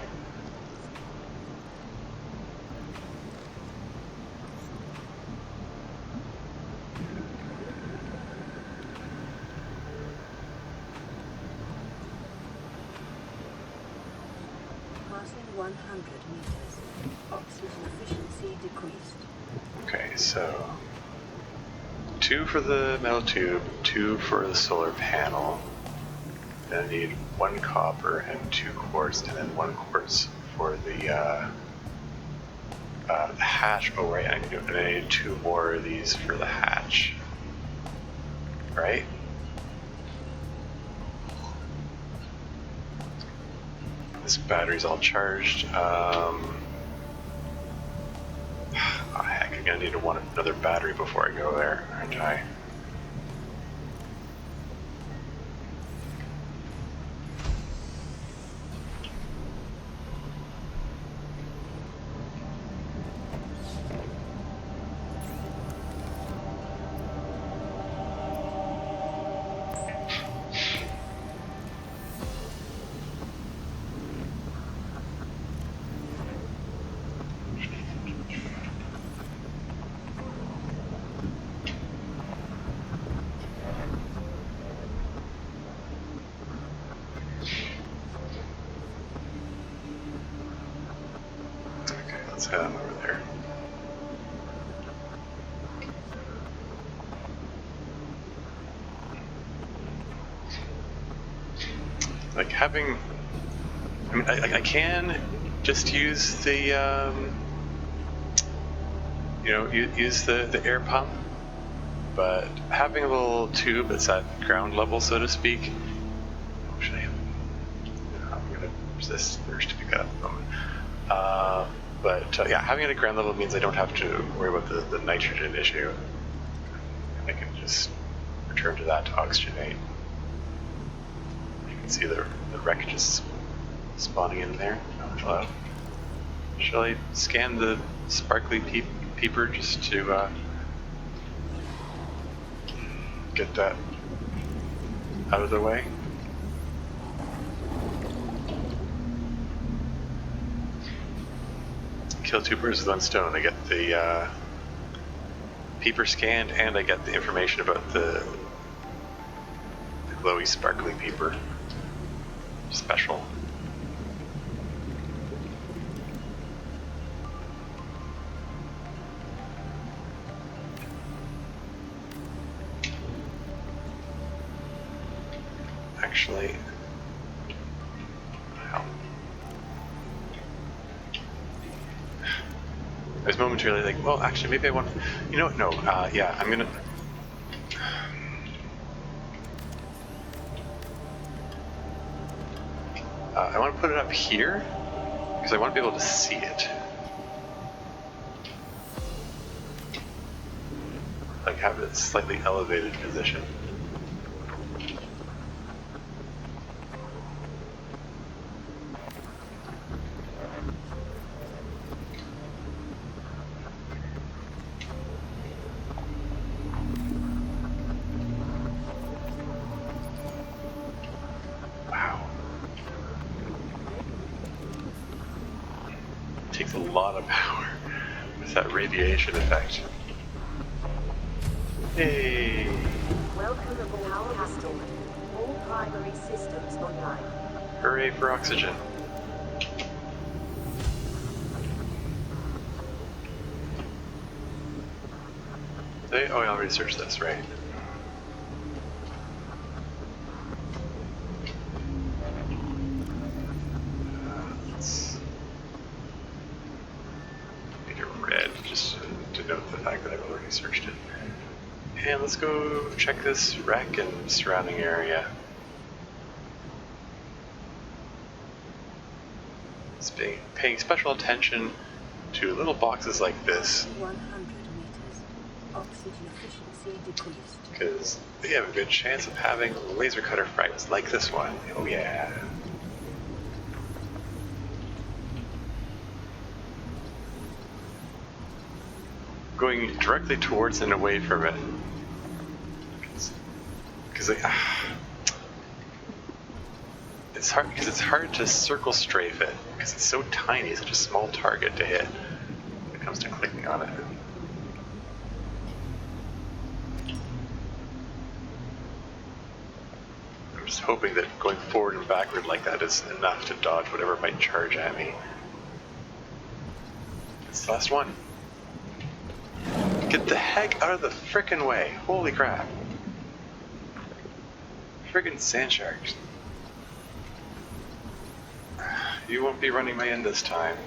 Passing 100 meters. Oxygen efficiency decreased. Okay, so 2 for the metal tube, 2 for the solar panel. Then I need 1 copper and 2 quartz, and then 1 quartz for the hatch. Oh right, I need 2 more of these for the hatch. Right? This battery's all charged. Oh, heck, I'm gonna need another battery before I go there, aren't I? Let's head on over there. Like having, I mean, I can just use the, you know, use the air pump, but having a little tube that's at ground level, so to speak. Oh, should I have? I'm gonna use this first to pick it up. Yeah, having it at ground level means I don't have to worry about the nitrogen issue. I can just return to that to oxygenate. You can see the wreckage is spawning in there. Shall I scan the sparkly peeper just to get that out of the way? Kill two birds with one stone. I get the peeper scanned, and I get the information about the glowy, sparkly peeper. Special. Actually, wow. I was momentarily like, well, actually, maybe I want, you know what, no, yeah, I'm gonna, I want to put it up here, because I want to be able to see it. Like, have it slightly elevated position. Takes a lot of power with that radiation effect. Hey! Welcome aboard our Castle. All primary systems online. Hooray for oxygen. Oh, I already searched this, right? Let's make it red just to note the fact that I've already searched it. And let's go check this wreck and surrounding area. It's paying special attention to little boxes like this. 100 meters. Oxygen efficiency decreased. Because they have a good chance of having laser cutter fragments like this one. Oh yeah. Going directly towards and away from it. Because it's hard to circle strafe it because it's so tiny, such a small target to hit when it comes to clicking on it. I'm just hoping that going forward and backward like that is enough to dodge whatever might charge at me. It's the last one. Get the heck out of the frickin' way. Holy crap. Friggin' Sandsharks. You won't be running my end this time.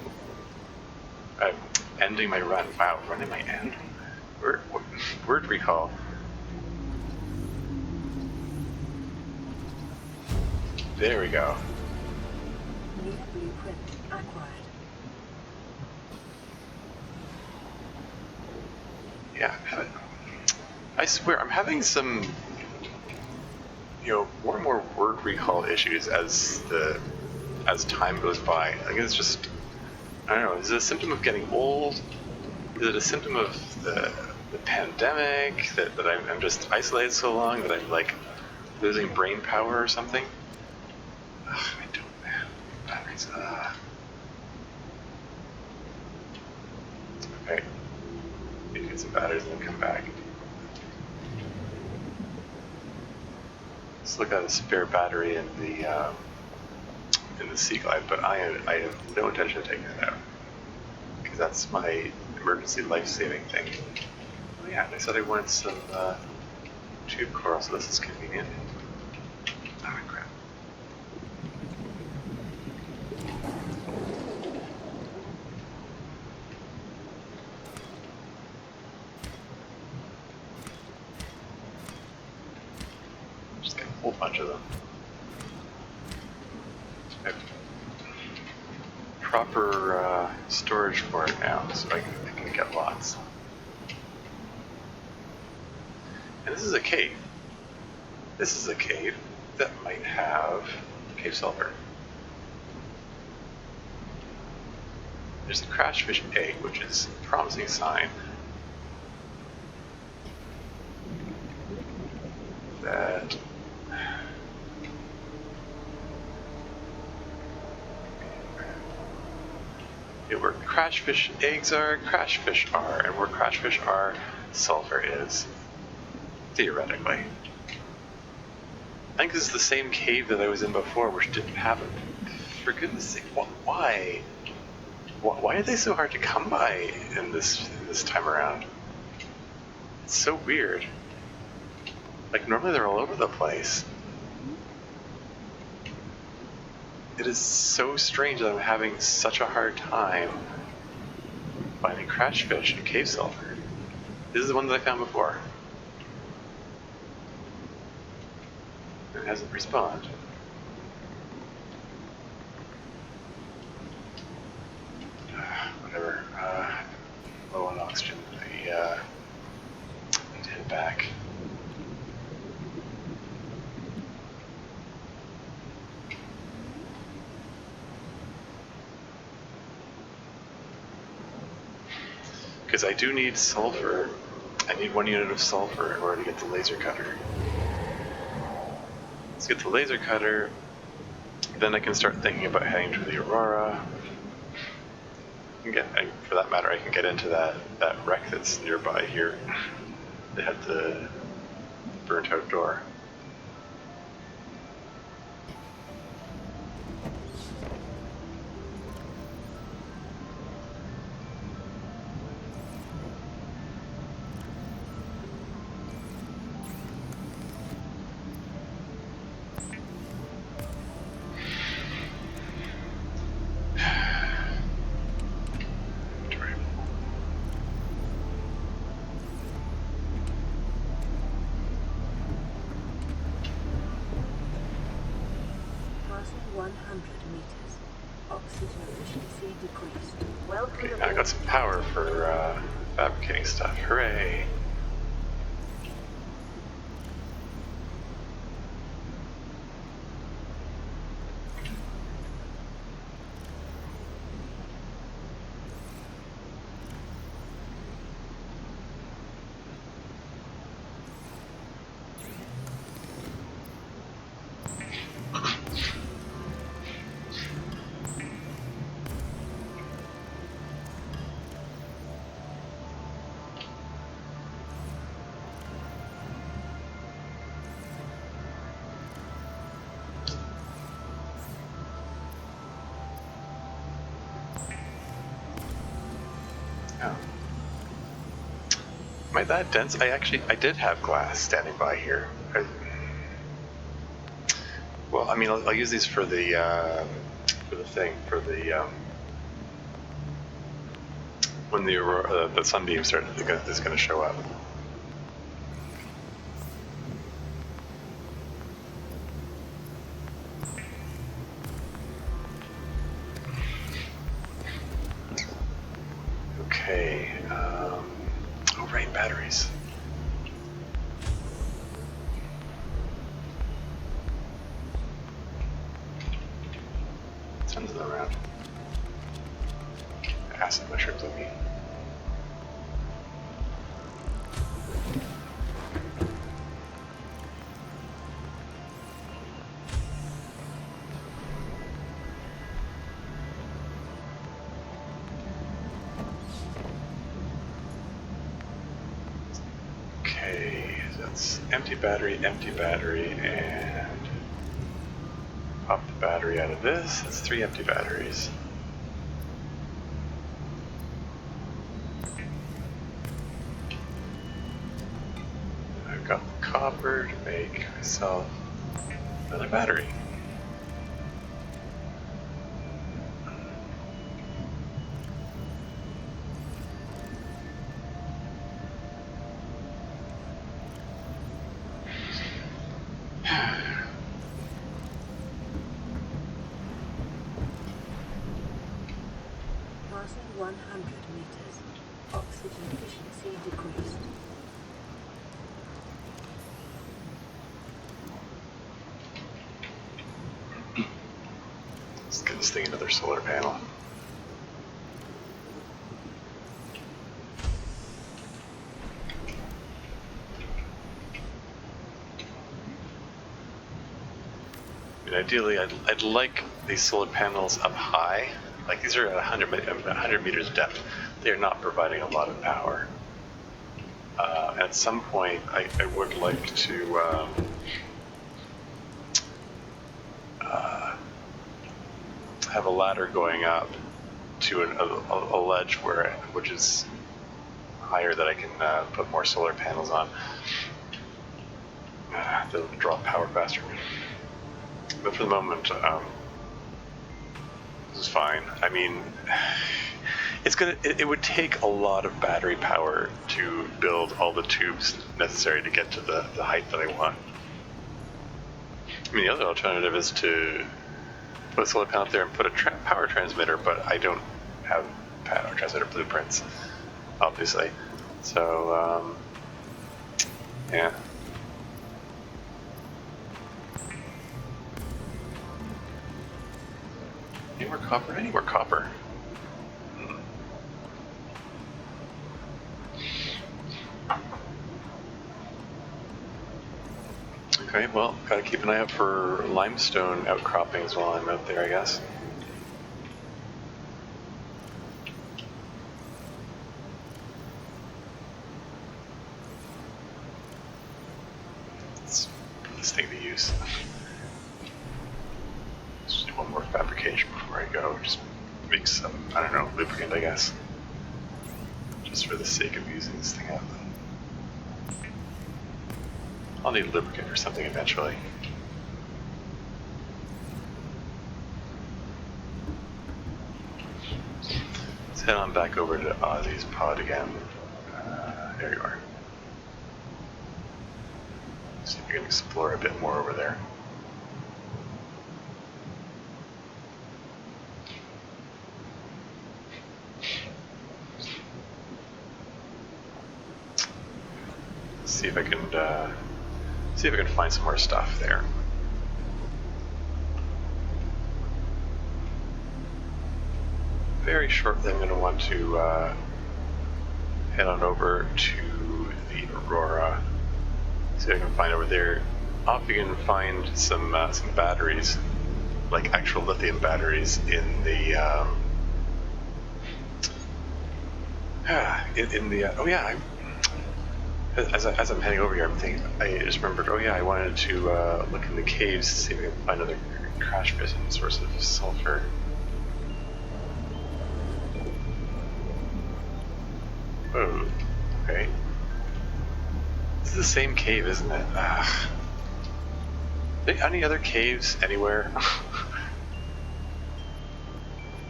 I'm ending my run. Wow, running my end? Word recall. There we go. New blueprint acquired. Yeah, I swear, I'm having some, more and more word recall issues as time goes by. I think it's just, I don't know, is it a symptom of getting old? Is it a symptom of the pandemic, that I'm just isolated so long that I'm like losing brain power or something? Ugh, I don't have batteries. Okay. Need to get some batteries and then come back. Let's look at a spare battery in the Sea Glide, but I have no intention of taking it out. because that's my emergency life-saving thing. Oh yeah, they said I wanted some tube coral, so this is convenient. Oh crap. Just get a whole bunch of them. I have proper storage for it now, so I can get lots. And this is a cave. This is a cave that might have cave sulfur. There's a crashfish egg, which is a promising sign that where crashfish eggs are, crashfish are, and where crashfish are, sulfur is. Theoretically. I think this is the same cave that I was in before, which didn't have it. For goodness sake, why? Why are they so hard to come by in this time around? It's so weird. Like, normally they're all over the place. It is so strange that I'm having such a hard time finding crashfish and cave sulfur. This is the one that I found before. It hasn't respawned. Whatever. Low on oxygen. I need to head back. Because I do need sulfur. I need 1 unit of sulfur in order to get the laser cutter. Let's get the laser cutter, then I can start thinking about heading to the Aurora. For that matter, I can get into that wreck that's nearby here. They had the burnt out door. Okay, now I got some power for fabricating stuff. Hooray! Am I that dense? I did have glass standing by here. Well, I mean, I'll use these for the when the sunbeam is going to show up. Okay. Oh, right, batteries. Tons of them around. Acid mushrooms on me. Empty battery, and pop the battery out of this. That's 3 empty batteries. copper to make myself another battery. Passing 100 meters. Oxygen efficiency decreased. Let's get this thing another solar panel. I mean, ideally, I'd like these solar panels up high. Like these are at 100 meters depth. They are not providing a lot of power. At some point, I would like to have a ladder going up to a ledge which is higher that I can put more solar panels on. They'll draw power faster. But for the moment, this is fine. I mean, it would take a lot of battery power to build all the tubes necessary to get to the height that I want. I mean, the other alternative is to put a solar panel up there and put a power transmitter, but I don't have power transmitter blueprints, obviously. So, yeah. Any more copper? Any more copper? Okay, well, gotta keep an eye out for limestone outcroppings while I'm out there, I guess. Let's put this thing to use. Just do one more fabrication before I go. Just make some, I don't know, lubricant, I guess. Just for the sake of using this thing up. I'll need lubricant or something eventually. Let's head on back over to Ozzy's pod again. There you are. See if we can explore a bit more over there. See if I can find some more stuff there. Very shortly, I'm going to want to head on over to the Aurora. See if I can find over there. I'll if you can find some batteries, like actual lithium batteries, in the oh yeah. As I'm heading over here, I just remembered, oh yeah, I wanted to look in the caves to see if I can find another crash piston source of sulfur. Oh, okay. This is the same cave, isn't it? Are there any other caves anywhere?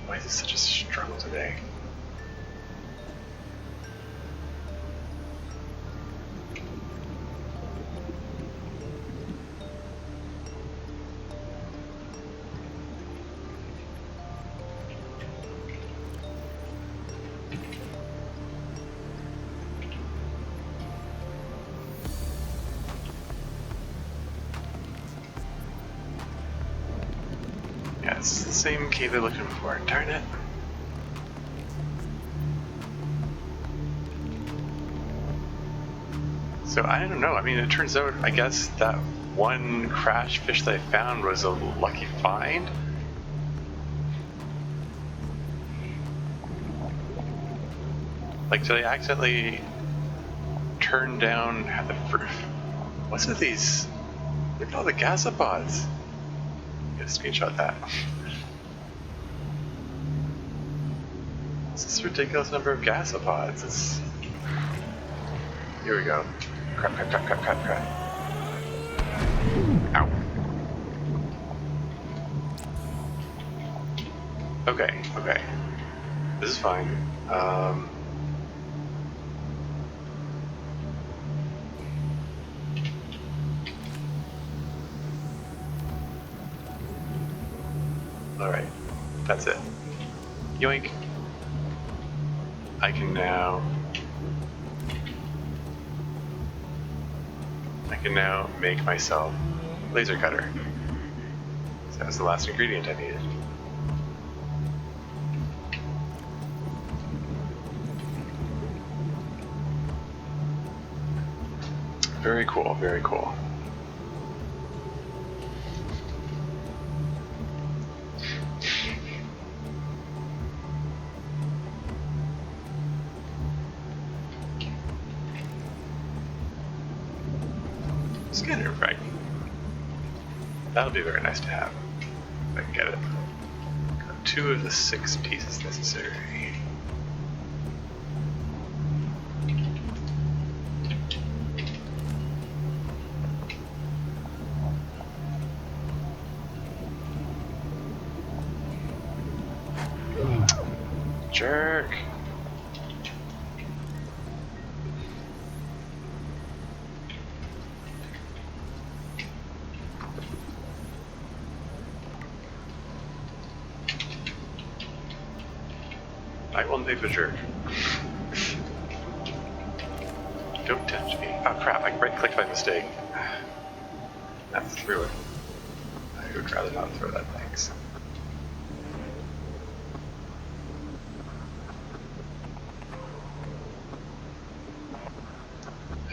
Why is it such a struggle today? Yeah, it's the same cave they're looking for, darn it. So I don't know, I mean, it turns out, I guess, that one crash fish that I found was a lucky find. Like, did I accidentally turn down the fruit? What's with these? Look at all the gasopods. Get a screenshot of that. It's this ridiculous number of gasopods. Here we go. Crap. Ow. Okay, okay. This is fine. Alright, that's it. Yoink. I can now make myself laser cutter. So that was the last ingredient I needed. Very cool, very cool. Scanner fragment. That'll be very nice to have, if I can get it. Got 2 of the 6 pieces necessary. Jerk. I will leave a jerk. Don't tempt me. Oh crap, I right-clicked by mistake. That threw it. I would rather not throw that, thanks.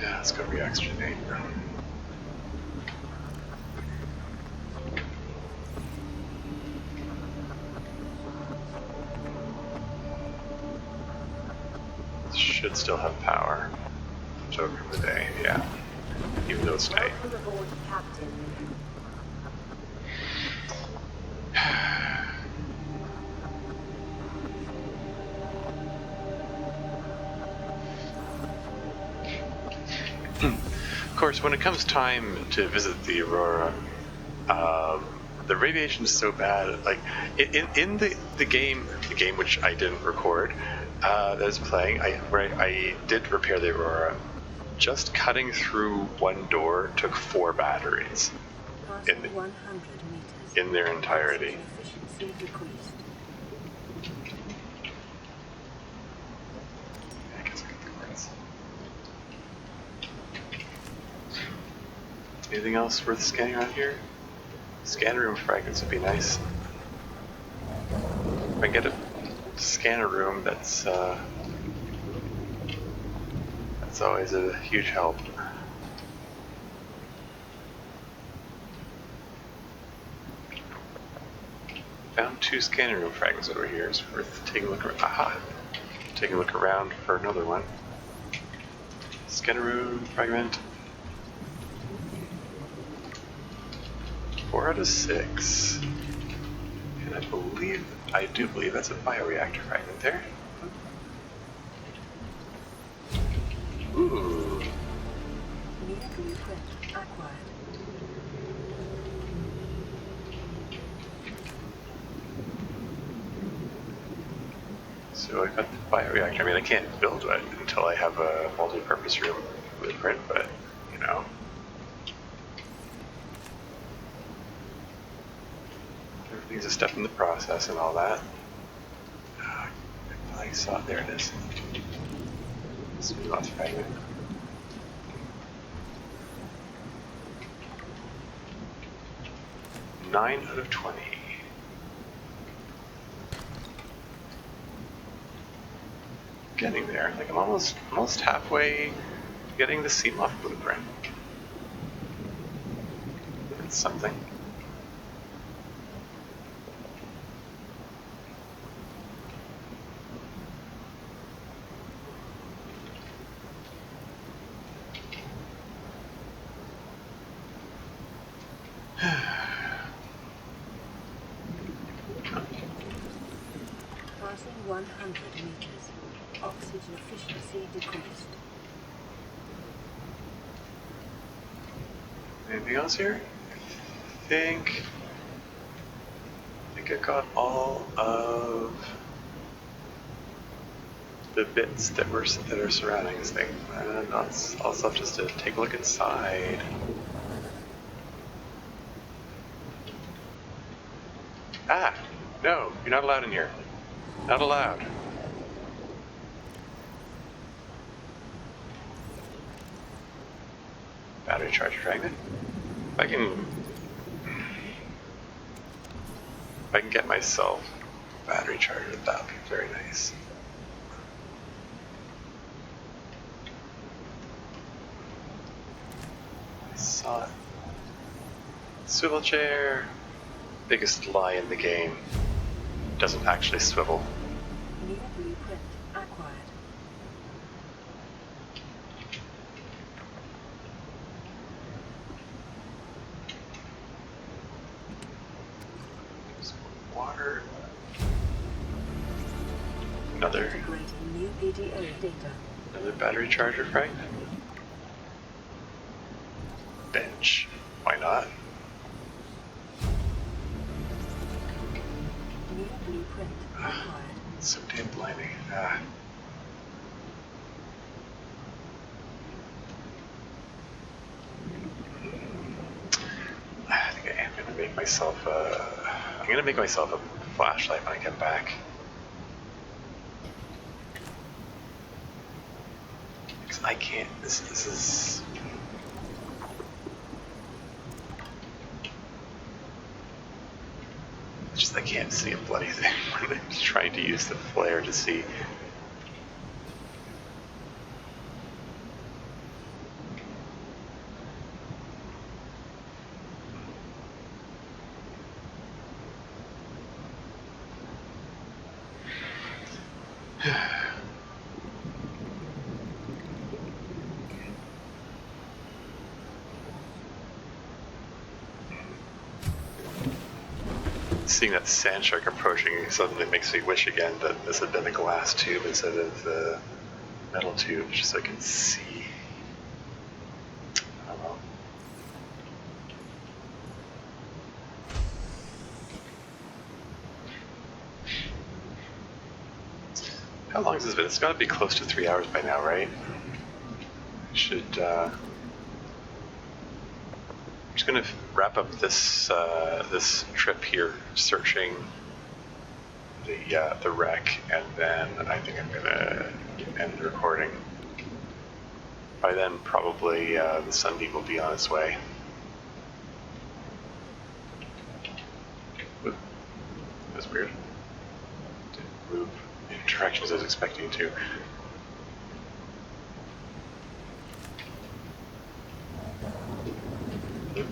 Yeah, let's go reoxygenate. Should still have power. Over the day, yeah. Even though it's night. Of course, when it comes time to visit the Aurora, the radiation is so bad. Like in the game which I didn't record, that I was playing, where I did repair the Aurora. Just cutting through one door took 4 batteries in their entirety. Anything else worth scanning around here? Scanner room fragments would be nice. If I get a scanner room, that's always a huge help. Found 2 scanner room fragments over here. It's worth taking a look around. Aha! Taking a look around for another one. Scanner room fragment. 4 out of 6. And I do believe that's a bioreactor fragment there. Ooh. So I got the bioreactor. I mean, I can't build it until I have a multi-purpose room blueprint, but, you know. Everything's a step in the process and all that. I saw it. There it is. Lost fragment. Nine out of 20. Getting there. Like I'm almost halfway getting the Seamoth blueprint. It's something. Passing 100 meters. Oxygen efficiency decreased. Anything else here? I think I got all of the bits that are surrounding this thing. And I'll have just to take a look inside. Ah! No, you're not allowed in here. Not allowed. Battery charge fragment. If I can get myself a battery charger, that would be very nice. I saw it. Swivel chair. Biggest lie in the game. Doesn't actually swivel. New blueprint acquired. Water. Another Integrating new PDA data. Another battery charger fragment. Bench. Why not? New blueprint acquired. It's so damn blinding. Ah. I think I am gonna make myself I'm gonna make myself a flashlight when I get back. Because I can't. This is. Just I can't see a bloody thing when I'm trying to use the flare to see. Seeing that Sandshark approaching suddenly makes me wish again that this had been a glass tube instead of the metal tube, just so I can see. Oh well. How long has this been? It's got to be close to 3 hours by now, right? I should. I'm just gonna wrap up this this trip here, searching the wreck, and then I think I'm gonna end the recording. By then, probably the sunbeam will be on its way. Oop. That's weird. Didn't move in directions I was expecting to.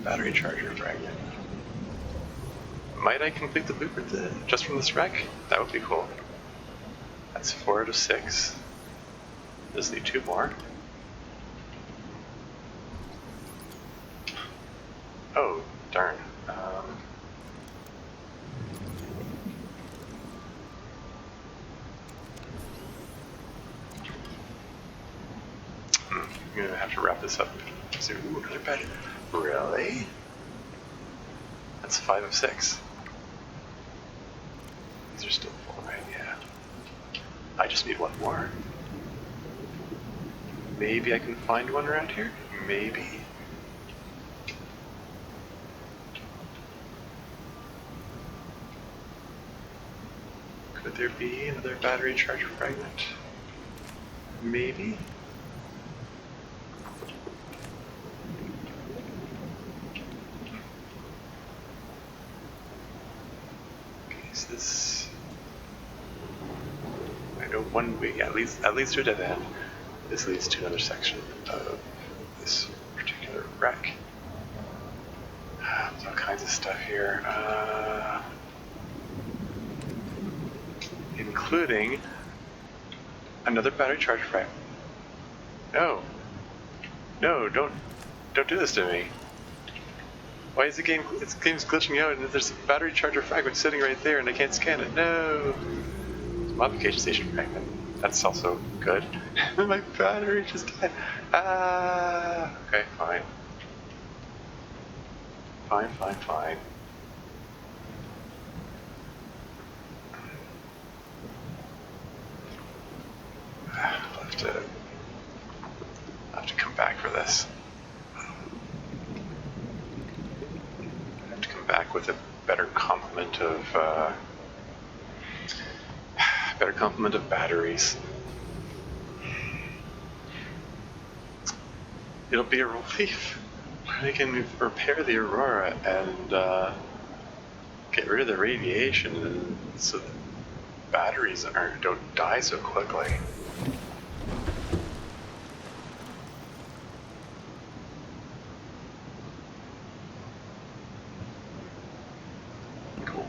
Battery charger fragment. Might I complete the blueprint just from this wreck? That would be cool. That's 4 out of 6. Just need 2 more. Oh, darn. I'm gonna have to wrap this up. So, ooh, another battery. Really? That's 5 of 6. These are still full, right? Yeah. I just need 1 more. Maybe I can find one around here? Maybe. Could there be another battery charger fragment? Maybe. This, I know one way, at least to a dead end. This leads to another section of this particular wreck. There's all kinds of stuff here, including another battery charger fragment. No, don't do this to me. Why is the game's glitching out and there's a battery charger fragment sitting right there and I can't scan it? No! Modification station fragment. That's also good. My battery just died. Ah! Okay, fine. fine. I'll have to come back for this. I have to come back with a better complement of batteries. It'll be a relief when I can repair the Aurora and get rid of the radiation, and so the batteries don't die so quickly. Cool.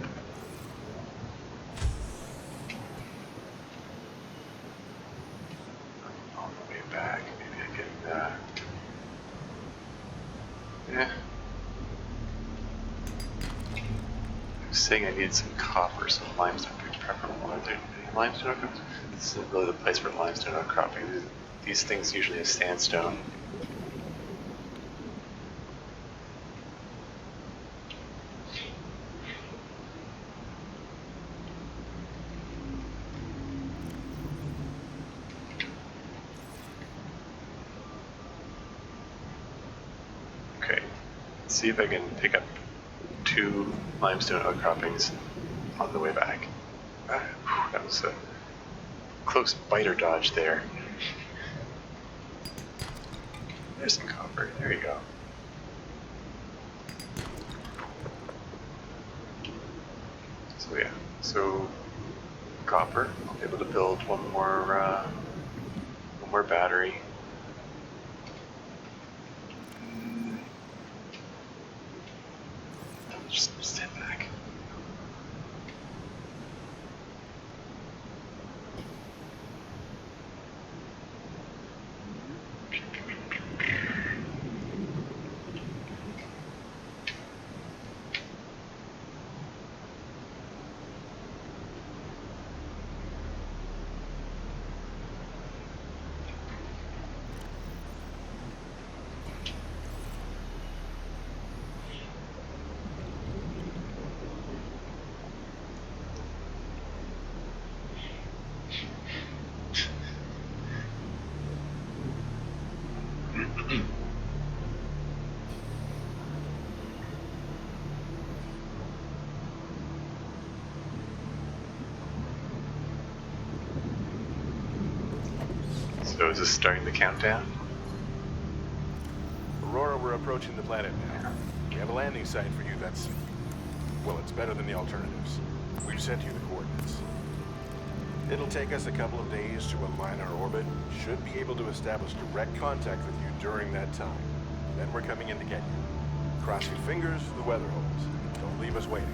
On the way back, maybe I can. Yeah. I was saying I needed some copper, some limestone would be preferable. Are there any limestone outcroppings? This is really the place for limestone outcroppings. These things usually have sandstone. Okay, let's see if I can pick up 2 limestone outcroppings on the way back. That was a close biter dodge there. There's some copper. There you go. So yeah, so copper. I'll be able to build one more battery. Just stand back. So is this starting the countdown? Aurora, we're approaching the planet now. We have a landing site for you that's... well, it's better than the alternatives. We've sent you the coordinates. It'll take us a couple of days to align our orbit. Should be able to establish direct contact with you during that time. Then we're coming in to get you. Cross your fingers for the weather holds. Don't leave us waiting.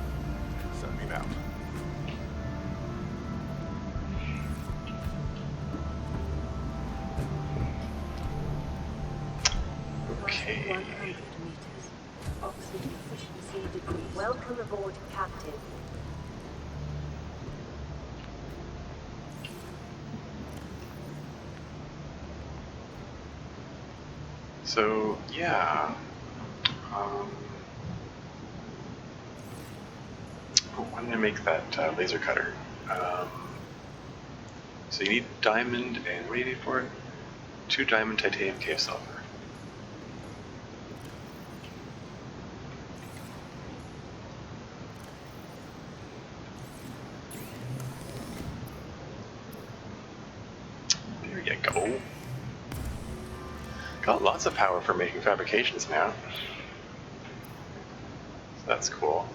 Sunbeam out. Okay. 100 meters. Oxygen efficiency decreased. Welcome aboard, Captain. So yeah. I'm gonna make that laser cutter. So you need diamond, and what do you need for it? 2 diamond, titanium, cave sulfur. There you go. Got lots of power for making fabrications now. So that's cool.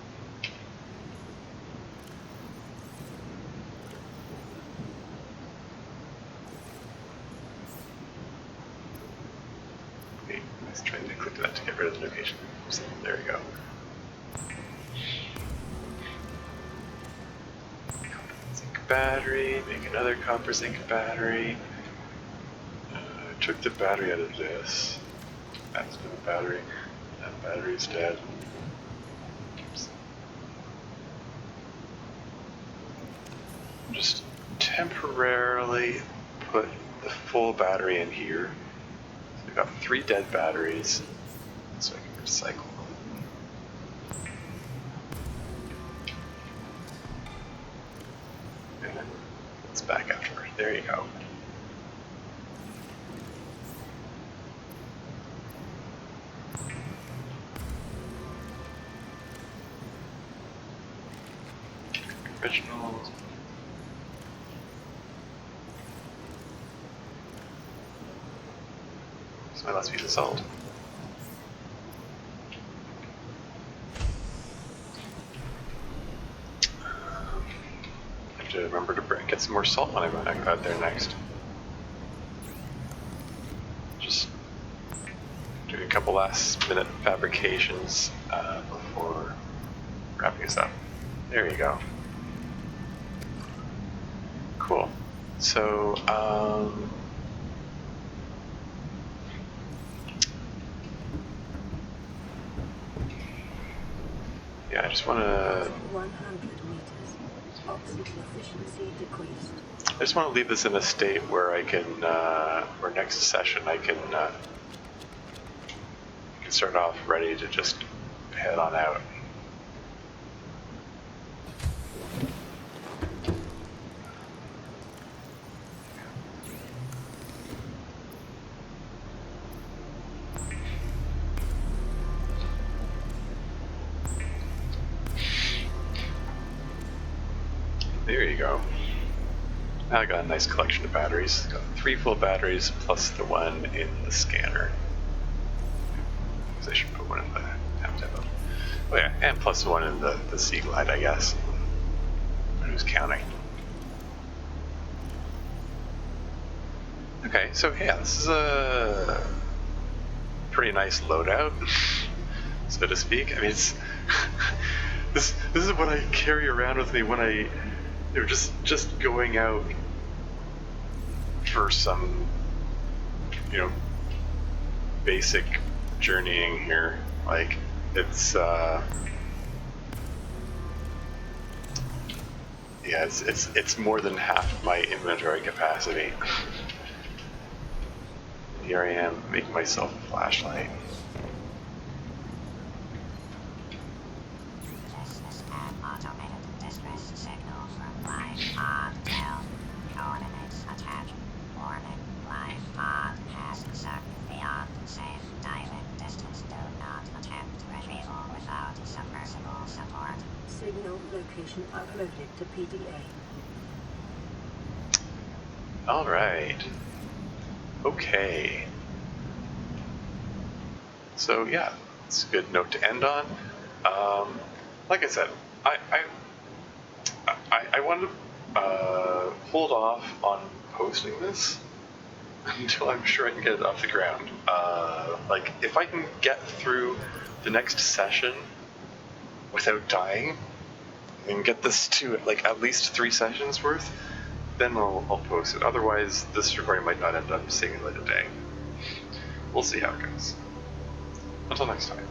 Okay, let's try to click that to get rid of the location. So there we go. Copper zinc battery, make another copper zinc battery. Took the battery out of this. That's the battery. That battery's dead. Oops. Just temporarily put the full battery in here. So we've got 3 dead batteries, so I can recycle them. It's back afterward. There you go. Originals. So my last piece of salt. I have to remember to get some more salt when I run out there next. Just doing a couple last minute fabrications before wrapping this up. There you go. Cool. So, yeah, I just want to. 100 meters. Oxygen efficiency decreased. I just want to leave this in a state where I can, where next session I can start off ready to just head on out. There you go. Now I got a nice collection of batteries. Got 3 full batteries plus the one in the scanner. I should put one in the demo. Oh yeah, and plus one in the Sea Glide, I guess. Who's counting? Okay, so yeah, this is a pretty nice loadout, so to speak. I mean, it's this is what I carry around with me when they're just going out for some, basic journeying here. Like, it's yeah, it's more than half my inventory capacity. Here I am making myself a flashlight. Signal location uploaded to PDA. All right. Okay. So yeah, it's a good note to end on. Like I said, I want to hold off on posting this until I'm sure I can get it off the ground. Like, if I can get through the next session without dying and get this to like at least 3 sessions worth, then I'll post it. Otherwise, this recording might not end up seeing the light of day. We'll see how it goes. Until next time.